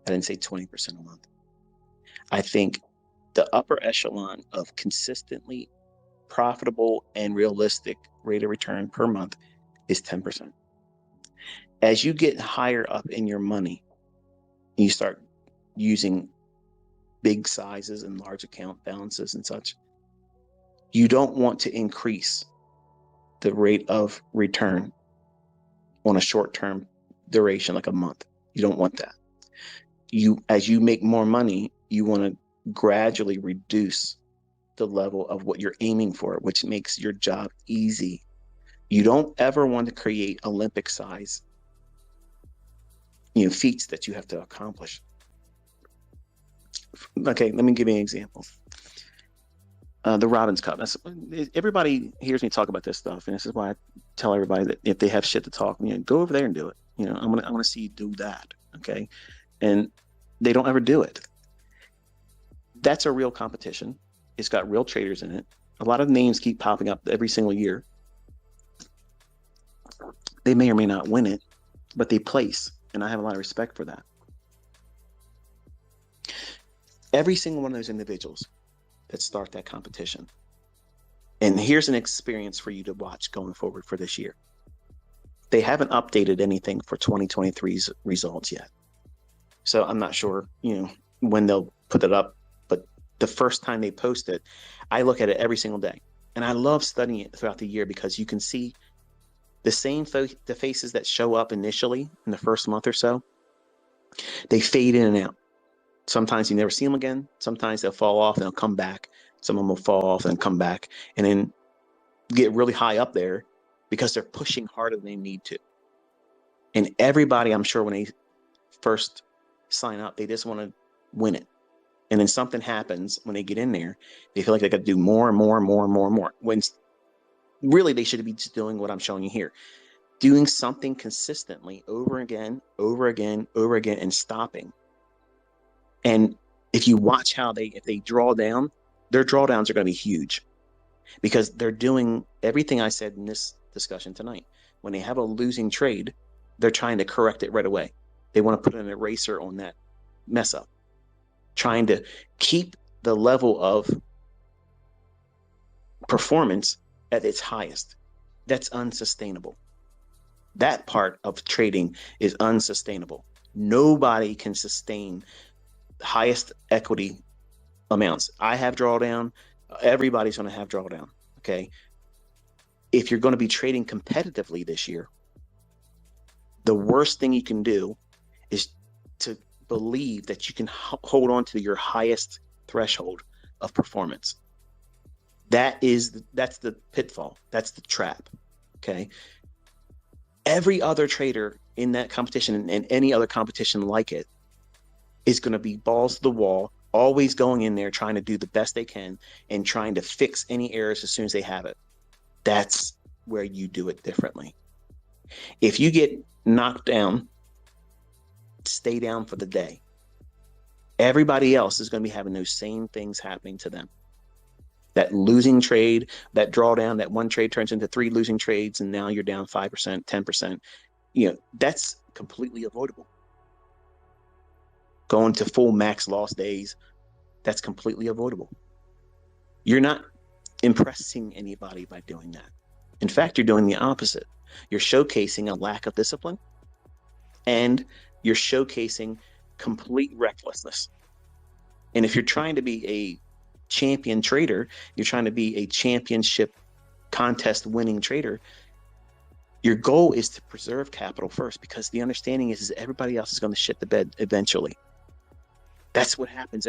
I didn't say 20% a month. I think the upper echelon of consistently profitable and realistic rate of return per month is 10%. As you get higher up in your money, you start using big sizes and large account balances and such, you don't want to increase the rate of return on a short-term duration like a month. You don't want that. As you make more money, you want to gradually reduce the level of what you're aiming for, which makes your job easy. You don't ever want to create Olympic size, feats that you have to accomplish. Okay, let me give you an example. The Robbins Cup. Everybody hears me talk about this stuff, and this is why I tell everybody that if they have shit to talk, go over there and do it. I want to see you do that. Okay, and they don't ever do it. That's a real competition. It's got real traders in it. A lot of names keep popping up every single year. They may or may not win it, but they place, and I have a lot of respect for that. Every single one of those individuals that start that competition, and here's an experience for you to watch going forward for this year. They haven't updated anything for 2023's results yet. So I'm not sure, when they'll put it up, but the first time they post it, I look at it every single day. And I love studying it throughout the year because you can see the same the faces that show up initially in the first month or so, they fade in and out. Sometimes you never see them again. Sometimes they'll fall off and they'll come back. Some of them will fall off and come back and then get really high up there because they're pushing harder than they need to. And everybody, I'm sure, when they first sign up, they just want to win it. And then something happens when they get in there. They feel like they got to do more and more and more and more and more. When really they should be just doing what I'm showing you here. Doing something consistently over again, and stopping. And if you watch how if they draw down, their drawdowns are going to be huge because they're doing everything I said in this discussion tonight. When they have a losing trade, they're trying to correct it right away. They want to put an eraser on that mess up, trying to keep the level of performance at its highest. That's unsustainable. That part of trading is unsustainable. Nobody can sustain highest equity amounts. I have drawdown. Everybody's going to have drawdown. Okay. If you're going to be trading competitively this year, the worst thing you can do is to believe that you can hold on to your highest threshold of performance. That's the pitfall. That's the trap. Okay. Every other trader in that competition and any other competition like it is going to be balls to the wall, always going in there, trying to do the best they can and trying to fix any errors as soon as they have it. That's where you do it differently. If you get knocked down, stay down for the day. Everybody else is going to be having those same things happening to them. That losing trade, that drawdown, that one trade turns into 3 losing trades, and now you're down 5%, 10%. That's completely avoidable. Going to full max loss days, that's completely avoidable. You're not impressing anybody by doing that. In fact, you're doing the opposite. You're showcasing a lack of discipline and you're showcasing complete recklessness. And if you're trying to be a champion trader, you're trying to be a championship contest winning trader, your goal is to preserve capital first, because the understanding is everybody else is going to shit the bed eventually. That's what happens.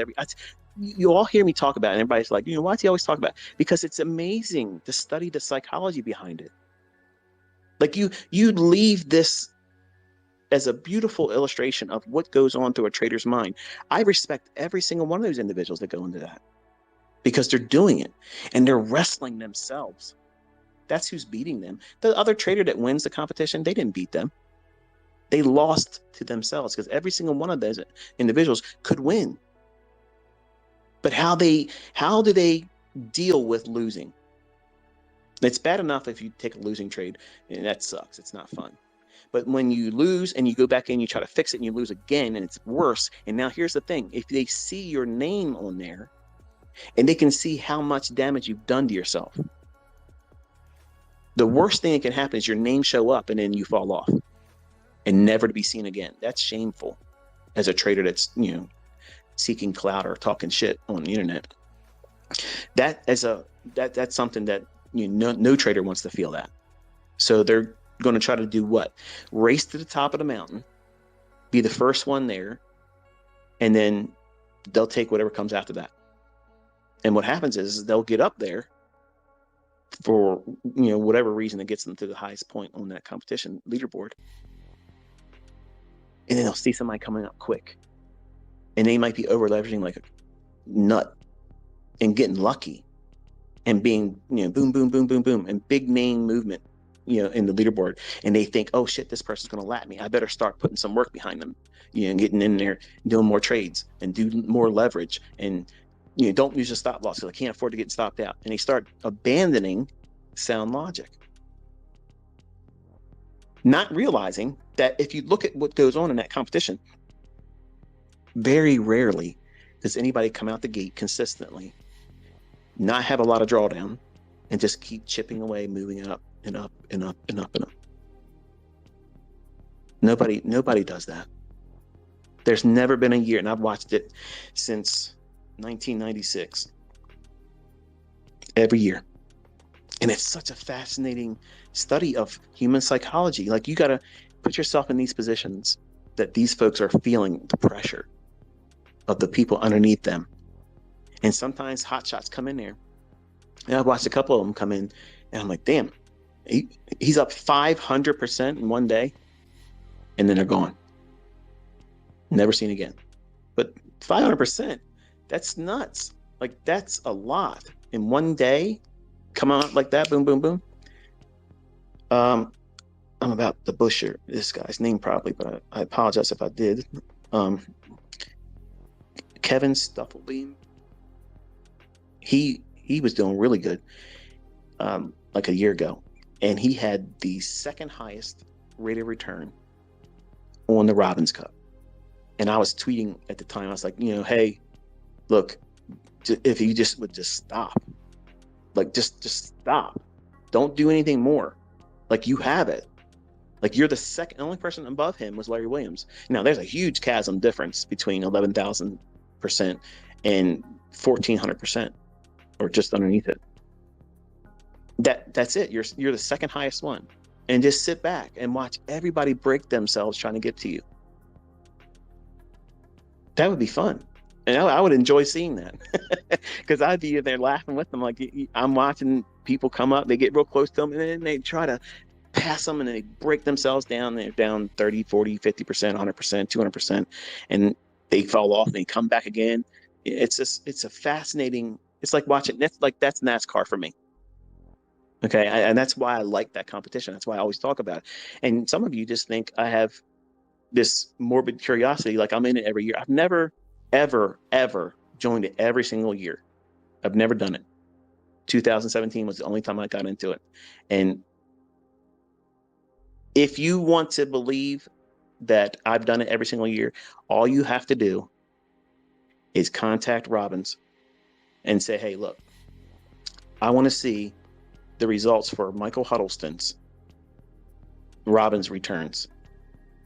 You all hear me talk about it, and everybody's like, why does he always talk about it? Because it's amazing to study the psychology behind it. Like you leave this as a beautiful illustration of what goes on through a trader's mind. I respect every single one of those individuals that go into that, because they're doing it and they're wrestling themselves. That's who's beating them. The other trader that wins the competition, they didn't beat them. They lost to themselves, because every single one of those individuals could win. But how do they deal with losing? It's bad enough if you take a losing trade, and that sucks. It's not fun. But when you lose and you go back in, you try to fix it and you lose again, and it's worse. And now here's the thing. If they see your name on there and they can see how much damage you've done to yourself, the worst thing that can happen is your name show up and then you fall off and never to be seen again. That's shameful as a trader that's, seeking clout or talking shit on the internet. That's something that no trader wants to feel that. So they're going to try to do what? Race to the top of the mountain, be the first one there, and then they'll take whatever comes after that. And what happens is they'll get up there for whatever reason that gets them to the highest point on that competition leaderboard, and then they'll see somebody coming up quick, and they might be over leveraging like a nut and getting lucky and being boom boom boom boom boom and big name movement in the leaderboard, and they think, oh shit, this person's going to lap me, I better start putting some work behind them, and getting in there, doing more trades and do more leverage, and don't use a stop loss because I can't afford to get stopped out. And they start abandoning sound logic, not realizing that if you look at what goes on in that competition, very rarely does anybody come out the gate consistently, not have a lot of drawdown, and just keep chipping away, moving up and up and up and up and up. Nobody does that. There's never been a year, and I've watched it since 1996, every year. And it's such a fascinating study of human psychology. Like, you got to put yourself in these positions that these folks are feeling the pressure of the people underneath them. And sometimes hot shots come in there. And I've watched a couple of them come in, and I'm like, damn, he's up 500% in one day, and then they're gone. Never seen again. But 500%, that's nuts. Like, that's a lot in one day. Come out like that, boom, boom, boom. I'm about to butcher this guy's name probably, but I apologize if I did. Kevin Stufflebeam. He was doing really good like a year ago, and he had the second highest rate of return on the Robbins Cup. And I was tweeting at the time, I was like, hey, look, if you just would just stop, like just stop, don't do anything more, like, you have it, like, you're the second. The only person above him was Larry Williams. Now there's a huge chasm difference between 11,000% and 1,400%, or just underneath it. That's it. You're the second highest one, and just sit back and watch everybody break themselves trying to get to you. That would be fun. And I would enjoy seeing that, because I'd be in there laughing with them. Like, I'm watching people come up, they get real close to them, and then they try to pass them, and they break themselves down. They're down 30, 40, 50%, 100%, 200%, and they fall off and they come back again. It's a fascinating, it's like watching, that's NASCAR for me. Okay. And that's why I like that competition. That's why I always talk about it. And some of you just think I have this morbid curiosity, like I'm in it every year. I've never, ever joined it every single year. I've never done it. 2017 was the only time I got into it. And if you want to believe that I've done it every single year, all you have to do is contact Robbins and say, hey, look, I want to see the results for Michael Huddleston's Robbins returns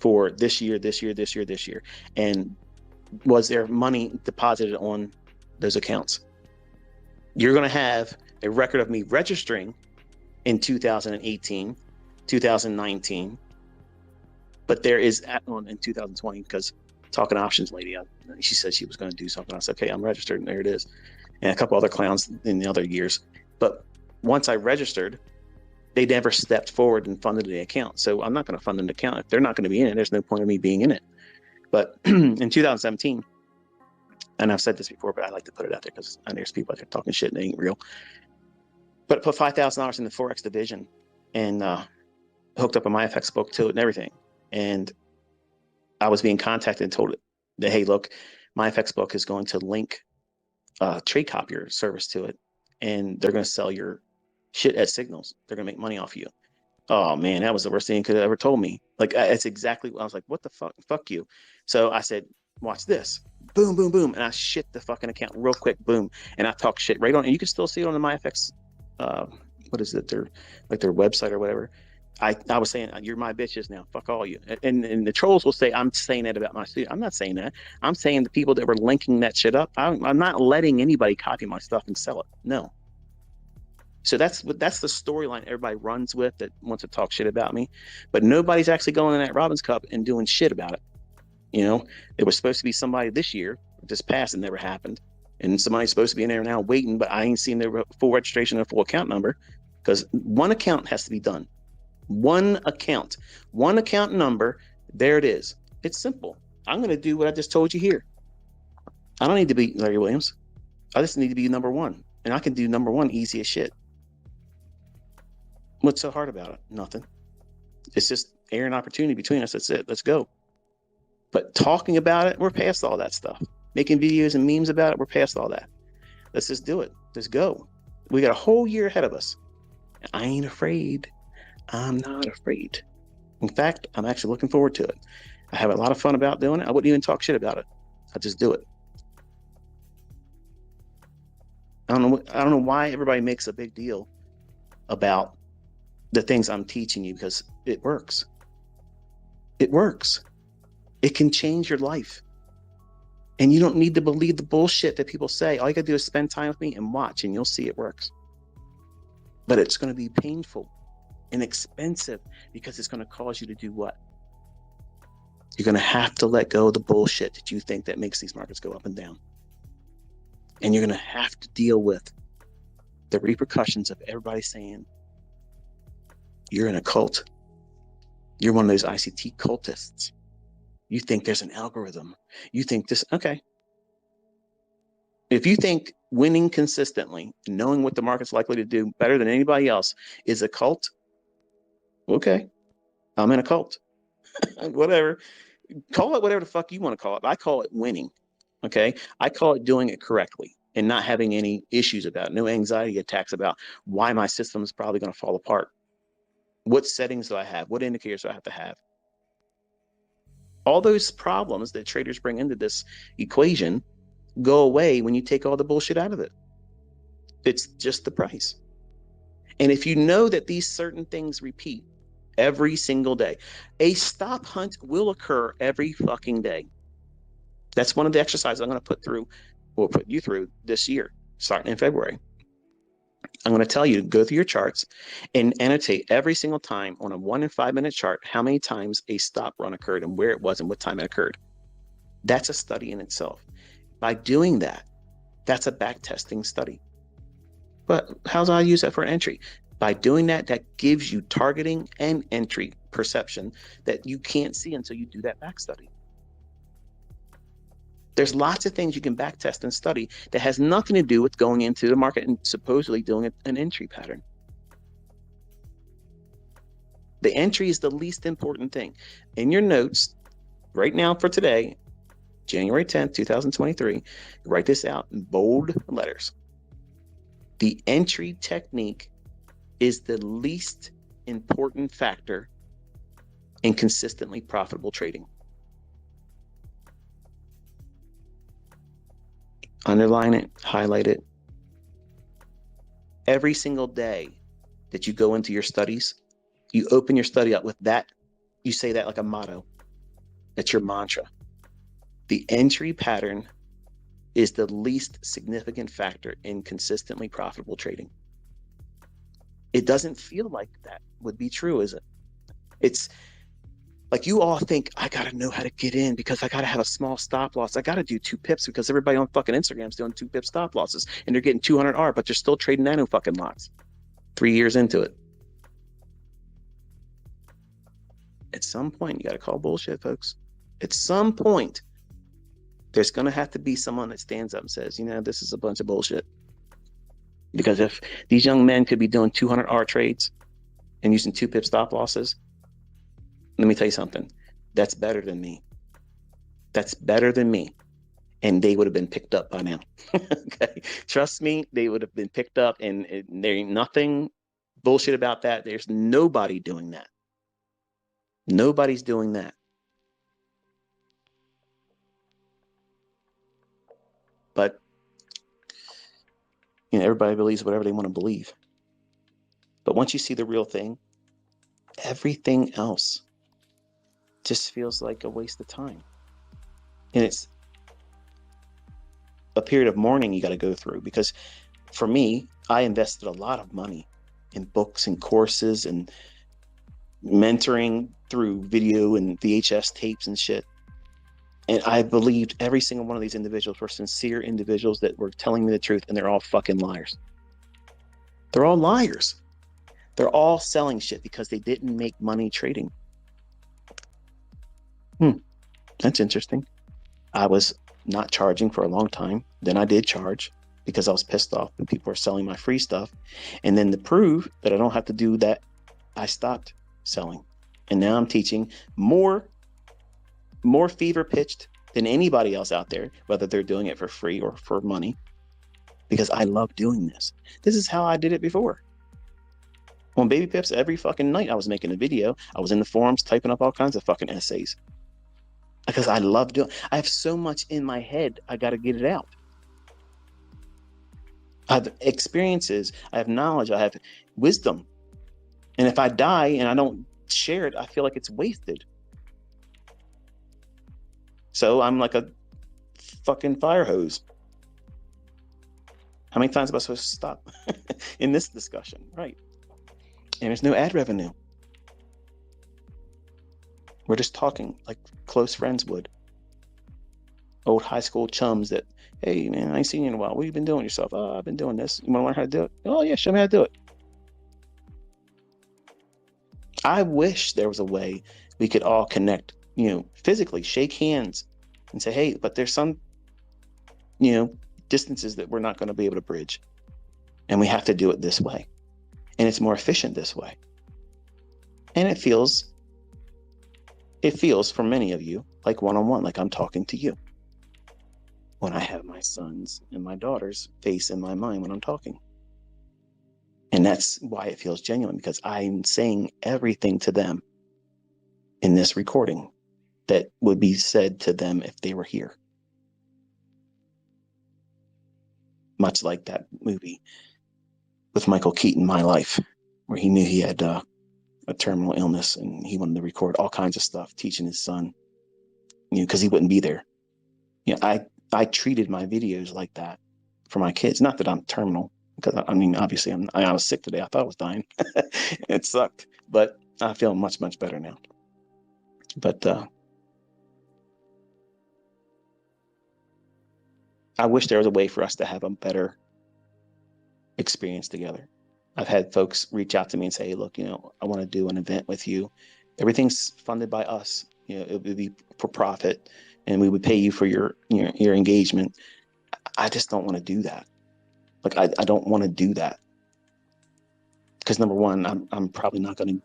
for this year, this year, this year, this year? And was there money deposited on those accounts? You're going to have a record of me registering in 2018, 2019, but there is in 2020, because talking options lady, she said she was going to do something. I said, okay, I'm registered, and there it is. And a couple other clowns in the other years. But once I registered, they never stepped forward and funded the account. So I'm not going to fund an account. If they're not going to be in it, there's no point of me being in it. But in 2017, and I've said this before, but I like to put it out there because I know there's people out there talking shit and they ain't real. But I put $5,000 in the Forex division and hooked up a MyFX book to it and everything. And I was being contacted and told that, hey, look, MyFX book is going to link trade copier service to it, and they're going to sell your shit at signals. They're going to make money off you. Oh man, that was the worst thing you could have ever told me. Like, it's exactly what I was like, what the fuck you. So I said, watch this. Boom, boom, boom. And I shit the fucking account real quick. Boom. And I talk shit right on. And you can still see it on the MyFX, what is it? Their website or whatever. I was saying, you're my bitches now. Fuck all you. And the trolls will say, I'm saying that about my student. I'm not saying that. I'm saying the people that were linking that shit up, I'm not letting anybody copy my stuff and sell it. No. So that's the storyline everybody runs with that wants to talk shit about me. But nobody's actually going in that Robbins Cup and doing shit about it. You know, it was supposed to be somebody this year, just passed, and never happened. And somebody's supposed to be in there now waiting, but I ain't seen their full registration and full account number, because one account has to be done. One account number, there it is. It's simple. I'm going to do what I just told you here. I don't need to be Larry Williams. I just need to be number one. And I can do number one easy as shit. What's so hard about it? Nothing. It's just air and opportunity between us. That's it. Let's go. But talking about it, we're past all that stuff. Making videos and memes about it, we're past all that. Let's just do it. Let's go. We got a whole year ahead of us. I ain't afraid. I'm not afraid. In fact, I'm actually looking forward to it. I have a lot of fun about doing it. I wouldn't even talk shit about it. I just do it. I don't know why everybody makes a big deal about the things I'm teaching you, because it works. It works. It can change your life. And you don't need to believe the bullshit that people say. All you gotta do is spend time with me and watch, and you'll see it works. But it's gonna be painful and expensive, because it's gonna cause you to do what? You're gonna have to let go of the bullshit that you think that makes these markets go up and down. And you're gonna have to deal with the repercussions of everybody saying, you're in a cult. You're one of those ICT cultists. You think there's an algorithm. You think this, okay. If you think winning consistently, knowing what the market's likely to do better than anybody else is a cult, okay, I'm in a cult. Whatever. Call it whatever the fuck you want to call it. I call it winning, okay? I call it doing it correctly and not having any issues about it, no anxiety attacks about why my system is probably going to fall apart. What settings do I have? What indicators do I have to have? All those problems that traders bring into this equation go away when you take all the bullshit out of it. It's just the price. And if you know that these certain things repeat every single day, a stop hunt will occur every fucking day. That's one of the exercises I'm going to put you through this year, starting in February. I'm going to tell you to go through your charts and annotate every single time on a 1 and 5 minute chart how many times a stop run occurred and where it was and what time it occurred. That's a study in itself. By doing that, that's a back testing study. But how do I use that for an entry? By doing that, that gives you targeting and entry perception that you can't see until you do that back study. There's lots of things you can back test and study that has nothing to do with going into the market and supposedly doing an entry pattern. The entry is the least important thing. In your notes right now for today, January 10th, 2023, write this out in bold letters. The entry technique is the least important factor in consistently profitable trading. Underline it, highlight it. Every single day that you go into your studies, you open your study up with that, you say that like a motto. It's your mantra. The entry pattern is the least significant factor in consistently profitable trading. It doesn't feel like that would be true, is it? It's like you all think, I gotta know how to get in because I gotta have a small stop loss. I gotta do 2 pips because everybody on fucking Instagram's doing 2 pip stop losses and they're getting 200 R, but they're still trading nano fucking lots 3 years into it. At some point, you gotta call bullshit, folks. At some point, there's gonna have to be someone that stands up and says, you know, this is a bunch of bullshit. Because if these young men could be doing 200 R trades and using 2 pip stop losses, let me tell you something. That's better than me. That's better than me. And they would have been picked up by now. Okay. Trust me, they would have been picked up, and there ain't nothing bullshit about that. There's nobody doing that. Nobody's doing that. But you know, everybody believes whatever they want to believe. But once you see the real thing, everything else just feels like a waste of time. And it's a period of mourning you got to go through, because for me, I invested a lot of money in books and courses and mentoring through video and VHS tapes and shit. And I believed every single one of these individuals were sincere individuals that were telling me the truth, and they're all fucking liars. They're all liars. They're all selling shit because they didn't make money trading. That's interesting. I was not charging for a long time. Then I did charge because I was pissed off when people were selling my free stuff. And then to prove that I don't have to do that, I stopped selling. And now I'm teaching more fever pitched than anybody else out there, whether they're doing it for free or for money, because I love doing this. This is how I did it before. On Baby Pips, every fucking night I was making a video. I was in the forums typing up all kinds of fucking essays because I love doing. I have so much in my head, I got to get it out. I have experiences, I have knowledge, I have wisdom. And if I die and I don't share it, I feel like it's wasted. So I'm like a fucking fire hose. How many times am I supposed to stop in this discussion? Right. And there's no ad revenue. We're just talking like close friends would. Old high school chums that, hey man, I ain't seen you in a while. What have you been doing yourself? Oh, I've been doing this. You want to learn how to do it? Oh yeah, show me how to do it. I wish there was a way we could all connect, you know, physically, shake hands and say, hey, but there's some, you know, distances that we're not going to be able to bridge. And we have to do it this way. And it's more efficient this way. And it feels for many of you like one-on-one, like I'm talking to you. When I have my sons and my daughter's face in my mind when I'm talking. And that's why it feels genuine, because I'm saying everything to them in this recording that would be said to them if they were here. Much like that movie with Michael Keaton, My Life, where he knew he had a terminal illness and he wanted to record all kinds of stuff, teaching his son, you know, because he wouldn't be there. You know, I treated my videos like that for my kids. Not that I'm terminal, because I mean, obviously I was sick today. I thought I was dying. It sucked, but I feel much, much better now. But I wish there was a way for us to have a better experience together. I've had folks reach out to me and say, hey, look, you know, I want to do an event with you. Everything's funded by us. You know, it would be for profit, and we would pay you for your engagement. I just don't want to do that. Like, I don't want to do that. Because number one, I'm probably not going to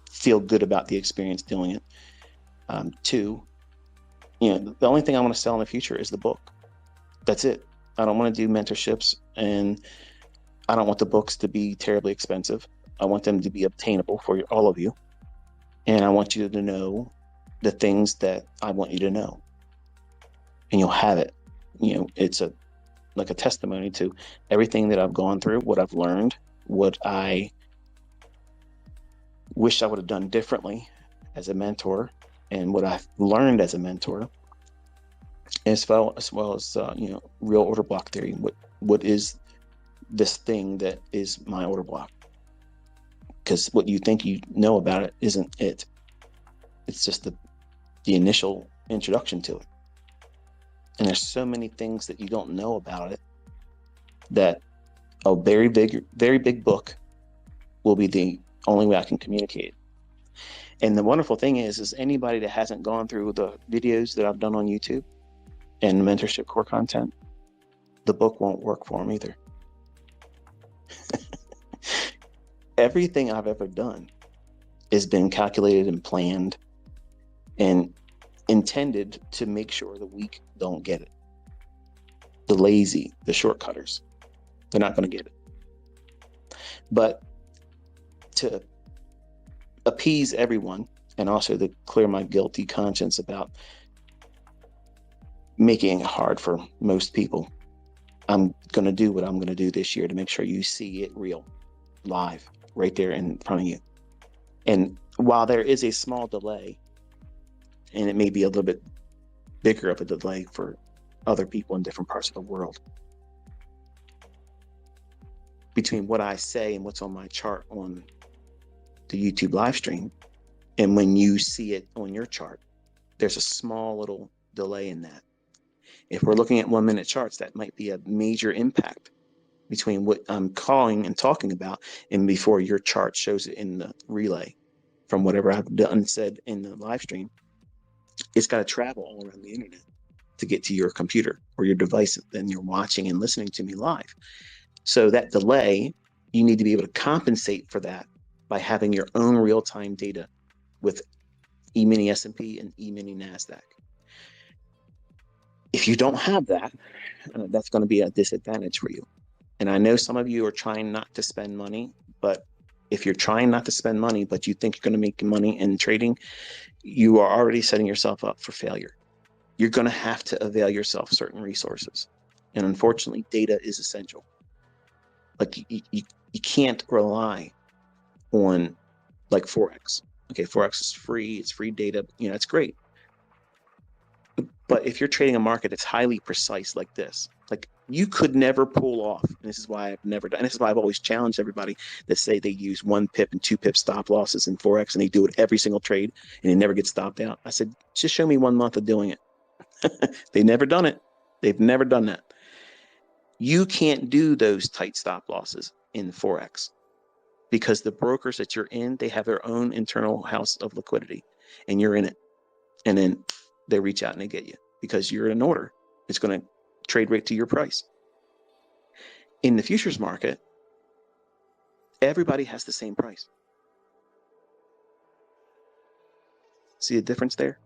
feel good about the experience doing it. Two, you know, the only thing I want to sell in the future is the book. That's it. I don't want to do mentorships, and I don't want the books to be terribly expensive. I want them to be obtainable for all of you. And I want you to know the things that I want you to know. And you'll have it. You know, it's like a testimony to everything that I've gone through, what I've learned, what I wish I would have done differently as a mentor, and what I've learned as a mentor, as well as real order block theory. What is this thing that is my order block? Because what you think you know about it isn't it. It's just the initial introduction to it. And there's so many things that you don't know about it that a very big book will be the only way I can communicate. And the wonderful thing is anybody that hasn't gone through the videos that I've done on YouTube and the mentorship core content, the book won't work for them either. Everything I've ever done has been calculated and planned and intended to make sure the weak don't get it. The lazy, the shortcutters, they're not going to get it. But to appease everyone, and also to clear my guilty conscience about making it hard for most people, I'm going to do what I'm going to do this year to make sure you see it real, live, right there in front of you. And while there is a small delay, and it may be a little bit bigger of a delay for other people in different parts of the world, between what I say and what's on my chart on the YouTube live stream, and when you see it on your chart, there's a small little delay in that. If we're looking at 1 minute charts, that might be a major impact between what I'm calling and talking about and before your chart shows it in the relay from whatever I've done said in the live stream. It's got to travel all around the internet to get to your computer or your device, and you're watching and listening to me live. So that delay, you need to be able to compensate for that by having your own real-time data with E-mini S&P and E-mini Nasdaq. If you don't have that, that's going to be a disadvantage for you. And I know some of you are trying not to spend money, but if you're trying not to spend money, but you think you're going to make money in trading, you are already setting yourself up for failure. You're going to have to avail yourself of certain resources. And unfortunately, data is essential. Like you can't rely on like Forex. Okay, Forex is free, it's free data, it's great. But if you're trading a market that's highly precise like this, like you could never pull off, and this is why I've never done, and this is why I've always challenged everybody that say they use 1 pip and 2 pip stop losses in Forex and they do it every single trade and they never get stopped out. I said, just show me 1 month of doing it. They've never done it. They've never done that. You can't do those tight stop losses in Forex because the brokers that you're in, they have their own internal house of liquidity and you're in it. And then they reach out and they get you because you're in an order. It's going to trade right to your price. In the futures market, everybody has the same price. See the difference there?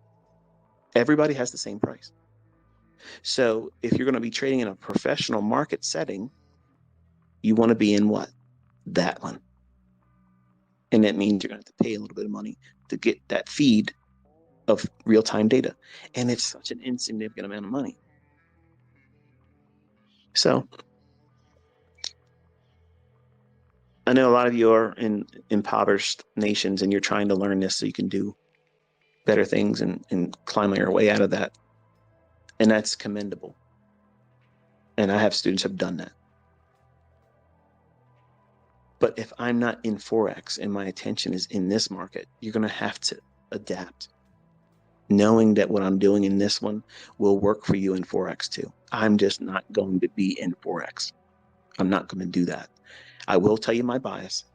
Everybody has the same price. So if you're going to be trading in a professional market setting, you want to be in what? That one. And that means you're going to have to pay a little bit of money to get that feed of real-time data. And it's such an insignificant amount of money. So I know a lot of you are in impoverished nations and you're trying to learn this so you can do better things and climb your way out of that. And that's commendable. And I have students who have done that. But if I'm not in Forex and my attention is in this market, you're going to have to adapt, knowing that what I'm doing in this one will work for you in Forex too. I'm just not going to be in Forex. I'm not going to do that. I will tell you my bias.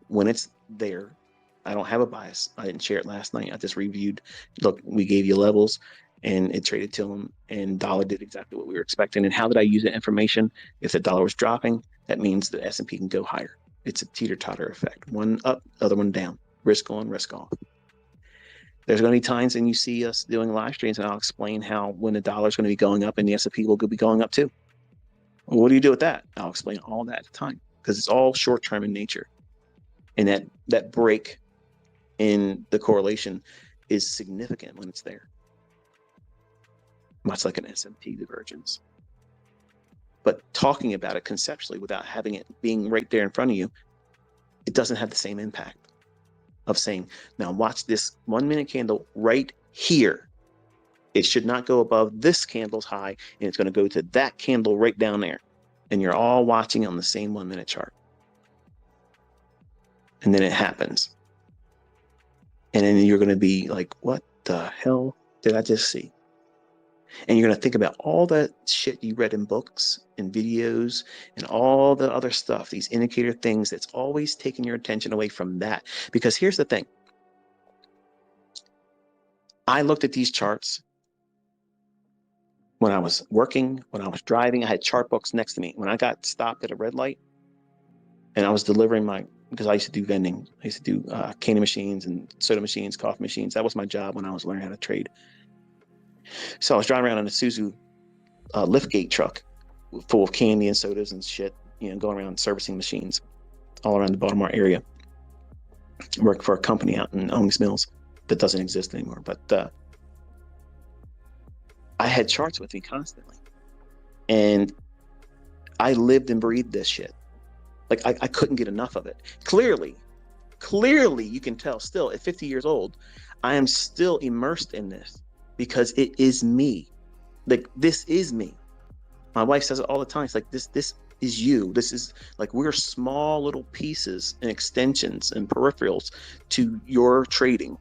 When it's there, I don't have a bias. I didn't share it last night. I just reviewed. Look, we gave you levels and it traded to them and dollar did exactly what we were expecting. And how did I use that information? If the dollar was dropping, that means the S&P can go higher. It's a teeter-totter effect. One up, other one down. Risk on, risk off. There's going to be times when you see us doing live streams and I'll explain how when the dollar is going to be going up and the S&P will be going up too. Well, what do you do with that? I'll explain all that at the time because it's all short-term in nature. And that break in the correlation is significant when it's there. Much like an S&P divergence. But talking about it conceptually without having it being right there in front of you, it doesn't have the same impact of saying, now watch this 1 minute candle right here. It should not go above this candle's high, and it's going to go to that candle right down there. And you're all watching on the same 1 minute chart. And then it happens. And then you're going to be like, what the hell did I just see? And you're going to think about all that shit you read in books and videos and all the other stuff, these indicator things that's always taking your attention away from that. Because here's the thing. I looked at these charts when I was working, when I was driving. I had chart books next to me. When I got stopped at a red light and I was delivering because I used to do vending. I used to do candy machines and soda machines, coffee machines. That was my job when I was learning how to trade. So I was driving around in a Suzu liftgate truck full of candy and sodas and shit, going around servicing machines all around the Baltimore area. Worked for a company out in Owings Mills that doesn't exist anymore. But I had charts with me constantly. And I lived and breathed this shit. Like I couldn't get enough of it. Clearly, you can tell still at 50 years old, I am still immersed in this because it is me. Like, this is me. My wife says it all the time. It's like, this is you. This is like, we're small little pieces and extensions and peripherals to your trading.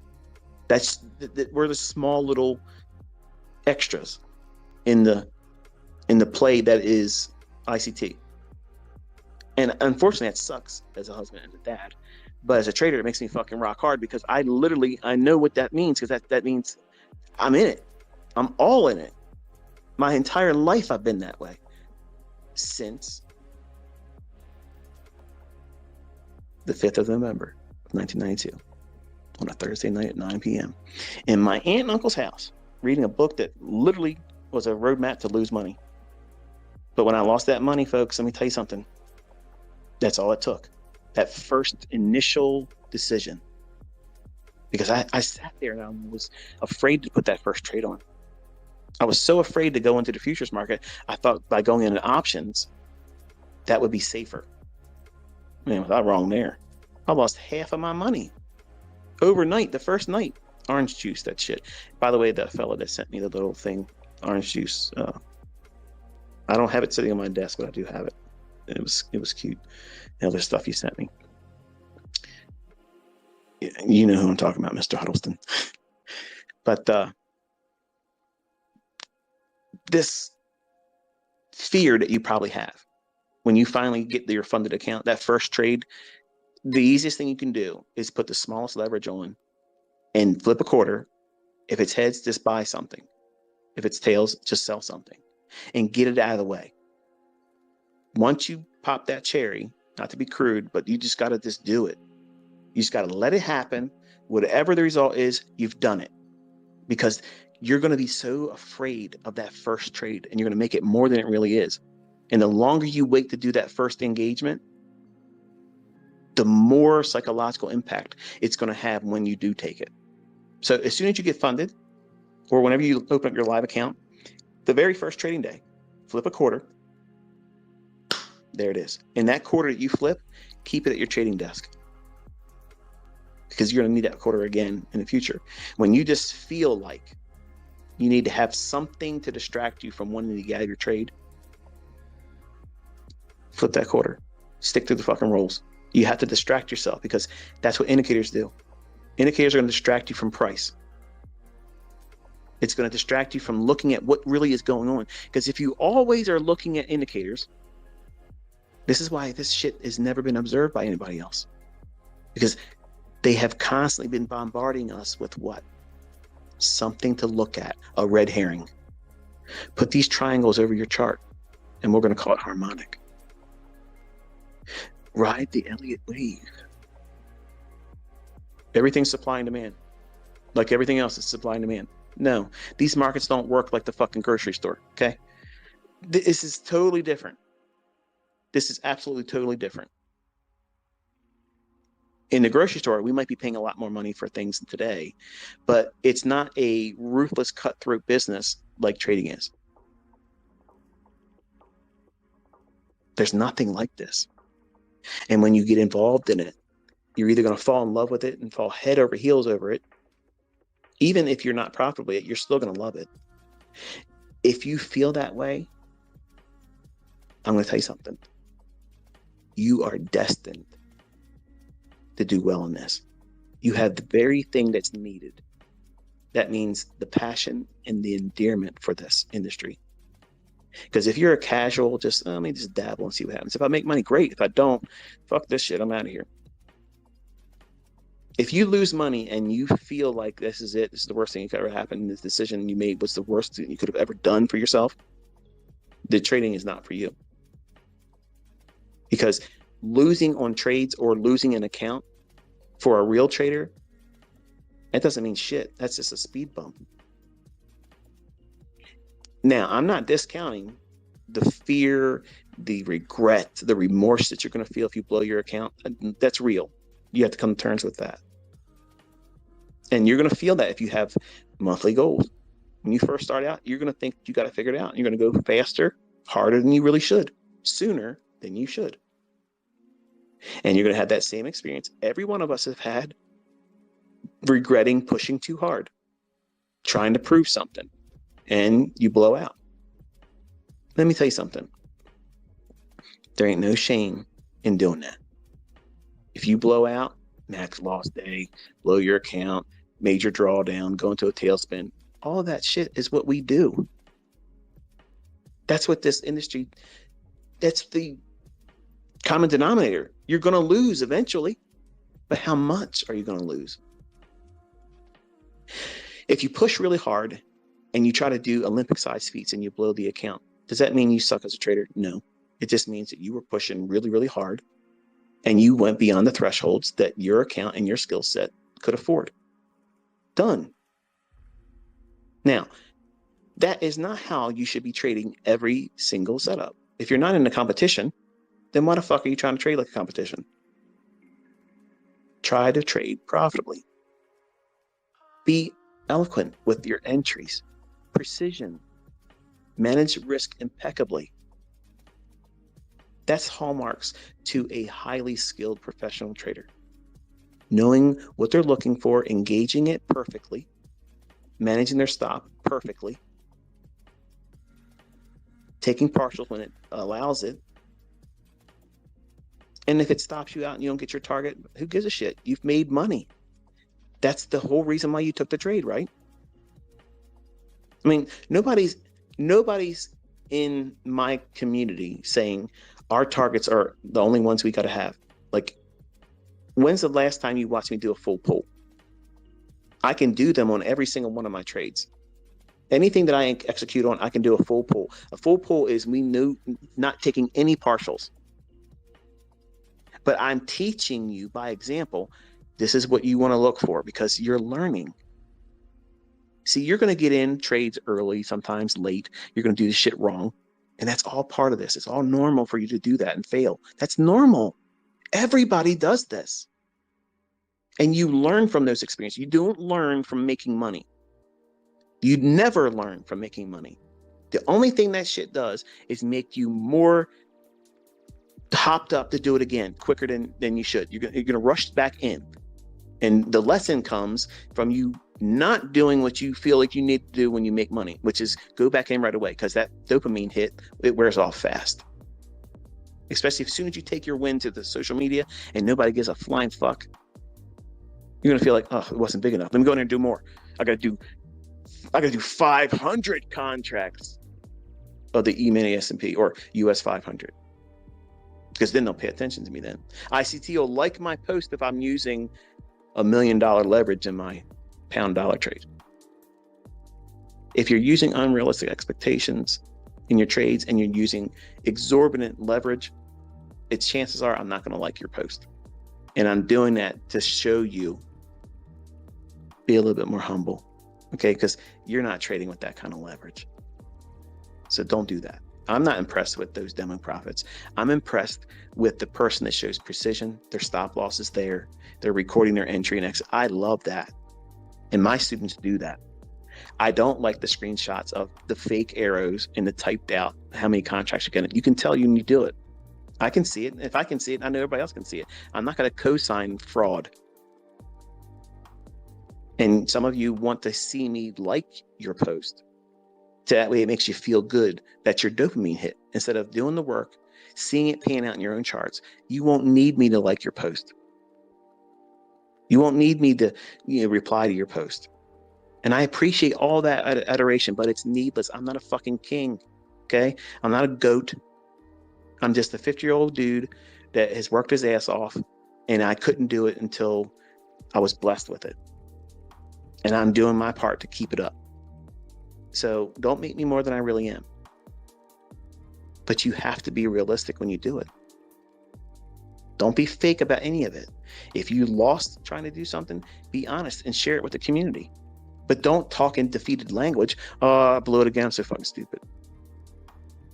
We're the small little extras in the play that is ICT. And unfortunately, that sucks as a husband and a dad. But as a trader, it makes me fucking rock hard because I know what that means, because that means I'm in it. I'm all in it. My entire life I've been that way since the 5th of November, 1992, on a Thursday night at 9 p.m. in my aunt and uncle's house, reading a book that literally was a roadmap to lose money. But when I lost that money, folks, let me tell you something. That's all it took. That first initial decision. Because I sat there and I was afraid to put that first trade on. I was so afraid to go into the futures market. I thought by going into options, that would be safer. Man, was I wrong there. I lost half of my money overnight, the first night. Orange juice, that shit. By the way, the fella that sent me the little thing, orange juice, I don't have it sitting on my desk, but I do have it. It was cute. The other stuff you sent me. You know who I'm talking about, Mr. Huddleston. But this fear that you probably have when you finally get your funded account, that first trade, the easiest thing you can do is put the smallest leverage on and flip a quarter. If it's heads, just buy something. If it's tails, just sell something and get it out of the way. Once you pop that cherry, not to be crude, but you just got to just do it. You just got to let it happen. Whatever the result is, you've done it. Because you're going to be so afraid of that first trade and you're going to make it more than it really is. And the longer you wait to do that first engagement, the more psychological impact it's going to have when you do take it. So as soon as you get funded, or whenever you open up your live account, the very first trading day, flip a quarter. There it is. And that quarter that you flip, keep it at your trading desk. Because you're going to need that quarter again in the future. When you just feel like you need to have something to distract you from wanting to get out of your trade, flip that quarter. Stick to the fucking rules. You have to distract yourself because that's what indicators do. Indicators are going to distract you from price. It's going to distract you from looking at what really is going on. Because if you always are looking at indicators, this is why this shit has never been observed by anybody else. Because they have constantly been bombarding us with what? Something to look at, a red herring. Put these triangles over your chart, and we're going to call it harmonic. Ride the Elliott wave. Everything's supply and demand. Like everything else is supply and demand. No, these markets don't work like the fucking grocery store, okay? This is totally different. This is absolutely totally different. In the grocery store, we might be paying a lot more money for things today, but it's not a ruthless cutthroat business like trading is. There's nothing like this. And when you get involved in it, you're either going to fall in love with it and fall head over heels over it, Even if you're not profitable yet, you're still going to love it. If you feel that way, I'm going to tell you something. You are destined to do well in this. You have the very thing that's needed. That means the passion and the endearment for this industry. Because if you're a casual, just let me just dabble and see what happens. If I make money, great. If I don't, fuck this shit, I'm out of here. If you lose money and you feel like this is it, this is the worst thing that could ever happen, this decision you made was the worst thing you could have ever done for yourself, the trading is not for you. Because losing on trades or losing an account for a real trader, that doesn't mean shit. That's just a speed bump. Now, I'm not discounting the fear, the regret, the remorse that you're going to feel if you blow your account. That's real. You have to come to terms with that. And you're going to feel that if you have monthly goals. When you first start out, you're going to think you got to figure it out. You're going to go faster, harder than you really should, sooner than you should. And you're going to have that same experience. Every one of us have had regretting pushing too hard, trying to prove something, and you blow out. Let me tell you something. There ain't no shame in doing that. If you blow out, max loss day, blow your account, major drawdown, go into a tailspin, all of that shit is what we do. That's what this industry, that's the common denominator. You're going to lose eventually, but how much are you going to lose? If you push really hard and you try to do Olympic-sized feats and you blow the account, does that mean you suck as a trader? No. It just means that you were pushing really, really hard and you went beyond the thresholds that your account and your skill set could afford. Done. Now, that is not how you should be trading every single setup. If you're not in a competition, then why the fuck are you trying to trade like a competition? Try to trade profitably. Be eloquent with your entries. Precision. Manage risk impeccably. That's hallmarks to a highly skilled professional trader. Knowing what they're looking for, engaging it perfectly, managing their stop perfectly, taking partials when it allows it. And if it stops you out and you don't get your target, who gives a shit? You've made money. That's the whole reason why you took the trade, right? I mean, nobody's in my community saying our targets are the only ones we got to have. Like, when's the last time you watched me do a full pull? I can do them on every single one of my trades. Anything that I execute on, I can do a full pull. A full pull is me not taking any partials. But I'm teaching you by example, this is what you want to look for because you're learning. See, you're going to get in trades early, sometimes late. You're going to do this shit wrong. And that's all part of this. It's all normal for you to do that and fail. That's normal. Everybody does this. And you learn from those experiences. You don't learn from making money. You never learn from making money. The only thing that shit does is make you more hopped up to do it again quicker than you should. You're going to rush back in. And the lesson comes from you not doing what you feel like you need to do when you make money, which is go back in right away because that dopamine hit, it wears off fast. Especially as soon as you take your win to the social media and nobody gives a flying fuck, you're going to feel like, oh, it wasn't big enough. Let me go in there and do more. I got to do 500 contracts of the E-mini S&P or US 500. Because then they'll pay attention to me then. ICT will like my post if I'm using $1 million leverage in my pound dollar trade. If you're using unrealistic expectations in your trades and you're using exorbitant leverage, its chances are I'm not going to like your post. And I'm doing that to show you, be a little bit more humble, okay? Because you're not trading with that kind of leverage. So don't do that. I'm not impressed with those demo profits. I'm impressed with the person that shows precision. Their stop loss is there. They're recording their entry and exit. I love that. And my students do that. I don't like the screenshots of the fake arrows and the typed out how many contracts you're getting. You can tell you do it. I can see it. If I can see it, I know everybody else can see it. I'm not going to co-sign fraud. And some of you want to see me like your post. So that way it makes you feel good. That's your dopamine hit. Instead of doing the work, seeing it pan out in your own charts, you won't need me to like your post. You won't need me to reply to your post. And I appreciate all that adoration, but it's needless. I'm not a fucking king, okay? I'm not a goat. I'm just a 50-year-old dude that has worked his ass off, and I couldn't do it until I was blessed with it. And I'm doing my part to keep it up. So don't make me more than I really am. But you have to be realistic when you do it. Don't be fake about any of it. If you lost trying to do something, be honest and share it with the community. But don't talk in defeated language. Oh, I blew it again. I'm so fucking stupid.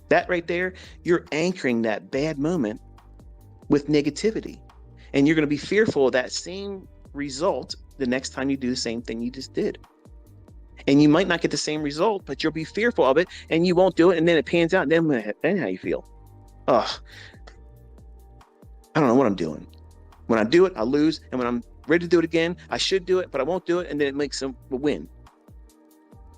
That right there, you're anchoring that bad moment with negativity. And you're going to be fearful of that same result the next time you do the same thing you just did. And you might not get the same result, but you'll be fearful of it and you won't do it. And then it pans out. And then how you feel? I don't know what I'm doing. When I do it, I lose. And when I'm ready to do it again, I should do it, but I won't do it. And then it makes a win.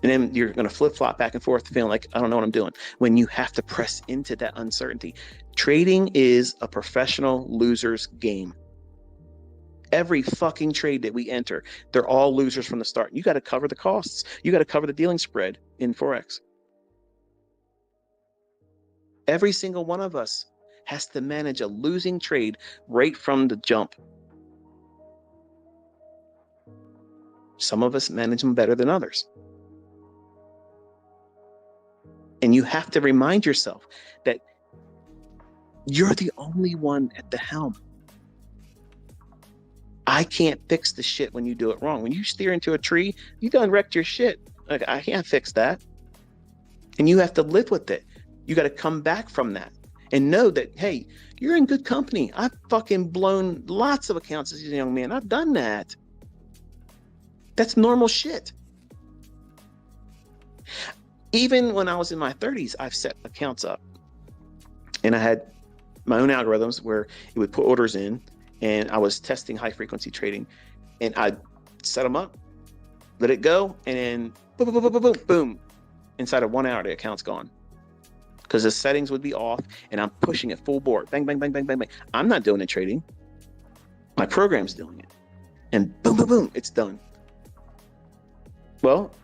And then you're going to flip-flop back and forth feeling like, I don't know what I'm doing. When you have to press into that uncertainty. Trading is a professional loser's game. Every fucking trade that we enter, they're all losers from the start. You got to cover the costs. You got to cover the dealing spread in Forex. Every single one of us has to manage a losing trade right from the jump. Some of us manage them better than others. And you have to remind yourself that you're the only one at the helm. I can't fix the shit when you do it wrong. When you steer into a tree, you done wrecked your shit. Like, I can't fix that. And you have to live with it. You got to come back from that and know that, hey, you're in good company. I've fucking blown lots of accounts as a young man. I've done that. That's normal shit. Even when I was in my 30s, I've set accounts up. And I had my own algorithms where it would put orders in, and I was testing high frequency trading. And I'd set them up, let it go, and then boom, boom, boom, boom, boom, boom. Inside of 1 hour, the account's gone. Because the settings would be off, and I'm pushing it full board. Bang, bang, bang, bang, bang, bang. I'm not doing the trading. My program's doing it. And boom, boom, boom, it's done. Well,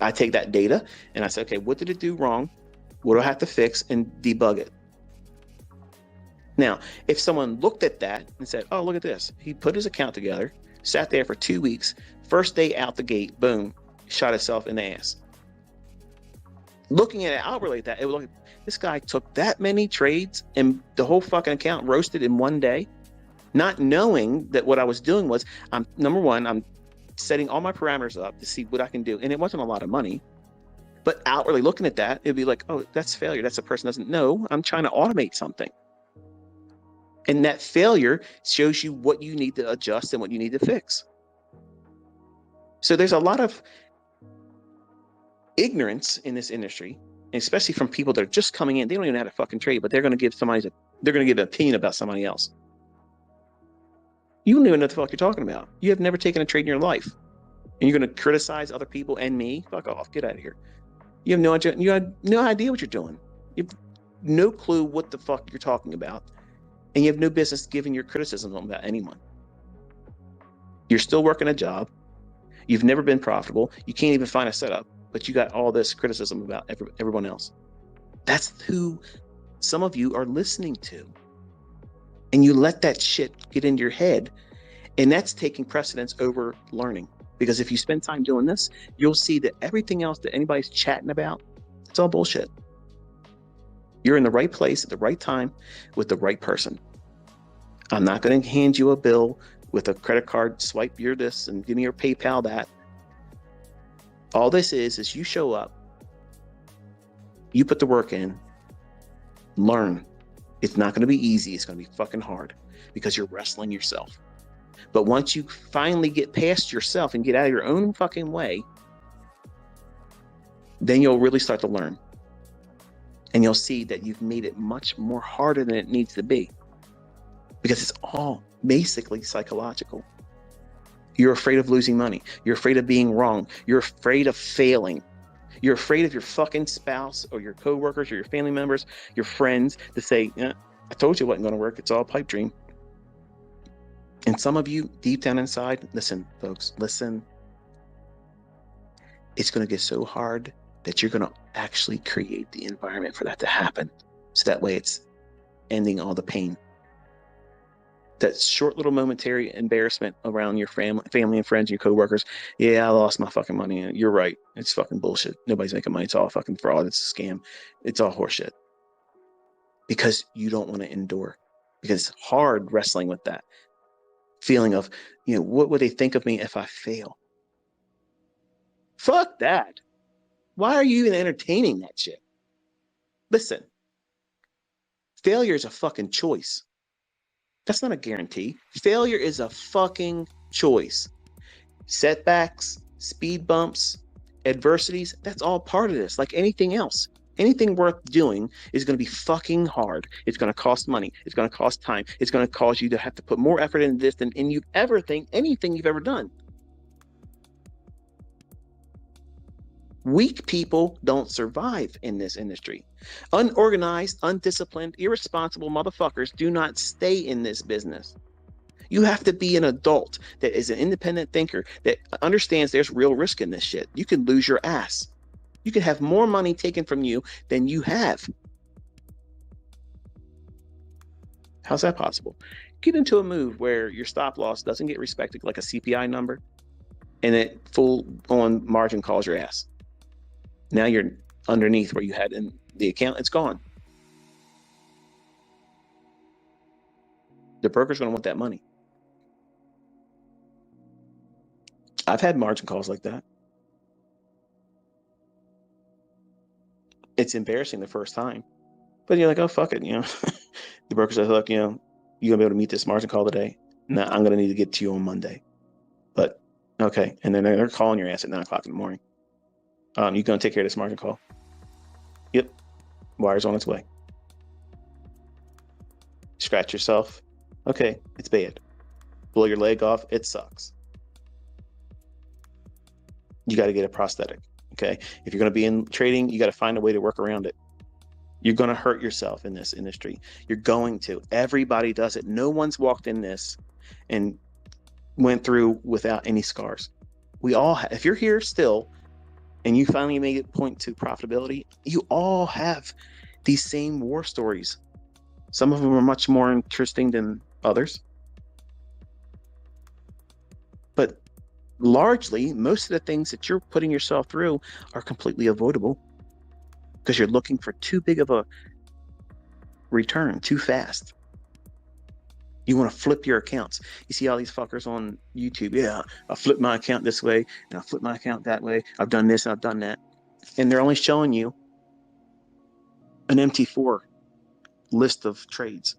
I take that data and I say, okay, what did it do wrong? What do I have to fix and debug it? Now, if someone looked at that and said, oh, look at this. He put his account together, sat there for 2 weeks, first day out the gate, boom, shot himself in the ass. Looking at it outwardly like that, it was like, this guy took that many trades and the whole fucking account roasted in 1 day, not knowing that what I was doing was, number one, I'm setting all my parameters up to see what I can do. And it wasn't a lot of money, but outwardly looking at that, it'd be like, oh, that's failure. That's a person doesn't know. I'm trying to automate something. And that failure shows you what you need to adjust and what you need to fix. So there's a lot of ignorance in this industry, especially from people that are just coming in. They don't even know how to fucking trade, but they're going to give an opinion about somebody else. You don't even know what the fuck you're talking about. You have never taken a trade in your life. And you're going to criticize other people and me? Fuck off. Get out of here. You have no idea. You have no idea what you're doing. You have no clue what the fuck you're talking about. And you have no business giving your criticism about anyone. You're still working a job. You've never been profitable. You can't even find a setup, but you got all this criticism about everyone else. That's who some of you are listening to. And you let that shit get into your head, and that's taking precedence over learning. Because if you spend time doing this, you'll see that everything else that anybody's chatting about, it's all bullshit. You're in the right place at the right time with the right person. I'm not going to hand you a bill with a credit card, swipe your this and give me your PayPal that. All this is you show up, you put the work in, learn. It's not going to be easy. It's going to be fucking hard because you're wrestling yourself. But once you finally get past yourself and get out of your own fucking way, then you'll really start to learn. And you'll see that you've made it much more harder than it needs to be. Because it's all basically psychological. You're afraid of losing money. You're afraid of being wrong. You're afraid of failing. You're afraid of your fucking spouse or your coworkers or your family members, your friends to say, I told you it wasn't going to work. It's all a pipe dream. And some of you deep down inside, listen, folks, listen. It's going to get so hard that you're going to actually create the environment for that to happen. So that way it's ending all the pain. That short little momentary embarrassment around your family and friends, your coworkers. Yeah, I lost my fucking money. You're right. It's fucking bullshit. Nobody's making money. It's all fucking fraud. It's a scam. It's all horseshit. Because you don't want to endure. Because it's hard wrestling with that feeling of, what would they think of me if I fail? Fuck that. Why are you even entertaining that shit? Listen, failure is a fucking choice. That's not a guarantee. Failure is a fucking choice. Setbacks, speed bumps, adversities, that's all part of this. Like anything else. Anything worth doing is going to be fucking hard. It's going to cost money. It's going to cost time. It's going to cause you to have to put more effort into this than anything you've ever done. Weak people don't survive in this industry. Unorganized, undisciplined, irresponsible motherfuckers do not stay in this business. You have to be an adult that is an independent thinker that understands there's real risk in this shit. You can lose your ass. You can have more money taken from you than you have. How's that possible? Get into a move where your stop loss doesn't get respected like a CPI number, and it full on margin calls your ass. Now you're underneath where you had in the account. It's gone. The broker's going to want that money. I've had margin calls like that. It's embarrassing the first time, but you're like, oh, fuck it. The broker says, look, you're going to be able to meet this margin call today. No, I'm going to need to get to you on Monday. But okay. And then they're calling your ass at 9 o'clock in the morning. You going to take care of this margin call? Yep. Wire's on its way. Scratch yourself. Okay, it's bad. Blow your leg off. It sucks. You got to get a prosthetic. Okay. If you're going to be in trading, you got to find a way to work around it. You're going to hurt yourself in this industry. You're going to. Everybody does it. No one's walked in this and went through without any scars. We all have. If you're here still, and you finally made it point to profitability, you all have these same war stories. Some of them are much more interesting than others. But largely, most of the things that you're putting yourself through are completely avoidable because you're looking for too big of a return, too fast. You want to flip your accounts. You see all these fuckers on YouTube. Yeah, I'll flip my account this way and I'll flip my account that way. I've done this and I've done that. And they're only showing you an MT4 list of trades.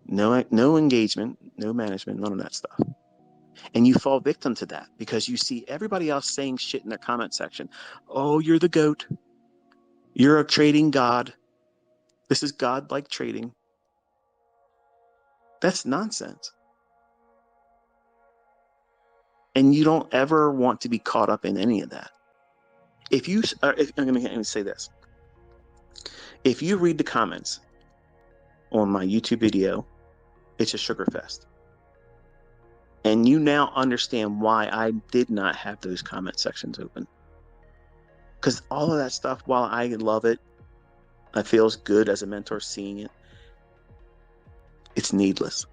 No engagement, no management, none of that stuff. And you fall victim to that because you see everybody else saying shit in their comment section. Oh, you're the GOAT. You're a trading god. This is God-like trading. That's nonsense. And you don't ever want to be caught up in any of that. I'm going to say this. If you read the comments on my YouTube video, it's a sugar fest. And you now understand why I did not have those comment sections open. Because all of that stuff, while I love it, it feels good as a mentor seeing it, it's needless.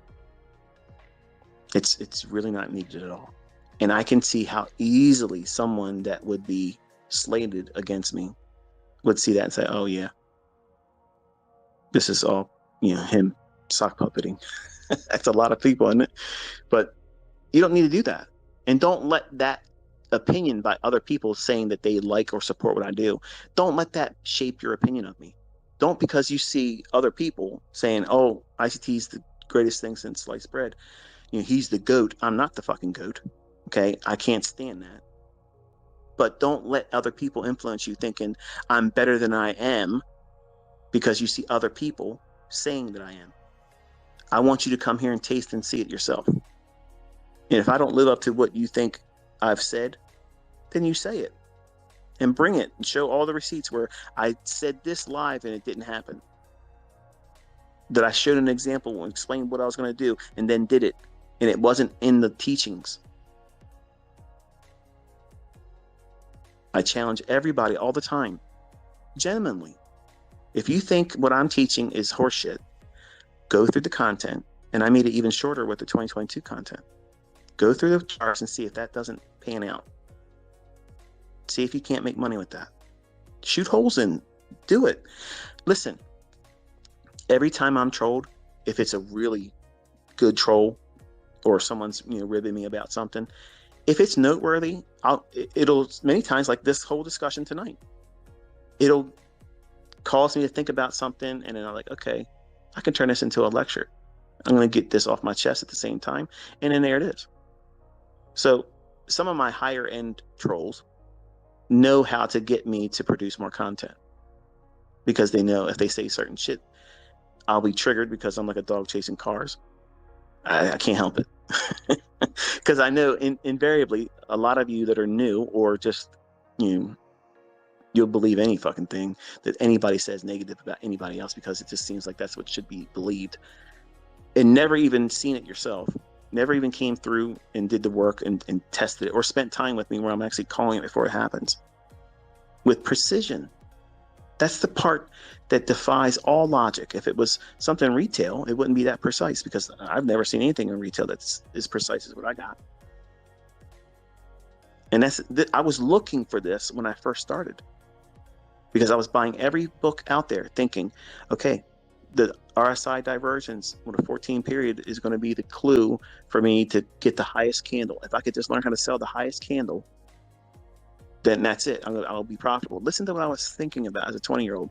It's really not needed at all. And I can see how easily someone that would be slated against me would see that and say, oh yeah, this is all, him sock puppeting. That's a lot of people, isn't it? But you don't need to do that. And don't let that opinion by other people saying that they like or support what I do, don't let that shape your opinion of me. Don't, because you see other people saying, oh, ICT is the greatest thing since sliced bread. He's the GOAT. I'm not the fucking GOAT. Okay. I can't stand that. But don't let other people influence you thinking I'm better than I am because you see other people saying that I am. I want you to come here and taste and see it yourself. And if I don't live up to what you think I've said, then you say it and bring it and show all the receipts where I said this live and it didn't happen. That I showed an example and explained what I was going to do and then did it. And it wasn't in the teachings. I challenge everybody all the time, genuinely. If you think what I'm teaching is horseshit, go through the content. And I made it even shorter with the 2022 content. Go through the charts and see if that doesn't pan out. See if you can't make money with that. Shoot holes in. Do it. Listen, every time I'm trolled, if it's a really good troll or someone's ribbing me about something, if it's noteworthy, it'll many times, like this whole discussion tonight, it'll cause me to think about something, and then I'm like, okay, I can turn this into a lecture. I'm going to get this off my chest at the same time, and then there it is. So some of my higher end trolls know how to get me to produce more content, because they know if they say certain shit, I'll be triggered because I'm like a dog chasing cars. I can't help it. Because I know invariably a lot of you that are new, or just you'll believe any fucking thing that anybody says negative about anybody else, because it just seems like that's what should be believed, and never even seen it yourself, never even came through and did the work and tested it, or spent time with me where I'm actually calling it before it happens with precision. That's the part that defies all logic. If it was something retail, it wouldn't be that precise, because I've never seen anything in retail that's as precise as what I got. And I was looking for this when I first started, because I was buying every book out there thinking, okay, the RSI divergence with a 14 period is going to be the clue for me to get the highest candle. If I could just learn how to sell the highest candle, then that's it. I'll be profitable. Listen to what I was thinking about as a 20-year-old.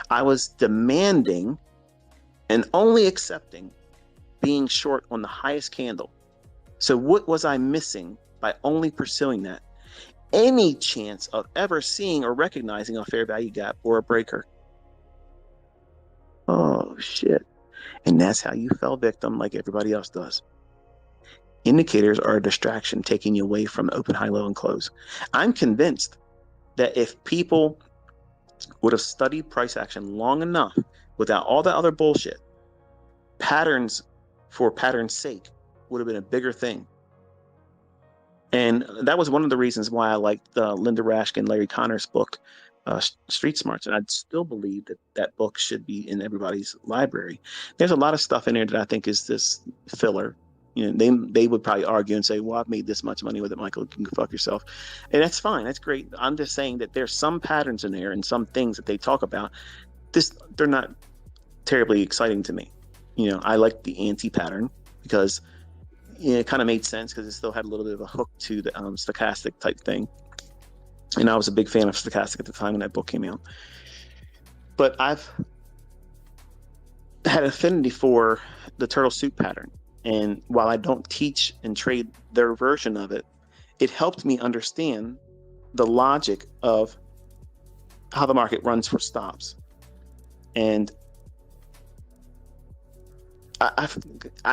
I was demanding and only accepting being short on the highest candle. So what was I missing by only pursuing that? Any chance of ever seeing or recognizing a fair value gap or a breaker. Oh, shit. And that's how you fell victim, like everybody else does. Indicators are a distraction, taking you away from open, high, low, and close. I'm convinced that if people would have studied price action long enough without all that other bullshit, patterns for pattern's sake would have been a bigger thing. And that was one of the reasons why I liked Linda Raschke and Larry Connor's book, Street Smarts. And I'd still believe that that book should be in everybody's library. There's a lot of stuff in there that I think is this filler. They would probably argue and say, well, I've made this much money with it, Michael, you can fuck yourself. And that's fine. That's great. I'm just saying that there's some patterns in there and some things that they talk about. They're not terribly exciting to me. I like the anti-pattern because it kind of made sense, because it still had a little bit of a hook to the stochastic type thing. And I was a big fan of stochastic at the time when that book came out. But I've had affinity for the turtle soup pattern. And while I don't teach and trade their version of it, it helped me understand the logic of how the market runs for stops. And I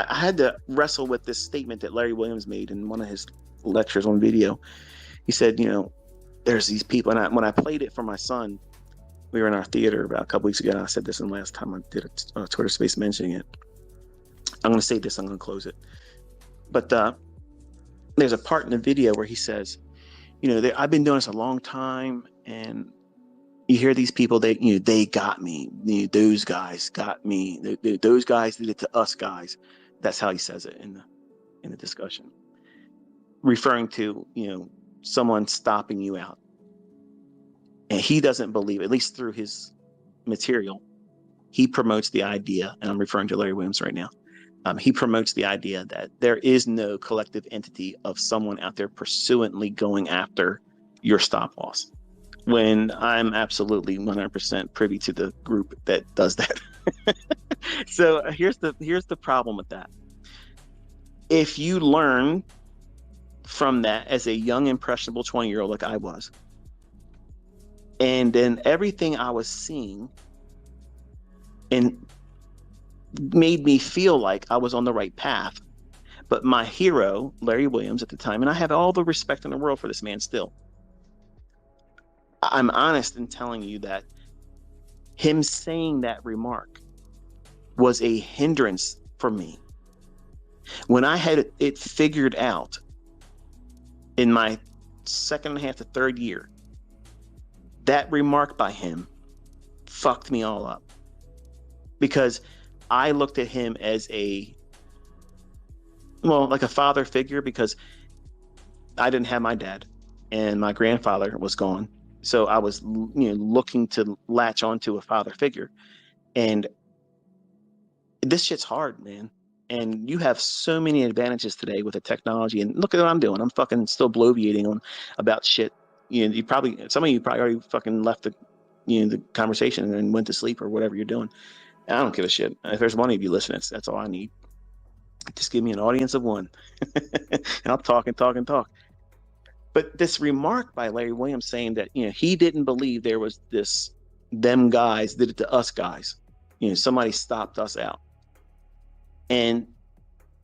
had to wrestle with this statement that Larry Williams made in one of his lectures on video. He said, there's these people, and when I played it for my son, we were in our theater about a couple weeks ago, and I said this in the last time I did a Twitter space mentioning it. I'm going to say this, I'm going to close it. But there's a part in the video where he says, I've been doing this a long time, and you hear these people, they got me. Those guys got me. Those guys did it to us guys. That's how he says it in the discussion, referring to someone stopping you out. And he doesn't believe, at least through his material, he promotes the idea, and I'm referring to Larry Williams right now. He promotes the idea that there is no collective entity of someone out there pursuantly going after your stop loss, when I'm absolutely 100% privy to the group that does that. So here's the problem with that. If you learn from that as a young, impressionable 20-year-old like I was, and then everything I was seeing and made me feel like I was on the right path, But my hero, Larry Williams at the time, and I have all the respect in the world for this man still. I'm honest in telling you that him saying that remark was a hindrance for me. When I had it figured out in my second and a half to third year, that remark by him fucked me all up, because I looked at him as like a father figure, because I didn't have my dad and my grandfather was gone. So I was, looking to latch onto a father figure. And this shit's hard, man. And you have so many advantages today with the technology. And look at what I'm doing. I'm fucking still bloviating on about shit. Some of you probably already fucking left the conversation and went to sleep or whatever you're doing. I don't give a shit. If there's one of you listening, that's all I need. Just give me an audience of one. And I'll talk and talk and talk. But this remark by Larry Williams saying that, he didn't believe there was them guys did it to us guys. Somebody stopped us out. And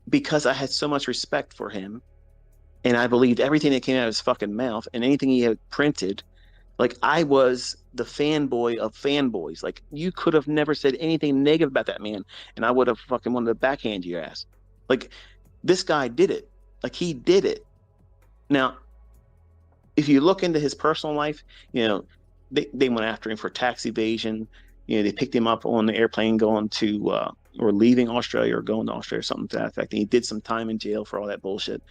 because I had so much respect for him, and I believed everything that came out of his fucking mouth and anything he had printed, like I was the fanboy of fanboys. Like you could have never said anything negative about that man, and I would have fucking wanted to backhand your ass. Like this guy did it. Like he did it. Now, if you look into his personal life, they went after him for tax evasion. They picked him up on the airplane going to or leaving Australia or going to Australia or something to that effect. And he did some time in jail for all that bullshit.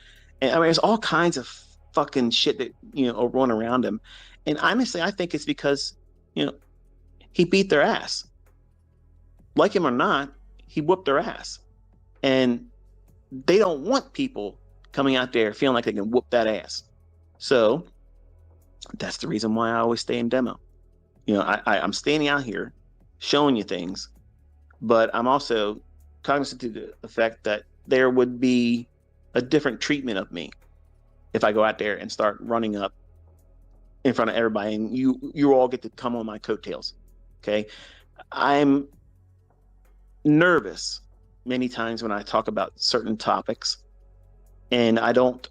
And I mean, there's all kinds of fucking shit that run around him. And honestly, I think it's because he beat their ass. Like him or not, he whooped their ass. And they don't want people coming out there feeling like they can whoop that ass. So that's the reason why I always stay in demo. I'm standing out here showing you things, but I'm also cognizant to the fact that there would be a different treatment of me if I go out there and start running up in front of everybody and you all get to come on my coattails. Okay. I'm nervous many times when I talk about certain topics, and I don't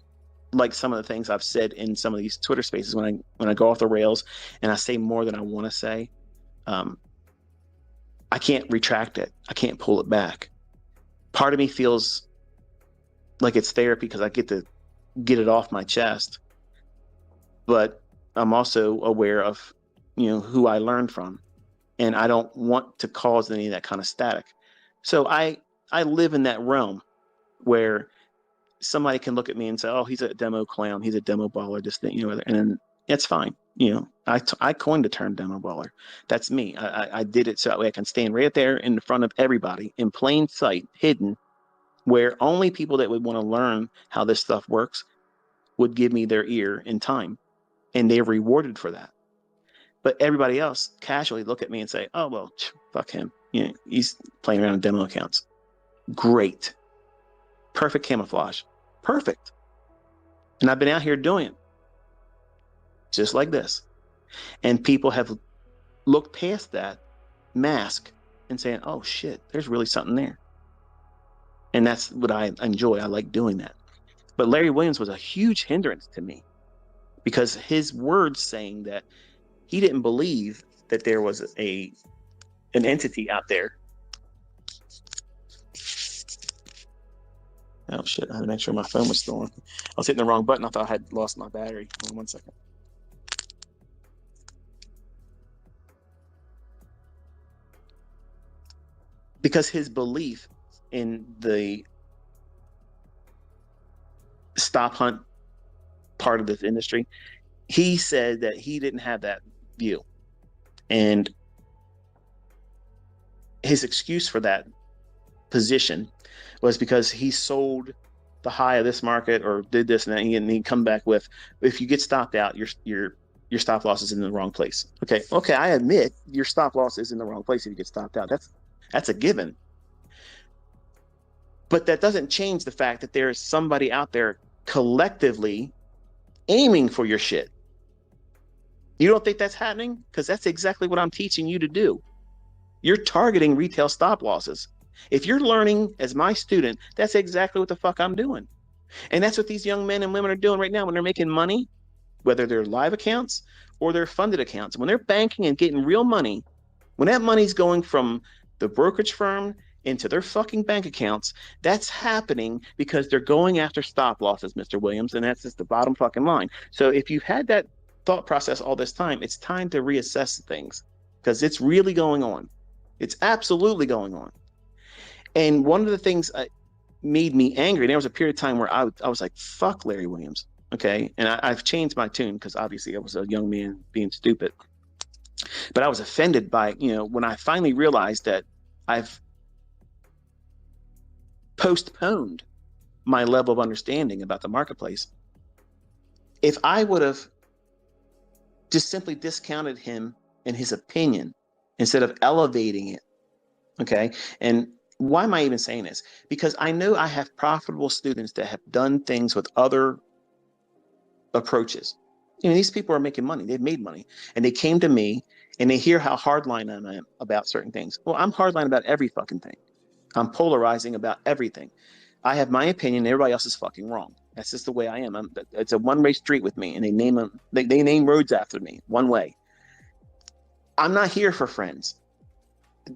like some of the things I've said in some of these Twitter spaces when I go off the rails and I say more than I want to say. I can't retract it. I can't pull it back. Part of me feels like it's therapy because I get to get it off my chest, but I'm also aware of, who I learned from, and I don't want to cause any of that kind of static. So I live in that realm where somebody can look at me and say, oh, he's a demo clown, he's a demo baller, this thing, and then it's fine. I coined the term demo baller. That's me. I did it so that way I can stand right there in front of everybody in plain sight, hidden, where only people that would want to learn how this stuff works would give me their ear in time, and they're rewarded for that. But everybody else casually look at me and say, oh, well, fuck him. He's playing around in demo accounts. Great. Perfect camouflage. Perfect. And I've been out here doing it just like this. And people have looked past that mask and saying, oh shit, there's really something there. And that's what I enjoy. I like doing that. But Larry Williams was a huge hindrance to me because his words saying that he didn't believe that there was an entity out there. Oh shit, I had to make sure my phone was still on. I was hitting the wrong button. I thought I had lost my battery. Hold on 1 second. Because his belief in the stop hunt part of this industry, he said that he didn't have that view. And his excuse for that position was because he sold the high of this market or did this and that, and he'd come back with, if you get stopped out, your stop loss is in the wrong place. Okay, I admit your stop loss is in the wrong place if you get stopped out. That's a given. But that doesn't change the fact that there is somebody out there collectively aiming for your shit. You don't think that's happening? Because that's exactly what I'm teaching you to do. You're targeting retail stop losses. If you're learning as my student, that's exactly what the fuck I'm doing. And that's what these young men and women are doing right now when they're making money, whether they're live accounts or they're funded accounts. When they're banking and getting real money, when that money's going from the brokerage firm into their fucking bank accounts, that's happening because they're going after stop losses, Mr. Williams, and that's just the bottom fucking line. So if you've had that thought process all this time, it's time to reassess things because it's really going on. It's absolutely going on. And one of the things made me angry, there was a period of time where I was like, fuck Larry Williams. Okay. And I've changed my tune because obviously I was a young man being stupid. But I was offended by, when I finally realized that I've postponed my level of understanding about the marketplace. If I would have just simply discounted him and his opinion instead of elevating it, okay? And why am I even saying this? Because I know I have profitable students that have done things with other approaches. These people are making money. They've made money. And they came to me and they hear how hardline I am about certain things. Well, I'm hardline about every fucking thing. I'm polarizing about everything. I have my opinion. Everybody else is fucking wrong. That's just the way I am. It's a one-way street with me, and they name roads after me. One way. I'm not here for friends.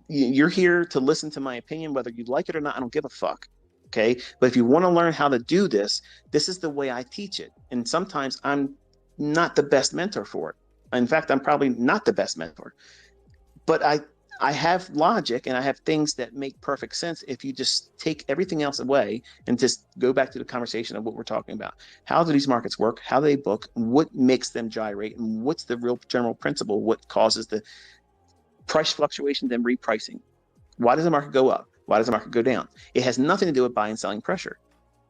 You're here to listen to my opinion, whether you like it or not. I don't give a fuck. Okay. But if you want to learn how to do this, this is the way I teach it. And sometimes I'm not the best mentor for it. In fact, I'm probably not the best mentor. But I have logic and I have things that make perfect sense if you just take everything else away and just go back to the conversation of what we're talking about. How do these markets work? How do they book? What makes them gyrate? And what's the real general principle? What causes the price fluctuations and repricing? Why does the market go up? Why does the market go down? It has nothing to do with buying and selling pressure.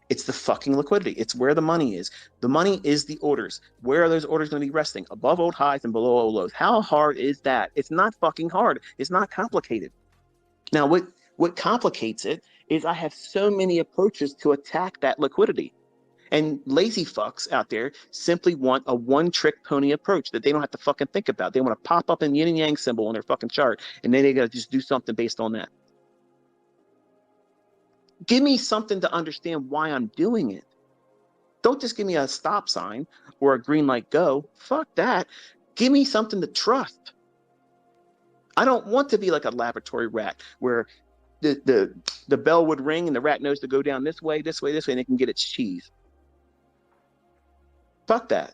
It's the fucking liquidity. It's where the money is. The money is the orders. Where are those orders going to be resting? Above old highs and below old lows. How hard is that? It's not fucking hard. It's not complicated. Now, what complicates it is I have so many approaches to attack that liquidity. And lazy fucks out there simply want a one-trick pony approach that they don't have to fucking think about. They want to pop up a yin and yang symbol on their fucking chart, and then they got to just do something based on that. Give me something to understand why I'm doing it. Don't just give me a stop sign or a green light go. Fuck that. Give me something to trust. I don't want to be like a laboratory rat where the bell would ring and the rat knows to go down this way, this way, this way, and it can get its cheese. Fuck that.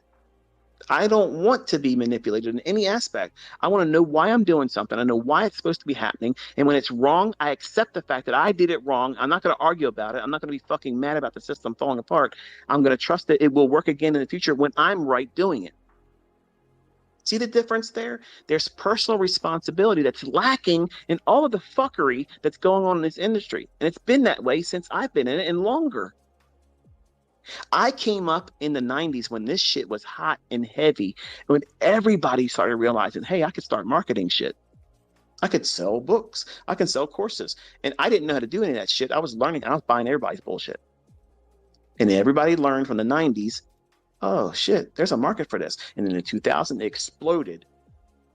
I don't want to be manipulated in any aspect. I want to know why I'm doing something. I know why it's supposed to be happening. And when it's wrong, I accept the fact that I did it wrong. I'm not going to argue about it. I'm not going to be fucking mad about the system falling apart. I'm going to trust that it will work again in the future when I'm right doing it. See the difference there? There's personal responsibility that's lacking in all of the fuckery that's going on in this industry. And it's been that way since I've been in it and longer. I came up in the 90s when this shit was hot and heavy, when everybody started realizing, hey, I could start marketing shit. I could sell books. I can sell courses. And I didn't know how to do any of that shit. I was learning. I was buying everybody's bullshit. And everybody learned from the 90s, oh, shit, there's a market for this. And in the 2000s, it exploded.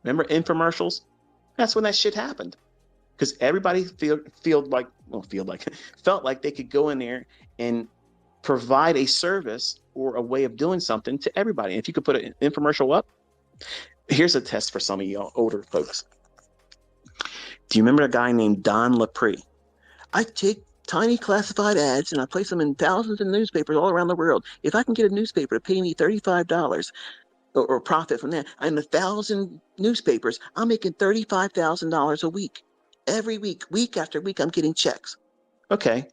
Remember infomercials? That's when that shit happened. Because everybody felt like they could go in there and provide a service or a way of doing something to everybody. And if you could put an infomercial up, here's a test for some of y'all older folks. Do you remember a guy named Don Lapre? I take tiny classified ads and I place them in thousands of newspapers all around the world. If I can get a newspaper to pay me $35 or profit from that, in 1,000 newspapers, I'm making $35,000 a week. Every week, week after week, I'm getting checks. Okay.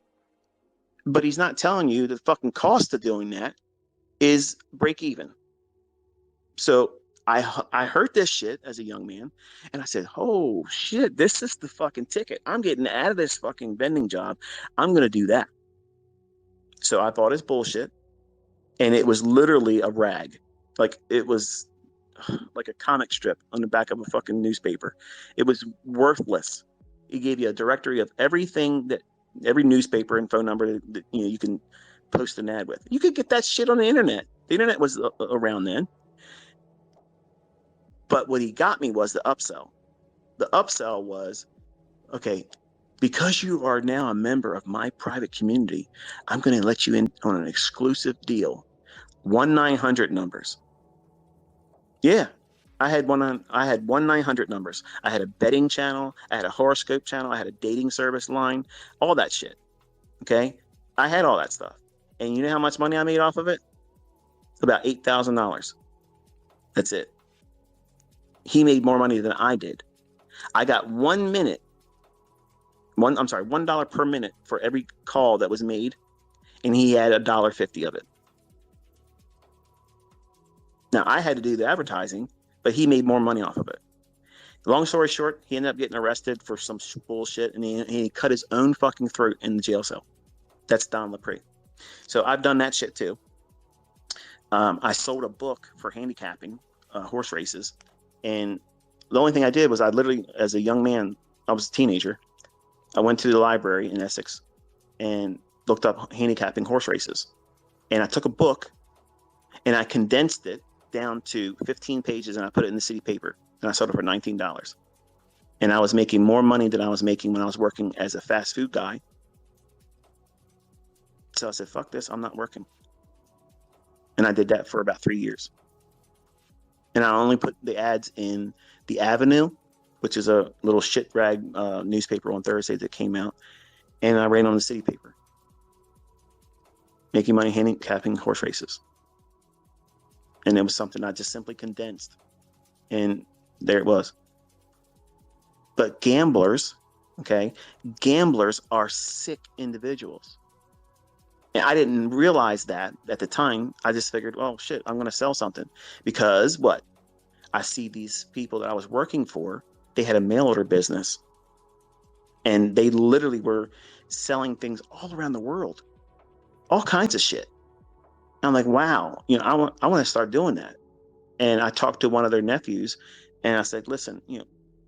But he's not telling you the fucking cost of doing that is break even. So I heard this shit as a young man, and I said, oh shit, this is the fucking ticket. I'm getting out of this fucking vending job. I'm going to do that. So I bought his bullshit, and it was literally a rag. Like it was like a comic strip on the back of a fucking newspaper. It was worthless. He gave you a directory of everything that every newspaper and phone number that you can post an ad with. You could get that shit on the internet. The internet was around then. But what he got me was the upsell. The upsell was, okay, Because you are now a member of my private community, I'm going to let you in on an exclusive deal. 1-900 numbers. Yeah. I had 1-900 numbers. I had a betting channel. I had a horoscope channel. I had a dating service line, all that shit. Okay. I had all that stuff. And you know how much money I made off of it? About $8,000. That's it. He made more money than I did. I got $1 per minute for every call that was made, and he had $1.50 of it. Now I had to do the advertising, but he made more money off of it. Long story short, he ended up getting arrested for some bullshit, and he cut his own fucking throat in the jail cell. That's Don Lepre. So I've done that shit too. I sold a book for handicapping horse races, and the only thing I did was I literally, as a young man, I was a teenager, I went to the library in Essex and looked up handicapping horse races. And I took a book and I condensed it down to 15 pages and I put it in the city paper and I sold it for $19. And I was making more money than I was making when I was working as a fast food guy. So I said, fuck this, I'm not working. And I did that for about 3 years. And I only put the ads in the Avenue, which is a little shit rag newspaper on Thursday that came out. And I ran on the city paper, making money handicapping horse races. And it was something I just simply condensed. And there it was. But gamblers are sick individuals. And I didn't realize that at the time. I just figured, oh shit, I'm going to sell something. Because what? I see these people that I was working for, they had a mail order business. And they literally were selling things all around the world. All kinds of shit. And I'm like, wow, I want to start doing that. And I talked to one of their nephews and I said, listen,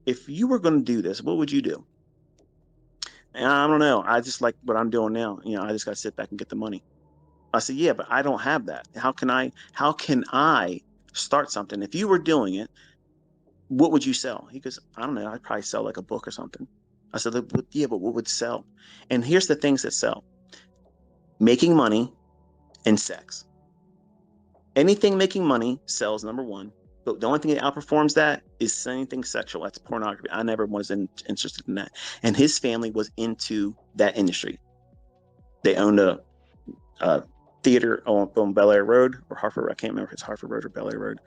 if you were going to do this, what would you do? And I don't know. I just like what I'm doing now. I just got to sit back and get the money. I said, yeah, but I don't have that. How can I start something? If you were doing it, what would you sell? He goes, I don't know. I'd probably sell like a book or something. I said, yeah, but what would sell? And here's the things that sell: making money and sex. Anything making money sells, number one. But the only thing that outperforms that is anything sexual. That's pornography. I never was interested in that. And his family was into that industry. They owned a theater on Bel Air Road or Hartford. I can't remember if it's Hartford Road or Bel Air Road.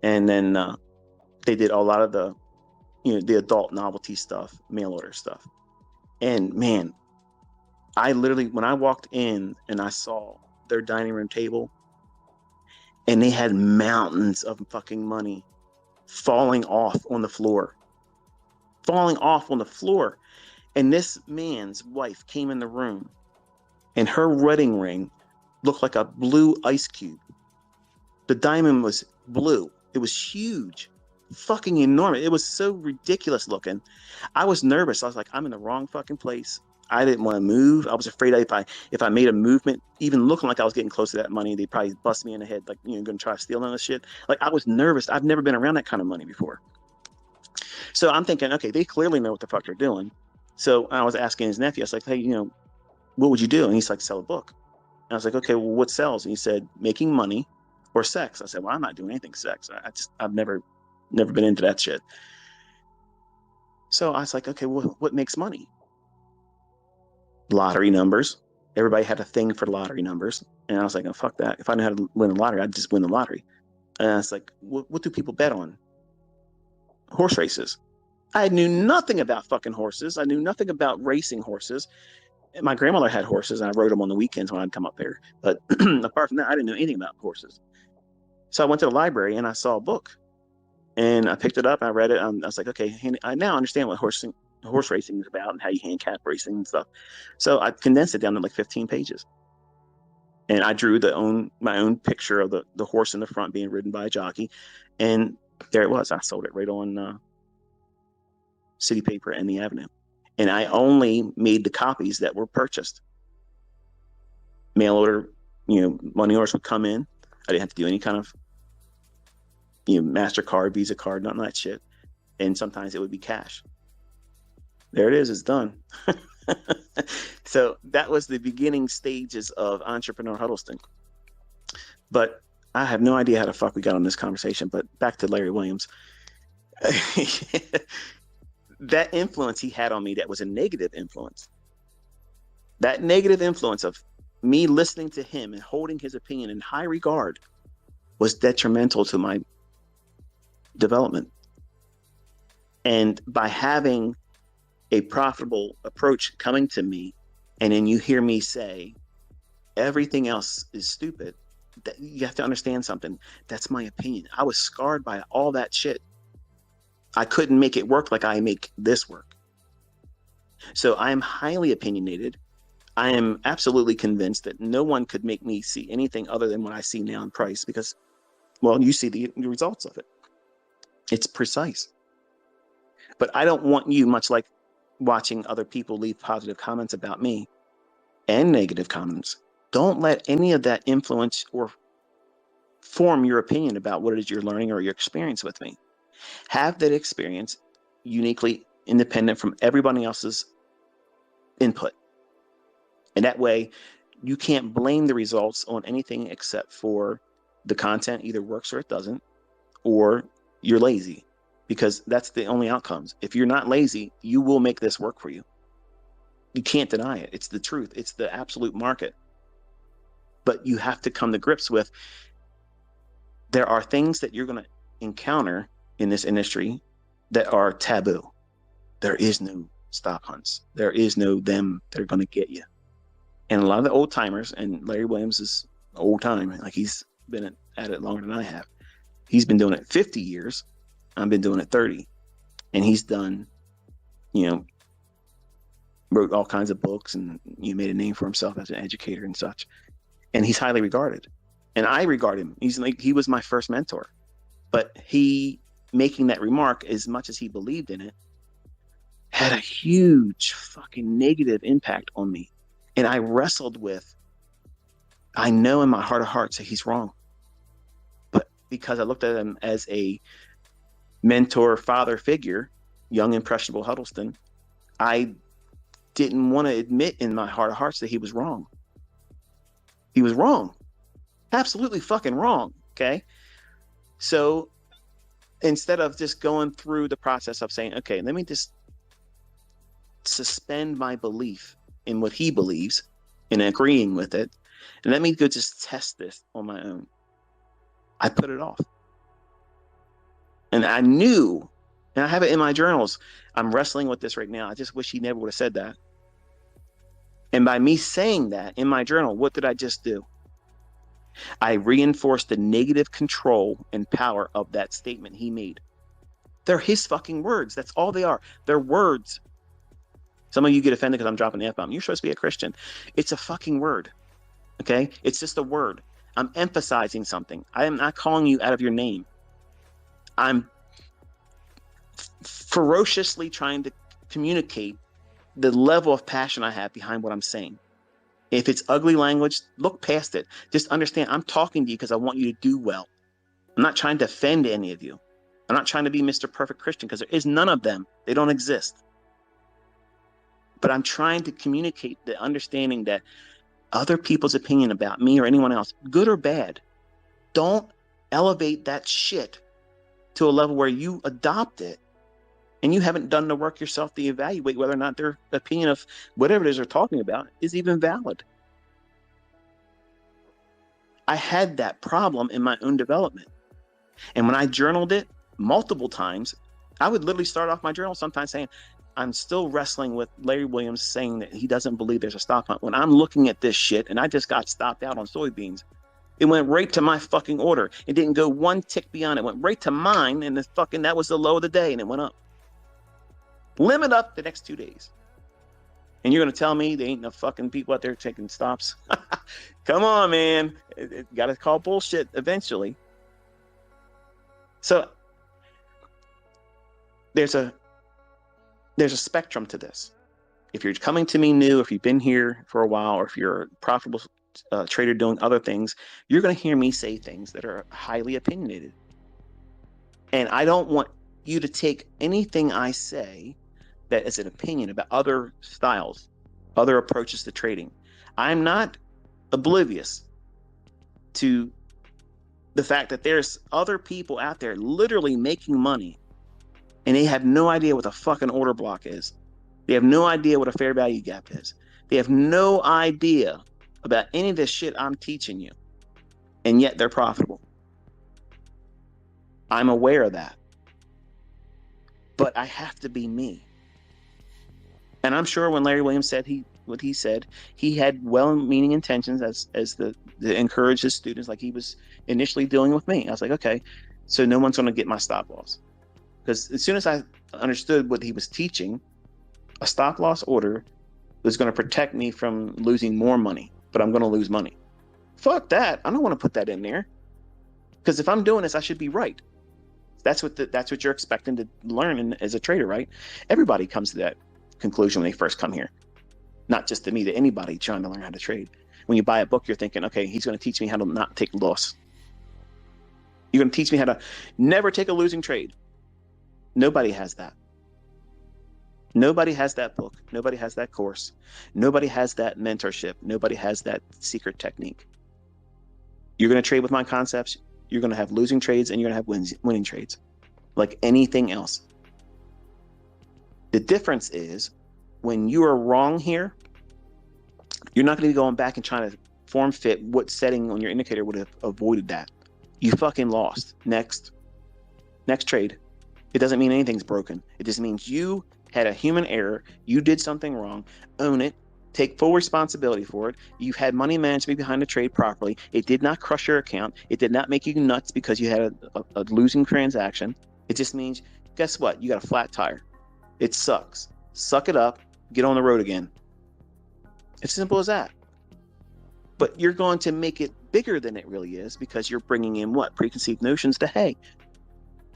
And then they did a lot of the adult novelty stuff, mail order stuff. And man, I literally, when I walked in and I saw their dining room table, and they had mountains of fucking money falling off on the floor. And this man's wife came in the room and her wedding ring looked like a blue ice cube. The diamond was blue. It was huge, fucking enormous. It was so ridiculous looking. I was nervous. I was like, I'm in the wrong fucking place. I didn't want to move. I was afraid if I made a movement, even looking like I was getting close to that money, they'd probably bust me in the head, like, going to try to steal all this shit. Like, I was nervous. I've never been around that kind of money before. So I'm thinking, okay, they clearly know what the fuck they're doing. So I was asking his nephew, I was like, hey, what would you do? And he's like, sell a book. And I was like, okay, well, what sells? And he said, making money or sex. I said, well, I'm not doing anything sex. I've never been into that shit. So I was like, okay, well, what makes money? Lottery numbers. Everybody had a thing for lottery numbers. And I was like, oh, fuck that. If I knew how to win the lottery, I'd just win the lottery. And I was like, what do people bet on? Horse races. I knew nothing about fucking horses. I knew nothing about racing horses. My grandmother had horses and I rode them on the weekends when I'd come up there. But apart from that, I didn't know anything about horses. So I went to the library and I saw a book and I picked it up. I read it. I was like, okay, I now understand what horse racing is about and how you handicap racing and stuff. So I condensed it down to like 15 pages. And I drew my own picture of the horse in the front being ridden by a jockey. And there it was. I sold it right on city paper and the Avenue. And I only made the copies that were purchased. Mail order, money orders would come in. I didn't have to do any kind of, MasterCard, Visa card, nothing like that shit. And sometimes it would be cash. There it is. It's done. So that was the beginning stages of Entrepreneur Huddleston. But I have no idea how the fuck we got on this conversation. But back to Larry Williams. That influence he had on me, that was a negative influence. That negative influence of me listening to him and holding his opinion in high regard was detrimental to my development. And by having a profitable approach coming to me, and then you hear me say everything else is stupid, that you have to understand something. That's my opinion. I was scarred by all that shit. I couldn't make it work like I make this work. So I am highly opinionated. I am absolutely convinced that no one could make me see anything other than what I see now in price, because, well, you see the results of it. It's precise. But I don't want you, much like watching other people leave positive comments about me and negative comments, don't let any of that influence or form your opinion about what it is you're learning or your experience with me. Have that experience uniquely independent from everybody else's input. And that way, you can't blame the results on anything except for the content either works or it doesn't, or you're lazy, because that's the only outcomes. If you're not lazy, you will make this work for you. You can't deny it. It's the truth. It's the absolute market. But you have to come to grips with, there are things that you're going to encounter in this industry that are taboo. There is no stop hunts. There is no them that are going to get you. And a lot of the old timers, and Larry Williams is old time, like he's been at it longer than I have. He's been doing it 50 years. I've been doing it 30. And he's done, wrote all kinds of books and made a name for himself as an educator and such. And he's highly regarded. And I regard him. He was my first mentor. But he making that remark, as much as he believed in it, had a huge fucking negative impact on me. And I wrestled with, I know in my heart of hearts that he's wrong. But because I looked at him as a mentor, father figure, young, impressionable Huddleston, I didn't want to admit in my heart of hearts that he was wrong. He was wrong. Absolutely fucking wrong. Okay. So instead of just going through the process of saying, okay, let me just suspend my belief in what he believes and agreeing with it, and let me go just test this on my own, I put it off. And I knew, and I have it in my journals, I'm wrestling with this right now. I just wish he never would have said that. And by me saying that in my journal, what did I just do? I reinforced the negative control and power of that statement he made. They're his fucking words. That's all they are. They're words. Some of you get offended because I'm dropping the F-bomb. You're supposed to be a Christian. It's a fucking word. Okay? It's just a word. I'm emphasizing something. I am not calling you out of your name. I'm ferociously trying to communicate the level of passion I have behind what I'm saying. If it's ugly language, look past it. Just understand, I'm talking to you because I want you to do well. I'm not trying to offend any of you. I'm not trying to be Mr. Perfect Christian, because there is none of them. They don't exist. But I'm trying to communicate the understanding that other people's opinion about me or anyone else, good or bad, don't elevate that shit to a level where you adopt it and you haven't done the work yourself to evaluate whether or not their opinion of whatever it is they're talking about is even valid. I had that problem in my own development. And when I journaled it multiple times, I would literally start off my journal sometimes saying, I'm still wrestling with Larry Williams saying that he doesn't believe there's a stop hunt. When I'm looking at this shit, and I just got stopped out on soybeans, it went right to my fucking order. It didn't go one tick beyond. It went right to mine, and that was the low of the day, and it went up. Limit up the next 2 days. And you're going to tell me there ain't no fucking people out there taking stops? Come on, man. It got to call bullshit eventually. So there's a spectrum to this. If you're coming to me new, if you've been here for a while, or if you're a profitable trader doing other things, you're going to hear me say things that are highly opinionated. And I don't want you to take anything I say that is an opinion about other styles, other approaches to trading. I'm not oblivious to the fact that there's other people out there literally making money and they have no idea what the fucking order block is. They have no idea what a fair value gap is. They have no idea about any of this shit I'm teaching you. And yet they're profitable. I'm aware of that. But I have to be me. And I'm sure when Larry Williams said what he said, he had well-meaning intentions as to encourage his students, like he was initially dealing with me. I was like, okay, so no one's going to get my stop loss. Because as soon as I understood what he was teaching, a stop loss order was going to protect me from losing more money, but I'm going to lose money. Fuck that. I don't want to put that in there. Because if I'm doing this, I should be right. That's what you're expecting to learn as a trader, right? Everybody comes to that conclusion when they first come here. Not just to me, to anybody trying to learn how to trade. When you buy a book, you're thinking, okay, he's going to teach me how to not take loss. You're going to teach me how to never take a losing trade. Nobody has that. Nobody has that book. Nobody has that course. Nobody has that mentorship. Nobody has that secret technique. You're going to trade with my concepts. You're going to have losing trades and you're going to have winning trades, like anything else. The difference is when you are wrong here, you're not going to be going back and trying to form fit what setting on your indicator would have avoided that. You fucking lost. Next trade. It doesn't mean anything's broken. It just means you had a human error. You did something wrong. Own it. Take full responsibility for it. You've had money management behind the trade properly. It did not crush your account. It did not make you nuts because you had a losing transaction. It just means, guess what? You got a flat tire. It sucks. Suck it up. Get on the road again. It's simple as that. But you're going to make it bigger than it really is because you're bringing in what? Preconceived notions to, hey,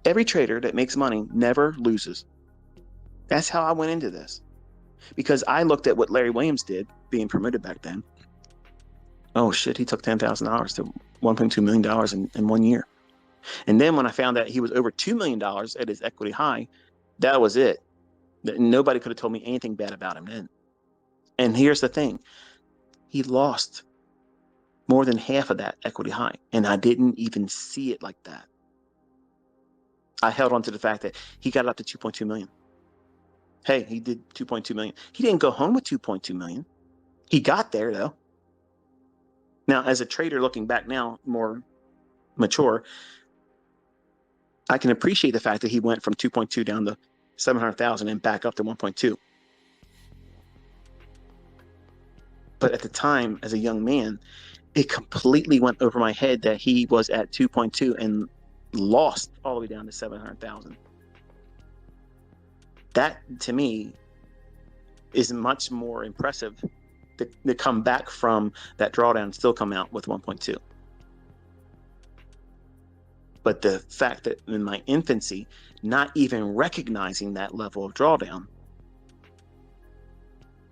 every trader that makes money never loses. That's how I went into this. Because I looked at what Larry Williams did, being promoted back then. Oh shit, he took $10,000 to $1.2 million in 1 year. And then when I found that he was over $2 million at his equity high, that was it. Nobody could have told me anything bad about him then. And here's the thing. He lost more than half of that equity high. And I didn't even see it like that. I held on to the fact that he got up to 2.2 million. Hey, he did 2.2 million. He didn't go home with 2.2 million. He got there though. Now, as a trader looking back now, more mature, I can appreciate the fact that he went from 2.2 down to 700,000 and back up to 1.2. But at the time, as a young man, it completely went over my head that he was at 2.2 and lost all the way down to 700,000. That, to me, is much more impressive to come back from that drawdown and still come out with 1.2. But the fact that in my infancy, not even recognizing that level of drawdown,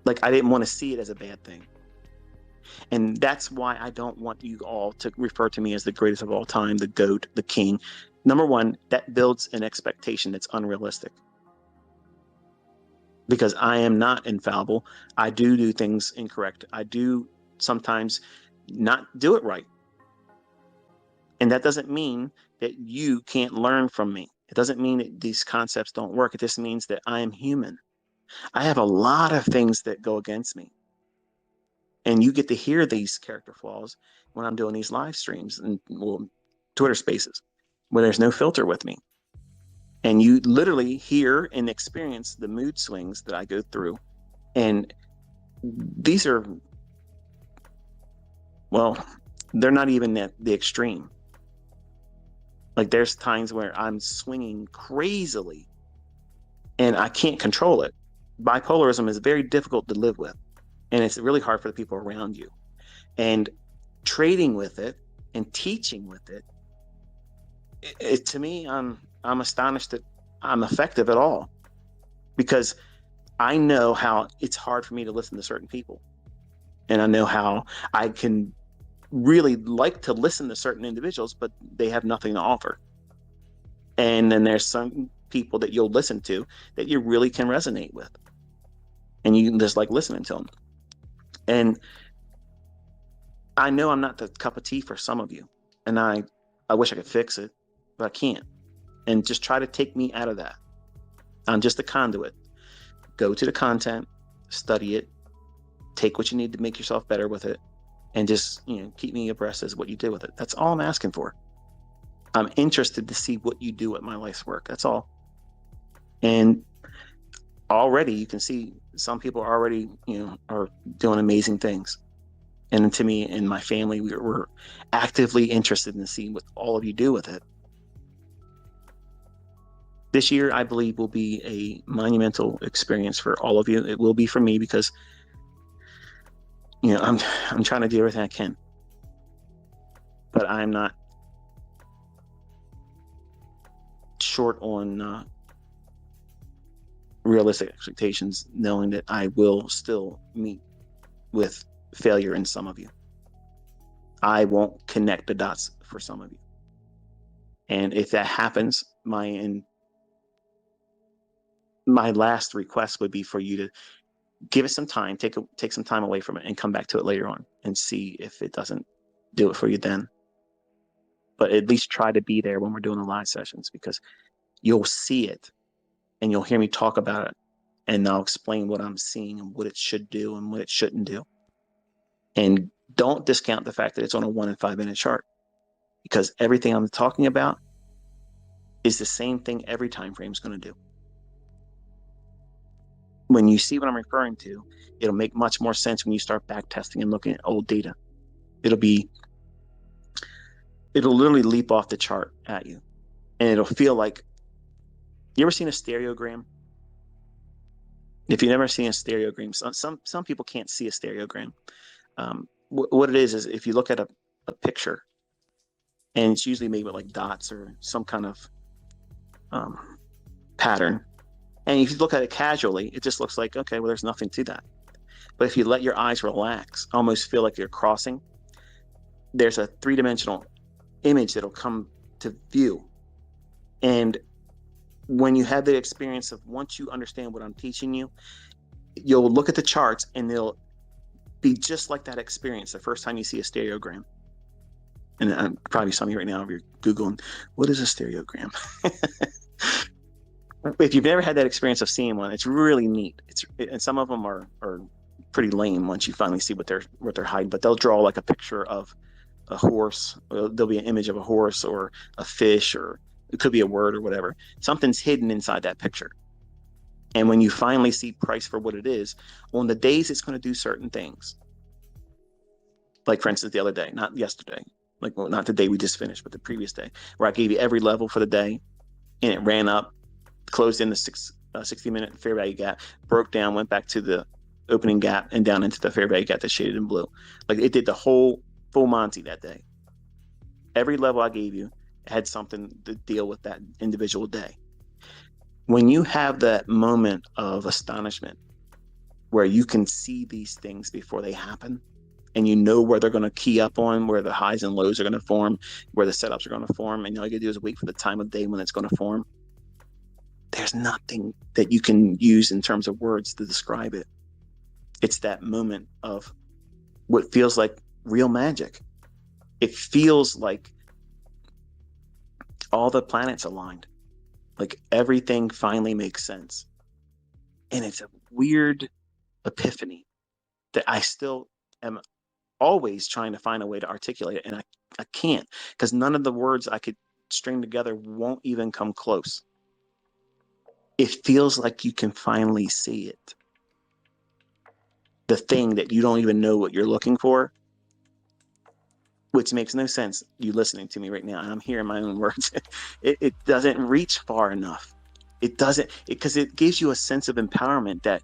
like I didn't want to see it as a bad thing. And that's why I don't want you all to refer to me as the greatest of all time, the GOAT, the king. Number one, that builds an expectation that's unrealistic. Because I am not infallible. I do things incorrect. I do sometimes not do it right. And that doesn't mean that you can't learn from me. It doesn't mean that these concepts don't work. It just means that I am human. I have a lot of things that go against me. And you get to hear these character flaws when I'm doing these live streams and Twitter spaces where there's no filter with me. And you literally hear and experience the mood swings that I go through. And these are, well, they're not even at the extreme. Like there's times where I'm swinging crazily and I can't control it. Bipolarism is very difficult to live with. And it's really hard for the people around you. And trading with it and teaching with it, to me, I'm astonished that I'm effective at all, because I know how it's hard for me to listen to certain people. And I know how I can really like to listen to certain individuals, but they have nothing to offer. And then there's some people that you'll listen to that you really can resonate with, and you can just like listening to them. And I know I'm not the cup of tea for some of you, and I wish I could fix it, but I can't. And just try to take me out of that. I'm just a conduit. Go to the content, study it, take what you need to make yourself better with it, and just, keep me abreast as what you did with it. That's all I'm asking for. I'm interested to see what you do with my life's work. That's all. And already you can see some people already, are doing amazing things. And to me and my family, we're actively interested in seeing what all of you do with it. This year, I believe, will be a monumental experience for all of you. It will be for me because, I'm trying to do everything I can, but I'm not short on realistic expectations, knowing that I will still meet with failure in some of you. I won't connect the dots for some of you. And if that happens, my last request would be for you to give it some time, take some time away from it, and come back to it later on and see if it doesn't do it for you then. But at least try to be there when we're doing the live sessions, because you'll see it and you'll hear me talk about it, and I'll explain what I'm seeing and what it should do and what it shouldn't do. And don't discount the fact that it's on a 1 and 5 minute chart, because everything I'm talking about is the same thing every time frame is going to do. When you see what I'm referring to, it'll make much more sense when you start back testing and looking at old data. It'll literally leap off the chart at you, and it'll feel like, you ever seen a stereogram? If you've never seen a stereogram, some people can't see a stereogram. What it is if you look at a picture, and it's usually made with like dots or some kind of pattern. And if you look at it casually, it just looks like, okay, well, there's nothing to that. But if you let your eyes relax, almost feel like you're crossing, there's a 3-dimensional image that'll come to view. And when you have the experience of, once you understand what I'm teaching you, you'll look at the charts and they'll be just like that experience the first time you see a stereogram. And probably some of you right now, if you're Googling, what is a stereogram? If you've never had that experience of seeing one, it's really neat. And some of them are pretty lame once you finally see what they're hiding. But they'll draw like a picture of a horse. There'll be an image of a horse or a fish, or it could be a word or whatever. Something's hidden inside that picture. And when you finally see price for what it is, on the days it's going to do certain things. Like, for instance, the other day, not yesterday, not the day we just finished, but the previous day, where I gave you every level for the day, and it ran up, closed in the 60-minute fair value gap, broke down, went back to the opening gap, and down into the fair value gap that's shaded in blue. Like, it did the whole full Monty that day. Every level I gave you had something to deal with that individual day. When you have that moment of astonishment where you can see these things before they happen, and you know where they're going to key up on, where the highs and lows are going to form, where the setups are going to form, and all you got to do is wait for the time of day when it's going to form, there's nothing that you can use in terms of words to describe it. It's that moment of what feels like real magic. It feels like all the planets aligned, like everything finally makes sense. And it's a weird epiphany that I still am always trying to find a way to articulate it, and I can't, because none of the words I could string together won't even come close. It feels like you can finally see it. The thing that you don't even know what you're looking for, which makes no sense, you listening to me right now, and I'm hearing my own words. It doesn't reach far enough. It doesn't, because it gives you a sense of empowerment that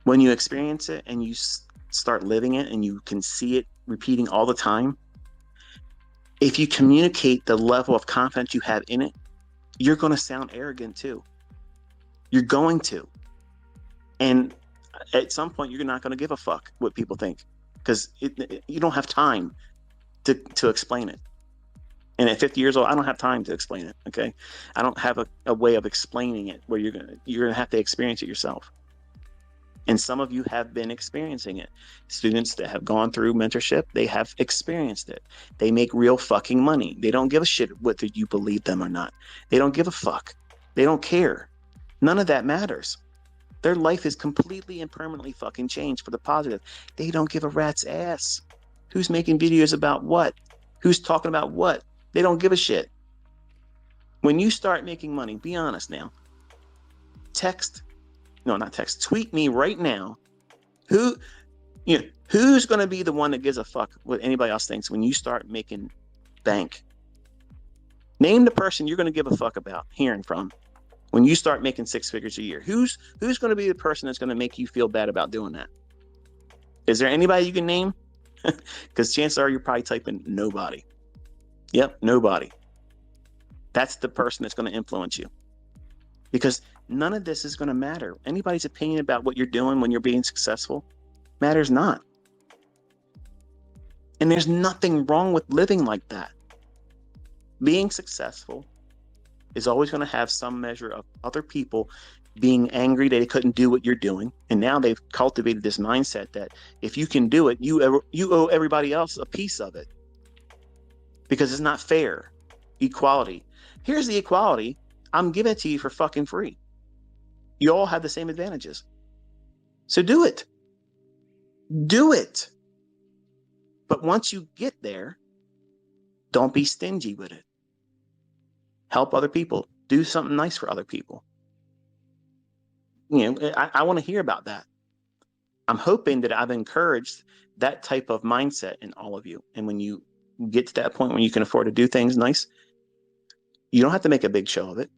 when you experience it and you start living it and you can see it repeating all the time, if you communicate the level of confidence you have in it, you're going to sound arrogant too. You're going to. And at some point, you're not going to give a fuck what people think, because you don't have time to explain it. And at 50 years old, I don't have time to explain it. Okay. I don't have a way of explaining it where you're gonna have to experience it yourself. And some of you have been experiencing it. Students that have gone through mentorship, they have experienced it. They make real fucking money. They don't give a shit whether you believe them or not. They don't give a fuck. They don't care. None of that matters. Their life is completely and permanently fucking changed for the positive. They don't give a rat's ass. Who's making videos about what? Who's talking about what? They don't give a shit. When you start making money, be honest now. Tweet me right now. Who's going to be the one that gives a fuck what anybody else thinks when you start making bank? Name the person you're going to give a fuck about hearing from when you start making 6 figures a year. Who's going to be the person that's going to make you feel bad about doing that? Is there anybody you can name? Because chances are you're probably typing nobody. Yep, nobody. That's the person that's going to influence you. Because none of this is going to matter. Anybody's opinion about what you're doing when you're being successful matters not. And there's nothing wrong with living like that. Being successful is always going to have some measure of other people being angry that they couldn't do what you're doing. And now they've cultivated this mindset that if you can do it, you owe everybody else a piece of it. Because it's not fair. Equality. Here's the equality. I'm giving it to you for fucking free. You all have the same advantages. So do it. Do it. But once you get there, don't be stingy with it. Help other people. Do something nice for other people. I want to hear about that. I'm hoping that I've encouraged that type of mindset in all of you. And when you get to that point when you can afford to do things nice, you don't have to make a big show of it.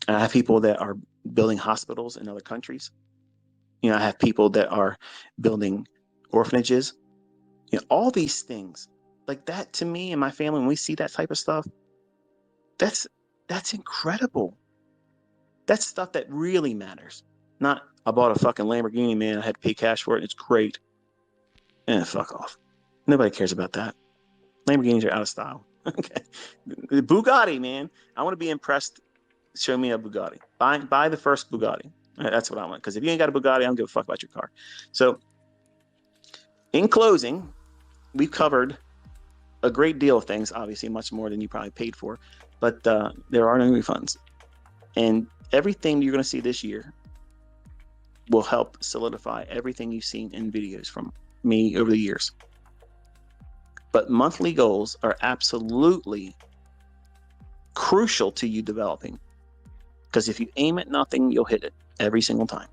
I have people that are building hospitals in other countries. I have people that are building orphanages. All these things like that, to me and my family, when we see that type of stuff, that's incredible. That's stuff that really matters. Not, I bought a fucking Lamborghini, man. I had to pay cash for it. It's great. Fuck off. Nobody cares about that. Lamborghinis are out of style. Okay. The Bugatti, man. I want to be impressed. Show me a Bugatti. Buy the first Bugatti. That's what I want. Because if you ain't got a Bugatti, I don't give a fuck about your car. So, in closing, we've covered a great deal of things, obviously much more than you probably paid for, but there are no refunds. And everything you're going to see this year will help solidify everything you've seen in videos from me over the years. But monthly goals are absolutely crucial to you developing. Because if you aim at nothing, you'll hit it every single time.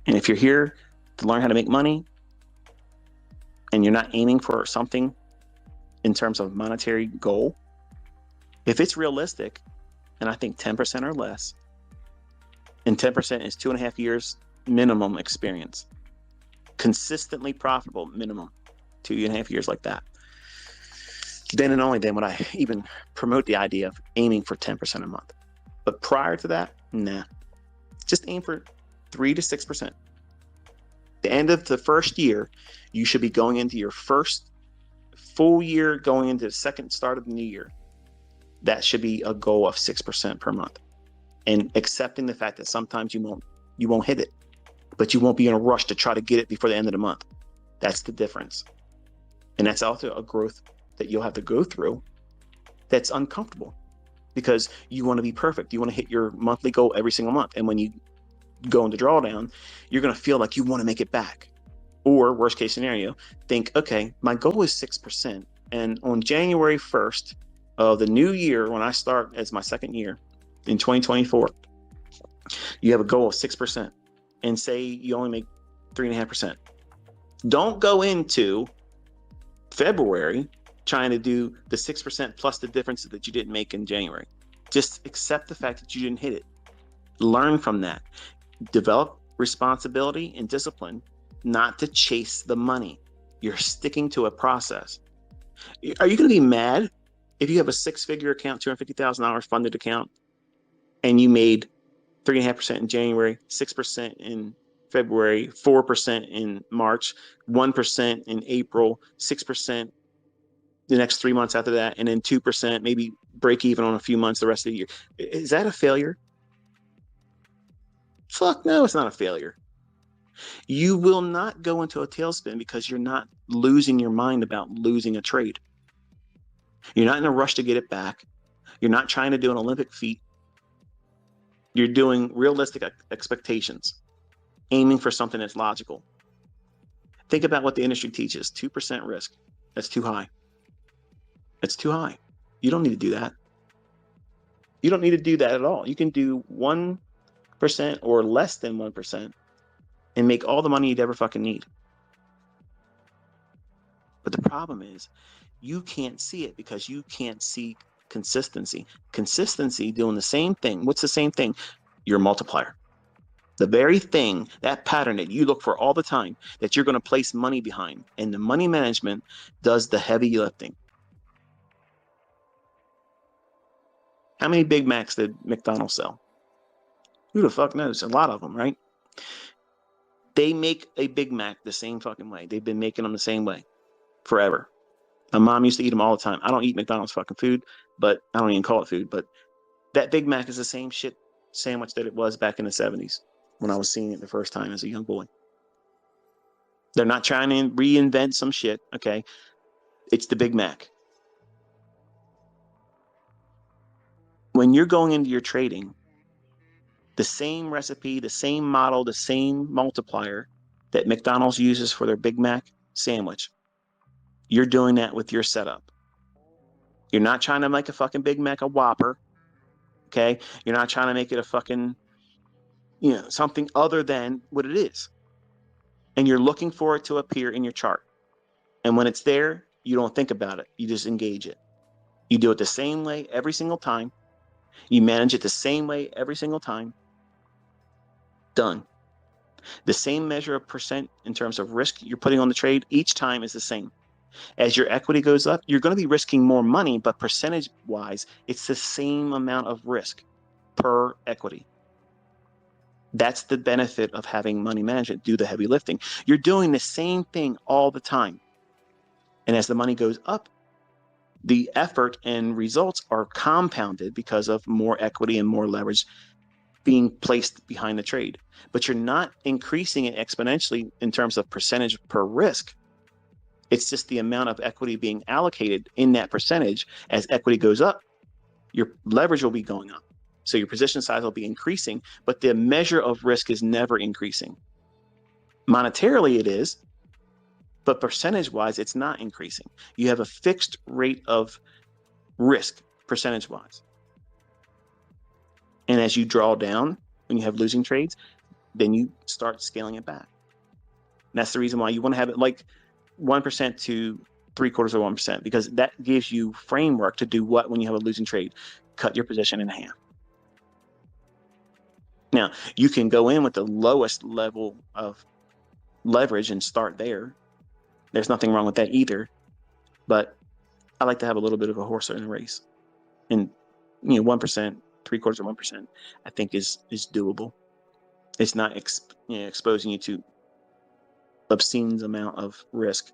And if you're here to learn how to make money and you're not aiming for something in terms of monetary goal, if it's realistic, and I think 10% or less, and 10% is 2.5 years minimum experience, consistently profitable minimum 2.5 years like that, then and only then would I even promote the idea of aiming for 10% a month. But prior to that, nah. Just aim for 3 to 6%. The end of the first year, you should be going into your first full year, going into the second start of the new year. That should be a goal of 6% per month. And accepting the fact that sometimes you won't hit it, but you won't be in a rush to try to get it before the end of the month. That's the difference. And that's also a growth that you'll have to go through that's uncomfortable because you want to be perfect. You want to hit your monthly goal every single month. And when you go into drawdown, you're going to feel like you want to make it back. Or worst case scenario, think, okay, my goal is 6%. And on January 1st of the new year, when I start as my second year in 2024, you have a goal of 6% and say you only make 3.5%. Don't go into February trying to do the 6% plus the difference that you didn't make in January. Just accept the fact that you didn't hit it. Learn from that. Develop responsibility and discipline not to chase the money. You're sticking to a process. Are you going to be mad if you have a 6-figure account, $250,000 funded account, and you made 3.5% in January, 6% in February, 4% in March, 1% in April, 6% the next 3 months after that, and then 2%, maybe break even on a few months the rest of the year. Is that a failure? Fuck no, it's not a failure. You will not go into a tailspin because you're not losing your mind about losing a trade. You're not in a rush to get it back. You're not trying to do an Olympic feat. You're doing realistic expectations, aiming for something that's logical. Think about what the industry teaches. 2% risk. That's too high. That's too high. You don't need to do that. You don't need to do that at all. You can do 1% or less than 1% and make all the money you'd ever fucking need. But the problem is you can't see it because you can't see consistency. Consistency doing the same thing. What's the same thing? Your multiplier. The very thing, that pattern that you look for all the time, that you're going to place money behind. And the money management does the heavy lifting. How many Big Macs did McDonald's sell? Who the fuck knows? A lot of them, right? They make a Big Mac the same fucking way. They've been making them the same way forever. My mom used to eat them all the time. I don't eat McDonald's fucking food, but I don't even call it food. But that Big Mac is the same shit sandwich that it was back in the 70s when I was seeing it the first time as a young boy. They're not trying to reinvent some shit, okay? It's the Big Mac. When you're going into your trading, the same recipe, the same model, the same multiplier that McDonald's uses for their Big Mac sandwich, you're doing that with your setup. You're not trying to make a fucking Big Mac a Whopper, okay? You're not trying to make it a fucking, something other than what it is. And you're looking for it to appear in your chart. And when it's there, you don't think about it. You just engage it. You do it the same way every single time. You manage it the same way every single time. Done. The same measure of percent in terms of risk you're putting on the trade each time is the same. As your equity goes up, you're going to be risking more money, but percentage-wise, it's the same amount of risk per equity. That's the benefit of having money management do the heavy lifting. You're doing the same thing all the time. And as the money goes up, the effort and results are compounded because of more equity and more leverage being placed behind the trade. But you're not increasing it exponentially in terms of percentage per risk. It's just the amount of equity being allocated in that percentage. As equity goes up, your leverage will be going up. So your position size will be increasing, but the measure of risk is never increasing. Monetarily it is, but percentage-wise, it's not increasing. You have a fixed rate of risk percentage-wise. And as you draw down, when you have losing trades, then you start scaling it back. And that's the reason why you want to have it like 1% to 3/4 of 1%, because that gives you framework to do what when you have a losing trade? Cut your position in half. Now, you can go in with the lowest level of leverage and start there. There's nothing wrong with that either. But I like to have a little bit of a horse in the race. And 1%, 3/4 of 1%, I think is doable. It's not exposing you to obscene amount of risk,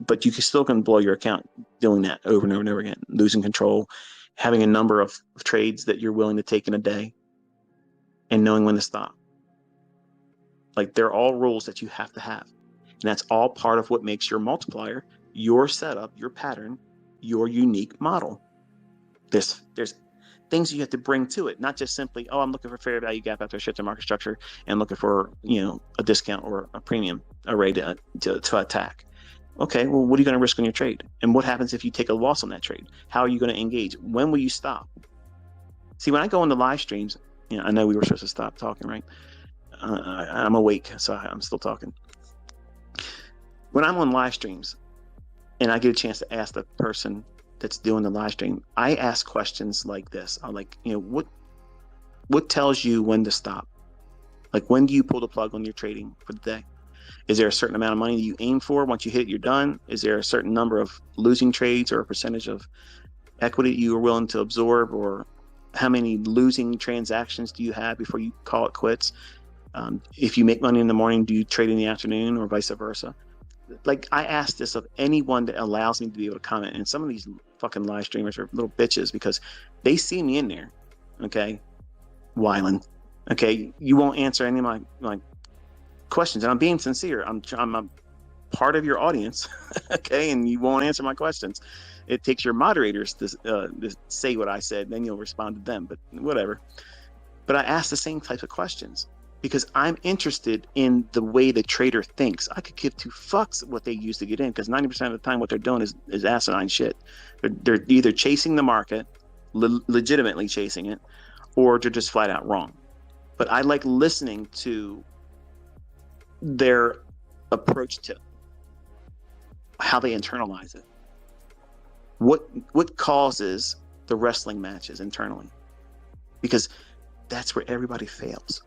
but you still can blow your account doing that over and over and over again, losing control, having a number of trades that you're willing to take in a day, and knowing when to stop. Like, they're all rules that you have to have. And that's all part of what makes your multiplier, your setup, your pattern, your unique model. There's things you have to bring to it, not just simply, I'm looking for fair value gap after a shift in market structure and looking for, a discount or a premium array to attack. Okay, well, what are you going to risk on your trade? And what happens if you take a loss on that trade? How are you going to engage? When will you stop? See, when I go into live streams, I know we were supposed to stop talking, right? I'm awake, so I'm still talking. When I'm on live streams and I get a chance to ask the person that's doing the live stream, I ask questions like this. I'm like, what tells you when to stop? Like, when do you pull the plug on your trading for the day? Is there a certain amount of money that you aim for? Once you hit it, you're done. Is there a certain number of losing trades or a percentage of equity you are willing to absorb? Or how many losing transactions do you have before you call it quits? If you make money in the morning, do you trade in the afternoon or vice versa? like I ask this of anyone that allows me to be able to comment, and some of these fucking live streamers are little bitches because they see me in there, okay, whiling, okay, you won't answer any of my questions, and I'm being sincere. I'm a part of your audience, okay, and you won't answer my questions. It takes your moderators to say what I said, then you'll respond to them, but whatever. But I ask the same types of questions because I'm interested in the way the trader thinks. I could give two fucks what they use to get in, because 90% of the time what they're doing is asinine shit. They're either chasing the market, legitimately chasing it, or they're just flat out wrong. But I like listening to their approach to how they internalize it. What causes the wrestling matches internally? Because that's where everybody fails.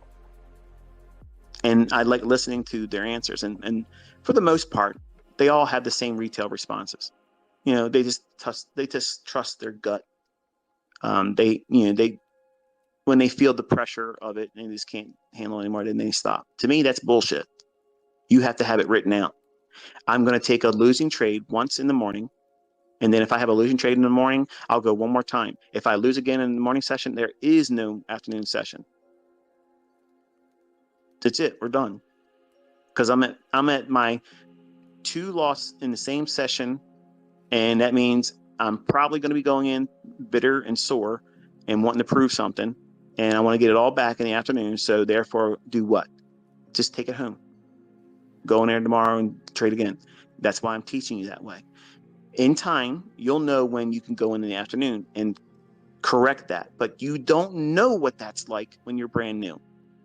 And I like listening to their answers. And for the most part, they all have the same retail responses. You know, they just trust their gut. They when they feel the pressure of it and they just can't handle it anymore, then they stop. To me, that's bullshit. You have to have it written out. I'm going to take a losing trade once in the morning. And then if I have a losing trade in the morning, I'll go one more time. If I lose again in the morning session, there is no afternoon session. That's it. We're done. Because I'm at my 2 loss in the same session, and that means I'm probably going to be going in bitter and sore and wanting to prove something, and I want to get it all back in the afternoon. So therefore, do what? Just take it home. Go in there tomorrow and trade again. That's why I'm teaching you that way. In time, you'll know when you can go in the afternoon and correct that. But you don't know what that's like when you're brand new.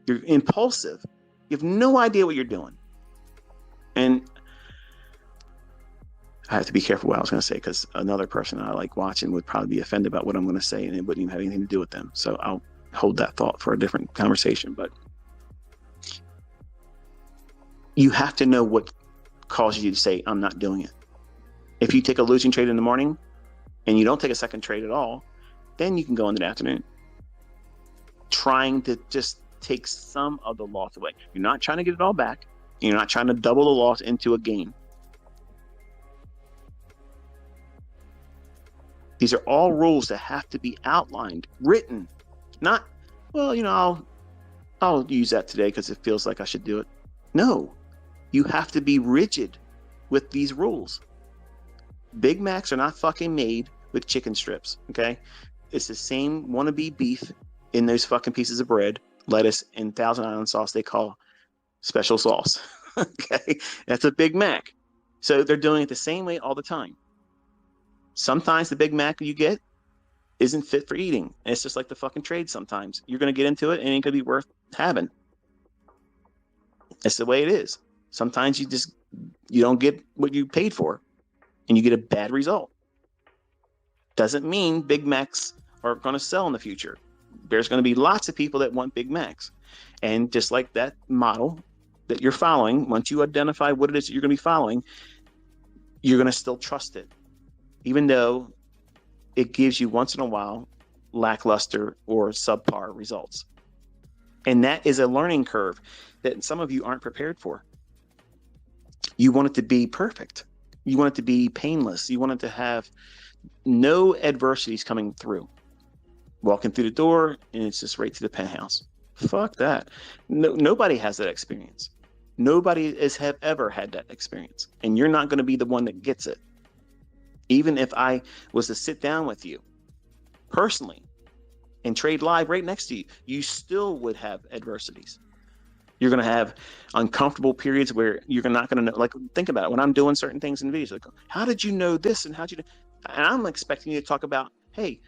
You're impulsive. You have no idea what you're doing. And I have to be careful what I was going to say, because another person I like watching would probably be offended about what I'm going to say, and it wouldn't even have anything to do with them. So I'll hold that thought for a different conversation. But you have to know what causes you to say, I'm not doing it. If you take a losing trade in the morning and you don't take a second trade at all, then you can go in the afternoon, trying to just take some of the loss away. You're not trying to get it all back. You're not trying to double the loss into a gain. These are all rules that have to be outlined, written, not, well, you know, I'll use that today because it feels like I should do it. No, you have to be rigid with these rules. Big Macs are not fucking made with chicken strips, okay? It's the same wannabe beef in those fucking pieces of bread, lettuce, and Thousand Island sauce they call special sauce, okay? That's a Big Mac. So they're doing it the same way all the time. Sometimes the Big Mac you get isn't fit for eating. And it's just like the fucking trade sometimes. You're going to get into it and it ain't going to be worth having. That's the way it is. Sometimes you don't get what you paid for and you get a bad result. Doesn't mean Big Macs are going to sell in the future. There's going to be lots of people that want Big Macs. And just like that model that you're following, once you identify what it is that you're going to be following, you're going to still trust it, even though it gives you once in a while lackluster or subpar results. And that is a learning curve that some of you aren't prepared for. You want it to be perfect. You want it to be painless. You want it to have no adversities coming through. Walking through the door and it's just right to the penthouse. Fuck that. No, nobody has that experience. Nobody have ever had that experience. And you're not going to be the one that gets it. Even if I was to sit down with you personally and trade live right next to you, you still would have adversities. You're going to have uncomfortable periods where you're not going to know. Like, think about it. When I'm doing certain things in videos, like, how did you know this? And how'd you know? And I'm expecting you to talk about, hey,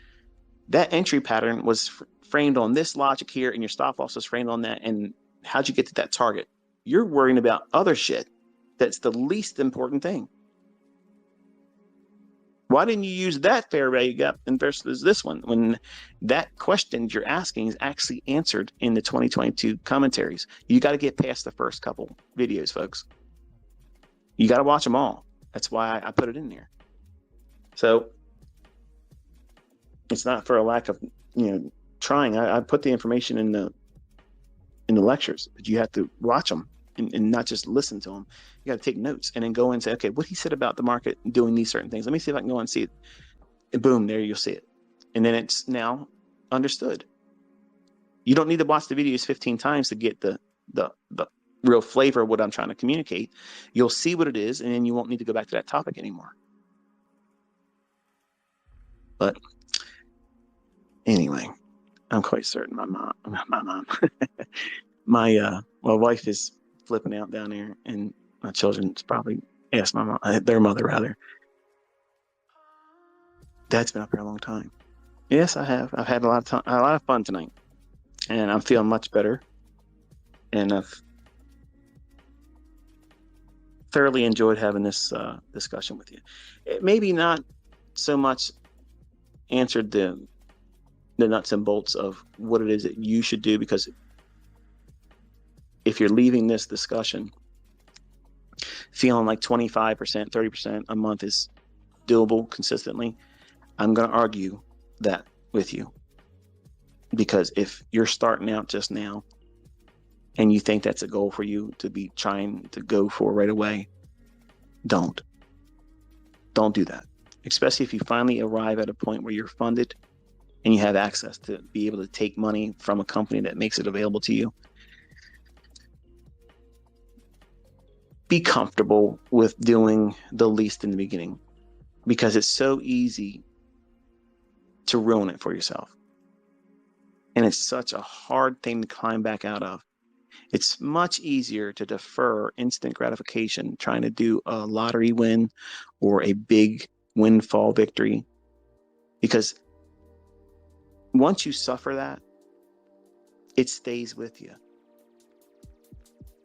that entry pattern was framed on this logic here, and your stop loss was framed on that. And how'd you get to that target? You're worrying about other shit. That's the least important thing. Why didn't you use that fair value gap versus this one when that question you're asking is actually answered in the 2022 commentaries? You got to get past the first couple videos, folks. You got to watch them all. That's why I put it in there. So it's not for a lack of, trying. I put the information in the lectures, but you have to watch them and not just listen to him. You got to take notes and then go and say, okay, what he said about the market doing these certain things. Let me see if I can go and see it. And boom, there you'll see it. And then it's now understood. You don't need to watch the videos 15 times to get the real flavor of what I'm trying to communicate. You'll see what it is, and then you won't need to go back to that topic anymore. But anyway, I'm quite certain my wife is flipping out down there, and my children's probably asked my mom, their mother rather. Dad's been up here a long time. Yes, I have. I've had a lot of fun tonight, and I'm feeling much better, and I've thoroughly enjoyed having this discussion with you. It maybe not so much answered the nuts and bolts of what it is that you should do, because if you're leaving this discussion feeling like 25%, 30% a month is doable consistently, I'm going to argue that with you. Because if you're starting out just now and you think that's a goal for you to be trying to go for right away, don't do that. Especially if you finally arrive at a point where you're funded and you have access to be able to take money from a company that makes it available to you. Be comfortable with doing the least in the beginning, because it's so easy to ruin it for yourself. And it's such a hard thing to climb back out of. It's much easier to defer instant gratification trying to do a lottery win or a big windfall victory, because once you suffer that, it stays with you.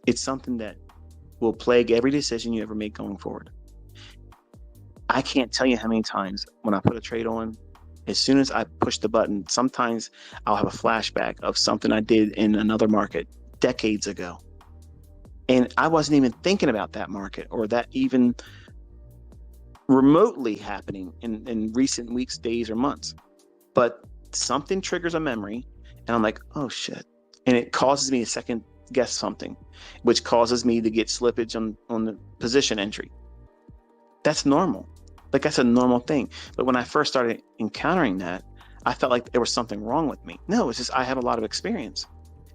It's something that will plague every decision you ever make going forward. I can't tell you how many times when I put a trade on, as soon as I push the button, sometimes I'll have a flashback of something I did in another market decades ago. And I wasn't even thinking about that market or that even remotely happening in recent weeks, days, or months. But something triggers a memory and I'm like, oh shit. And it causes me to second guess something, which causes me to get slippage on the position entry. That's normal. Like, that's a normal thing. But when I first started encountering that, I felt like there was something wrong with me. No, it's just I have a lot of experience.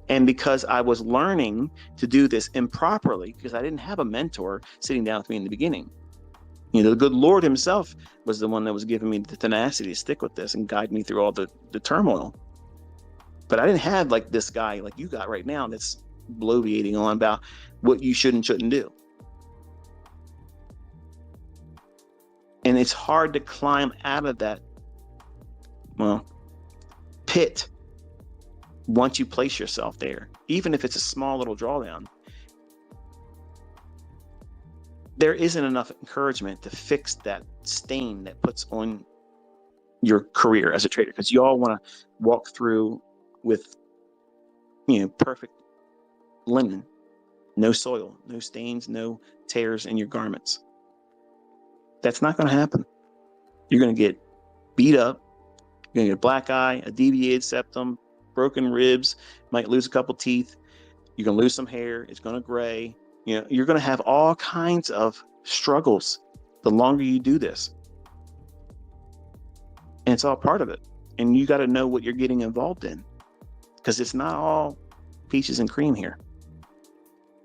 And because I was learning to do this improperly, because I didn't have a mentor sitting down with me in the beginning. You know, the good Lord himself was the one that was giving me the tenacity to stick with this and guide me through all the turmoil. But I didn't have like this guy like you got right now that's bloviating on about what you should and shouldn't do. And it's hard to climb out of that, pit once you place yourself there. Even if it's a small little drawdown, there isn't enough encouragement to fix that stain that puts on your career as a trader, because you all want to walk through with, perfect linen, no soil, no stains, no tears in your garments. That's not going to happen. You're going to get beat up. You're going to get a black eye, a deviated septum, broken ribs, might lose a couple teeth. You're going to lose some hair. It's going to gray. You're going to have all kinds of struggles the longer you do this. And it's all part of it. And you got to know what you're getting involved in, because it's not all peaches and cream here.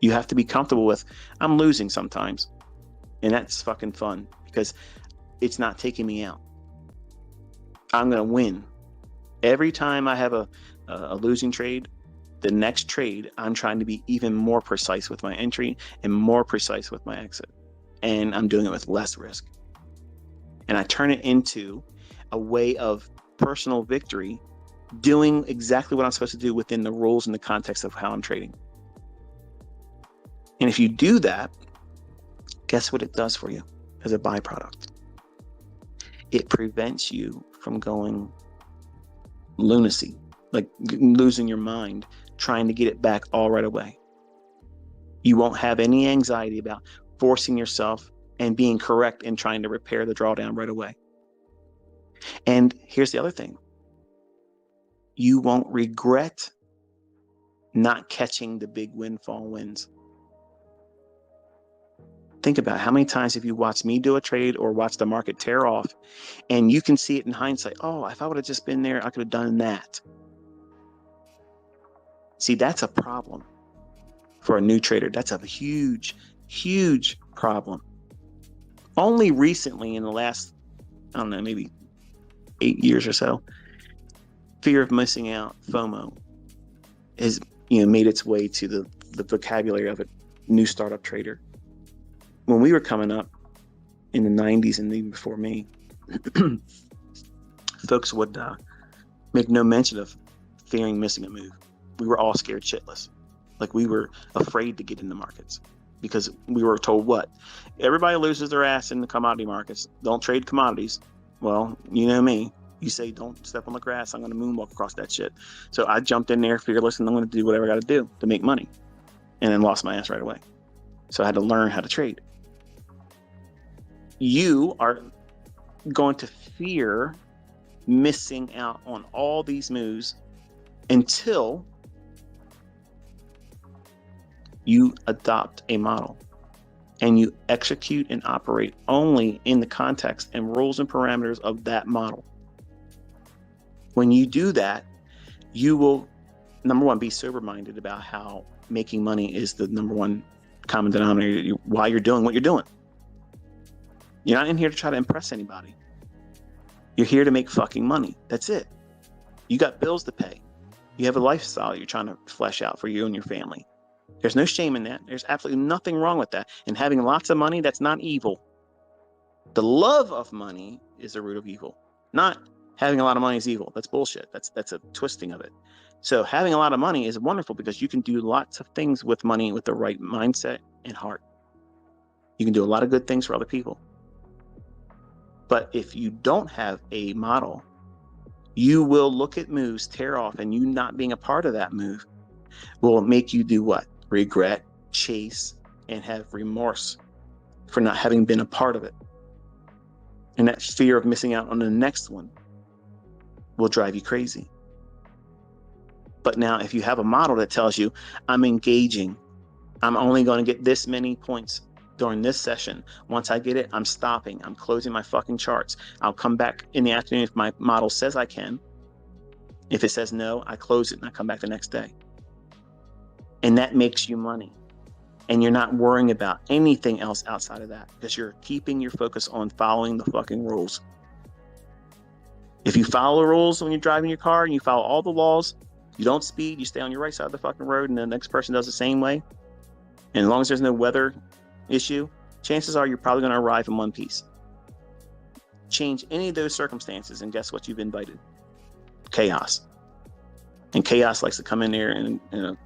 You have to be comfortable with, I'm losing sometimes. And that's fucking fun, because it's not taking me out. I'm going to win. Every time I have a losing trade, the next trade, I'm trying to be even more precise with my entry and more precise with my exit. And I'm doing it with less risk. And I turn it into a way of personal victory, doing exactly what I'm supposed to do within the rules and the context of how I'm trading. And if you do that, guess what it does for you as a byproduct? It prevents you from going lunacy, like losing your mind, trying to get it back all right away. You won't have any anxiety about forcing yourself and being correct in trying to repair the drawdown right away. And here's the other thing. You won't regret not catching the big windfall wins. Think about how many times have you watched me do a trade or watch the market tear off, and you can see it in hindsight. Oh, if I would have just been there, I could have done that. See, that's a problem for a new trader. That's a huge, huge problem. Only recently, in the last, I don't know, maybe 8 years or so, fear of missing out, FOMO, has made its way to the vocabulary of a new startup trader. When we were coming up in the 90s and even before me, folks would make no mention of fearing missing a move. We were all scared shitless. Like, we were afraid to get in the markets because we were told what? Everybody loses their ass in the commodity markets. Don't trade commodities. Well, you know me. You say, don't step on the grass, I'm going to moonwalk across that shit. So I jumped in there fearless, and I'm going to do whatever I got to do to make money, and then lost my ass right away. So I had to learn how to trade. You are going to fear missing out on all these moves until you adopt a model and you execute and operate only in the context and rules and parameters of that model. When you do that, you will, number one, be sober-minded about how making money is the number one common denominator while you're doing what you're doing. You're not in here to try to impress anybody. You're here to make fucking money. That's it. You got bills to pay. You have a lifestyle you're trying to flesh out for you and your family. There's no shame in that. There's absolutely nothing wrong with that. And having lots of money, that's not evil. The love of money is the root of evil. Not having a lot of money is evil. That's bullshit. That's a twisting of it. So having a lot of money is wonderful because you can do lots of things with money with the right mindset and heart. You can do a lot of good things for other people. But if you don't have a model, you will look at moves tear off, and you not being a part of that move will make you do what? Regret, chase, and have remorse for not having been a part of it. And that fear of missing out on the next one will drive you crazy. But now if you have a model that tells you, I'm engaging, I'm only going to get this many points during this session. Once I get it, I'm stopping. I'm closing my fucking charts. I'll come back in the afternoon if my model says I can. If it says no, I close it and I come back the next day. And that makes you money. And you're not worrying about anything else outside of that because you're keeping your focus on following the fucking rules. If you follow the rules when you're driving your car and you follow all the laws, you don't speed, you stay on your right side of the fucking road, and the next person does the same way. And as long as there's no weather issue, chances are you're probably going to arrive in one piece. Change any of those circumstances, and guess what? You've invited chaos. And chaos likes to come in there in an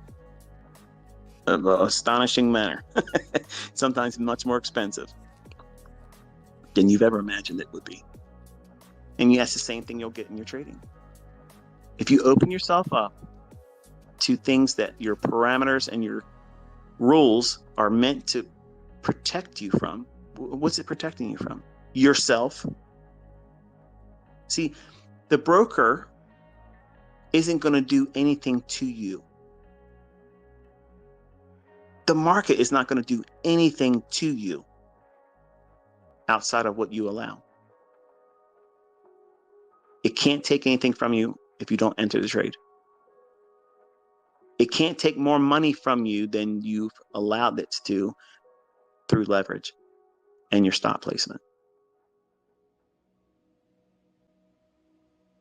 astonishing manner. Sometimes much more expensive than you've ever imagined it would be. And that's the same thing you'll get in your trading. If you open yourself up to things that your parameters and your rules are meant to protect you from, what's it protecting you from? Yourself. See, the broker isn't going to do anything to you. The market is not going to do anything to you outside of what you allow. It can't take anything from you if you don't enter the trade. It can't take more money from you than you've allowed it to through leverage and your stop placement.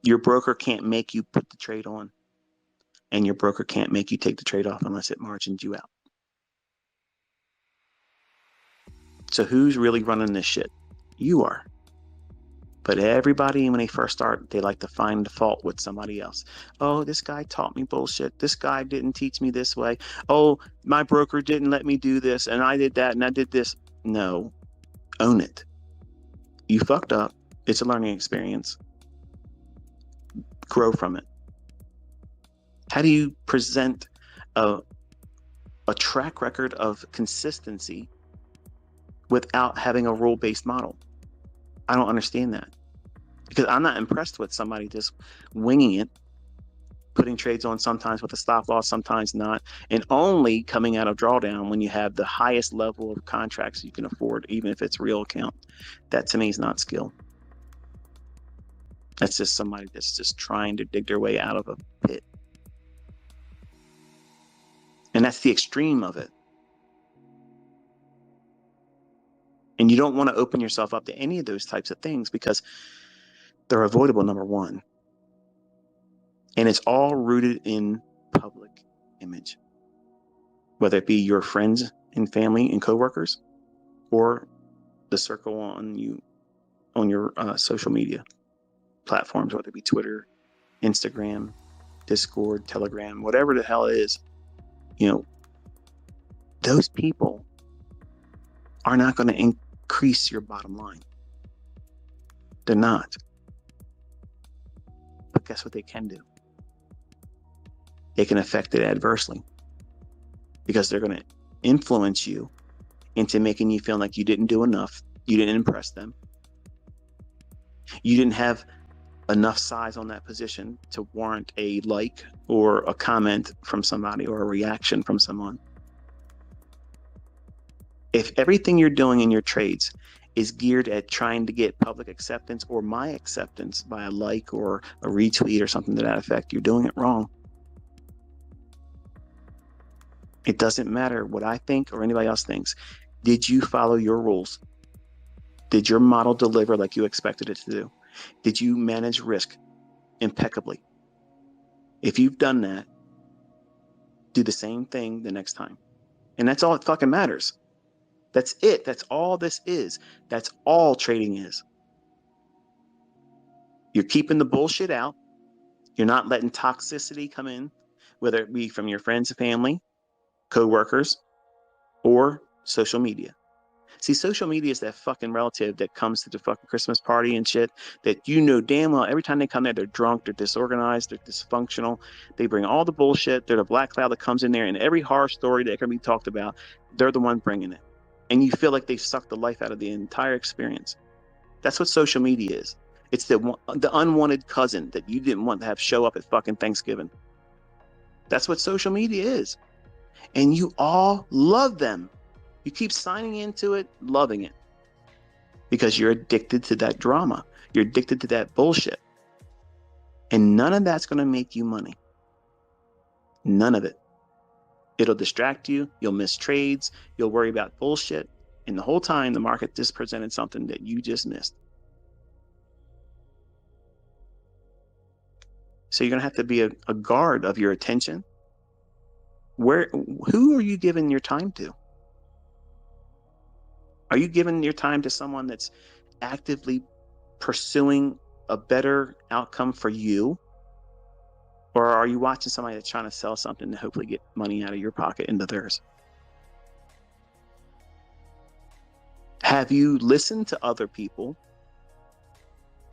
Your broker can't make you put the trade on, and your broker can't make you take the trade off unless it margins you out. So who's really running this shit? You are. But everybody, when they first start, they like to find the fault with somebody else. Oh, this guy taught me bullshit. This guy didn't teach me this way. Oh, my broker didn't let me do this, and I did that, and I did this. No, own it. You fucked up. It's a learning experience. Grow from it. How do you present a track record of consistency without having a rule-based model? I don't understand that, because I'm not impressed with somebody just winging it putting trades on sometimes with a stop loss, sometimes not, and only coming out of drawdown when you have the highest level of contracts you can afford, even if it's real account. That to me is not skill. That's just somebody that's just trying to dig their way out of a pit. And that's the extreme of it. And you don't want to open yourself up to any of those types of things because they're avoidable, number one. And it's all rooted in public image, whether it be your friends and family and coworkers or the circle on your social media platforms, whether it be Twitter, Instagram, Discord, Telegram, whatever the hell it is. Those people are not going to increase your bottom line. They're not. But guess what they can do? They can affect it adversely because they're going to influence you into making you feel like you didn't do enough. You didn't impress them. You didn't have enough size on that position to warrant a like or a comment from somebody or a reaction from someone. If everything you're doing in your trades is geared at trying to get public acceptance or my acceptance by a like or a retweet or something to that effect, you're doing it wrong. It doesn't matter what I think or anybody else thinks. Did you follow your rules? Did your model deliver like you expected it to do? Did you manage risk impeccably? If you've done that, do the same thing the next time. And that's all it fucking matters. That's it. That's all this is. That's all trading is. You're keeping the bullshit out. You're not letting toxicity come in, whether it be from your friends and family, co-workers, or social media. See, social media is that fucking relative that comes to the fucking Christmas party and shit that damn well every time they come there, they're drunk, they're disorganized, they're dysfunctional. They bring all the bullshit. They're the black cloud that comes in there, and every horror story that can be talked about, they're the one bringing it. And you feel like they've sucked the life out of the entire experience. That's what social media is. It's the unwanted cousin that you didn't want to have show up at fucking Thanksgiving. That's what social media is. And you all love them. You keep signing into it, loving it. Because you're addicted to that drama. You're addicted to that bullshit. And none of that's going to make you money. None of it. It'll distract you. You'll miss trades. You'll worry about bullshit. And the whole time, the market just presented something that you just missed. So you're going to have to be a guard of your attention. Who are you giving your time to? Are you giving your time to someone that's actively pursuing a better outcome for you? Or are you watching somebody that's trying to sell something to hopefully get money out of your pocket into theirs? Have you listened to other people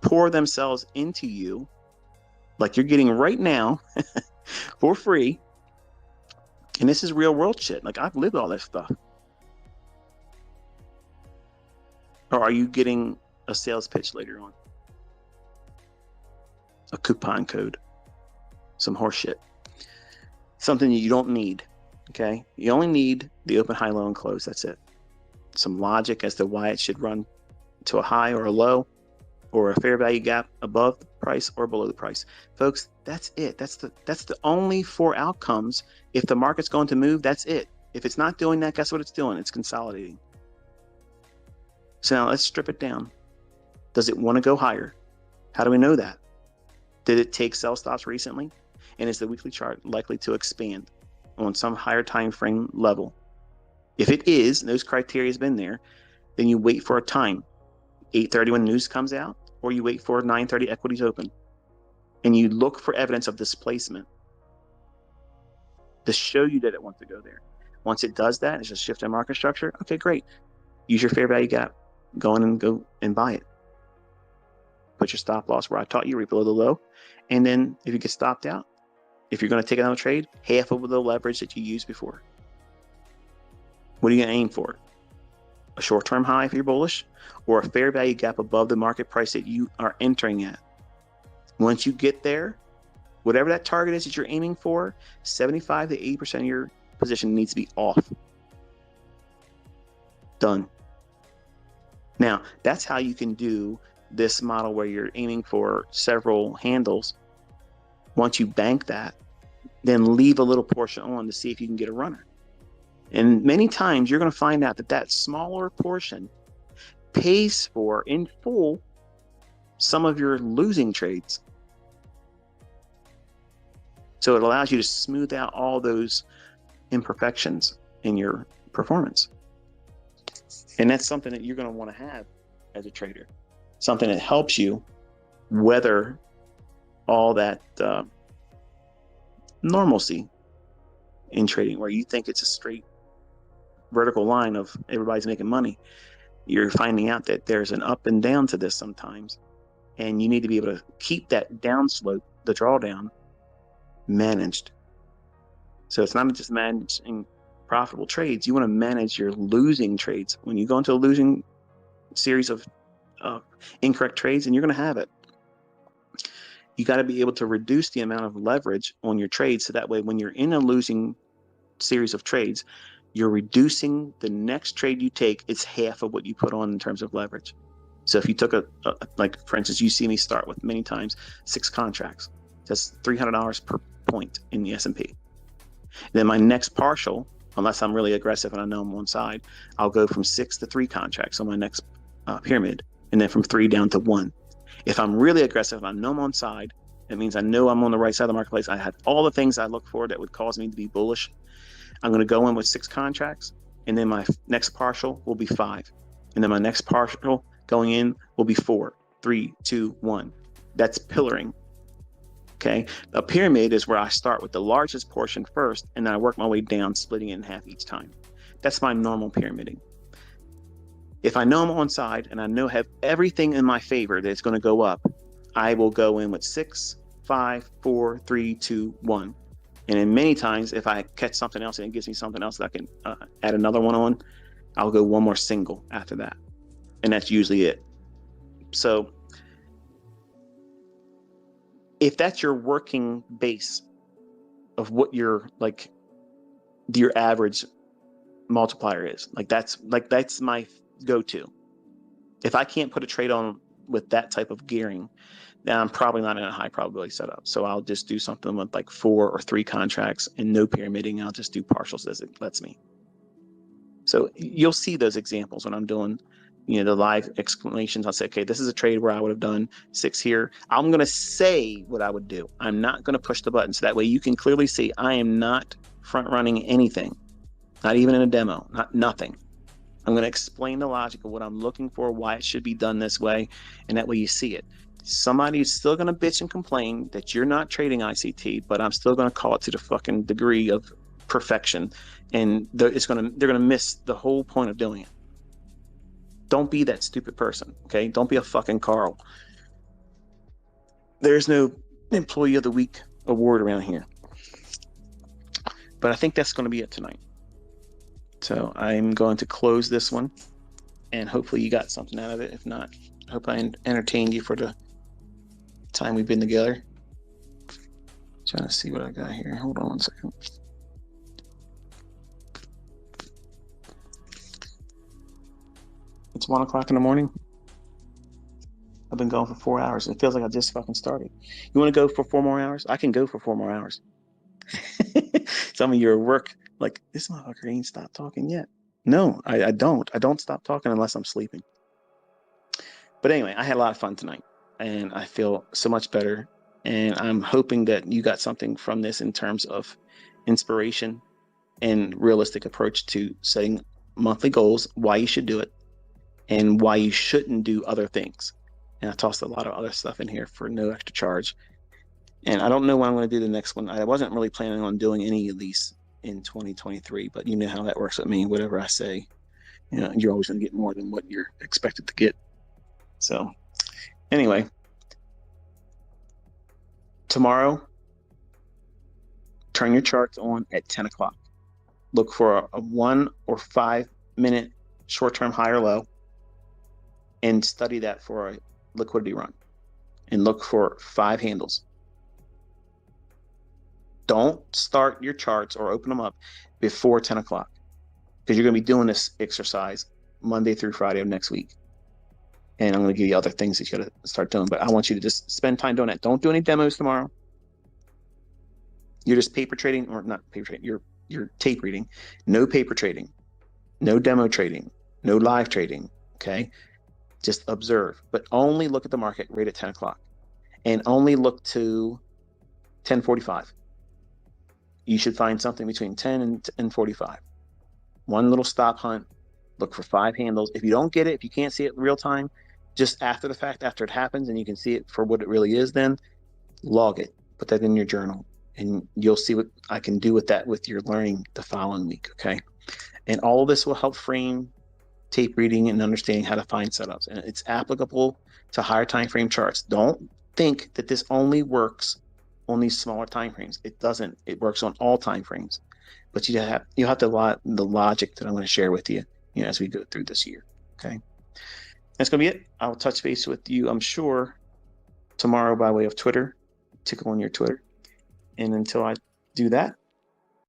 pour themselves into you like you're getting right now for free? And this is real world shit. Like, I've lived all this stuff. Or are you getting a sales pitch later on? A coupon code. Some horse shit. Something you don't need. Okay? You only need the open, high, low, and close. That's it. Some logic as to why it should run to a high or a low, or a fair value gap above the price or below the price. Folks, that's it. That's the only 4 outcomes. If the market's going to move, that's it. If it's not doing that, guess what it's doing? It's consolidating. So now let's strip it down. Does it want to go higher? How do we know that? Did it take sell stops recently? And is the weekly chart likely to expand on some higher time frame level? If it is, and those criteria has been there, then you wait for a time. 8:30 when news comes out, or you wait for 9:30 equities open. And you look for evidence of displacement to show you that it wants to go there. Once it does that, it's just shift in market structure. Okay, great. Use your fair value gap. Go in and go and buy it. Put your stop loss where I taught you, right below the low. And then if you get stopped out, if you're going to take another trade, half of the leverage that you used before. What are you going to aim for? A short-term high if you're bullish, or a fair value gap above the market price that you are entering at. Once you get there, Whatever that target is that you're aiming for, 75 to 80% of your position needs to be off. Done. Now, that's how you can do this model where you're aiming for several handles. Once you bank that, then leave a little portion on to see if you can get a runner. And many times you're going to find out that that smaller portion pays for in full some of your losing trades. So it allows you to smooth out all those imperfections in your performance. And that's something that you're going to want to have as a trader. Something that helps you weather all that normalcy in trading, where you think it's a straight vertical line of everybody's making money. You're finding out that there's an up and down to this sometimes. And you need to be able to keep that down slope, the drawdown, managed. So it's not just managing profitable trades. You want to manage your losing trades. When you go into a losing series of incorrect trades, and you're going to have it, you got to be able to reduce the amount of leverage on your trades. So that way, when you're in a losing series of trades, you're reducing the next trade you take. It's half of what you put on in terms of leverage. So if you took like, for instance, you see me start with many times 6 contracts. That's $300 per point in the S&P. Then my next partial, unless I'm really aggressive and I know I'm on side, I'll go from 6 to 3 contracts on my next pyramid, and then from 3 down to 1. If I'm really aggressive and I know I'm on side, it means I know I'm on the right side of the marketplace. I have all the things I look for that would cause me to be bullish. I'm going to go in with 6 contracts, and then my next partial will be 5. And then my next partial going in will be 4, 3, 2, 1. That's pillaring. Okay. A pyramid is where I start with the largest portion first, and then I work my way down, splitting it in half each time. That's my normal pyramiding. If I know I'm on side and I know have everything in my favor that's going to go up, I will go in with 6, 5, 4, 3, 2, 1. And then many times, if I catch something else and it gives me something else that I can add another one on, I'll go one more single after that. And that's usually it. So if that's your working base of what your average multiplier is, that's my go-to. If I can't put a trade on with that type of gearing, then I'm probably not in a high probability setup. So I'll just do something with like 4 or 3 contracts and no pyramiding. I'll just do partials as it lets me. So you'll see those examples when I'm doing, the live explanations. I'll say, okay, this is a trade where I would have done 6 here. I'm going to say what I would do. I'm not going to push the button. So that way you can clearly see I am not front running anything, not even in a demo, nothing. I'm going to explain the logic of what I'm looking for, why it should be done this way. And that way you see it. Somebody's still going to bitch and complain that you're not trading ICT, but I'm still going to call it to the fucking degree of perfection. And they're going to miss the whole point of doing it. Don't be that stupid person, okay? Don't be a fucking Carl. There's no Employee of the Week award around here. But I think that's going to be it tonight. So I'm going to close this one, and hopefully you got something out of it. If not, I hope I entertained you for the time we've been together. Trying to see what I got here. Hold on one second. It's 1 o'clock in the morning. I've been going for 4 hours. It feels like I just fucking started. You want to go for 4 more hours? I can go for 4 more hours. Some of you are at work like, this motherfucker ain't stopped talking yet. No, I don't. I don't stop talking unless I'm sleeping. But anyway, I had a lot of fun tonight, and I feel so much better. And I'm hoping that you got something from this in terms of inspiration and realistic approach to setting monthly goals, why you should do it, and why you shouldn't do other things. And I tossed a lot of other stuff in here for no extra charge. And I don't know when I'm going to do the next one. I wasn't really planning on doing any of these in 2023, but you know how that works with me. Whatever I say, you're always going to get more than what you're expected to get. So anyway, tomorrow, turn your charts on at 10 o'clock. Look for a 1 or 5 minute short-term high or low, and study that for a liquidity run, and look for 5 handles. Don't start your charts or open them up before 10 o'clock because you're going to be doing this exercise Monday through Friday of next week. And I'm going to give you other things that you got to start doing. But I want you to just spend time doing that. Don't do any demos tomorrow. You're just paper trading, or not paper trading. You're tape reading. No paper trading, no demo trading, no live trading. Okay, just observe, but only look at the market right at 10 o'clock, and only look to 10:45. You should find something between 10 and 45. One little stop hunt. Look for 5 handles. If you don't get it, if you can't see it in real time, just after the fact, after it happens, and you can see it for what it really is, then log it. Put that in your journal, and you'll see what I can do with that with your learning the following week. Okay, and all of this will help frame tape reading and understanding how to find setups, and it's applicable to higher time frame charts. Don't think that this only works on these smaller time frames. It doesn't. It works on all time frames, but you have to the logic that I'm going to share with you, as we go through this year. Okay, that's going to be it. I'll touch base with you, I'm sure, tomorrow by way of Twitter. Tickle on your Twitter, and until I do that,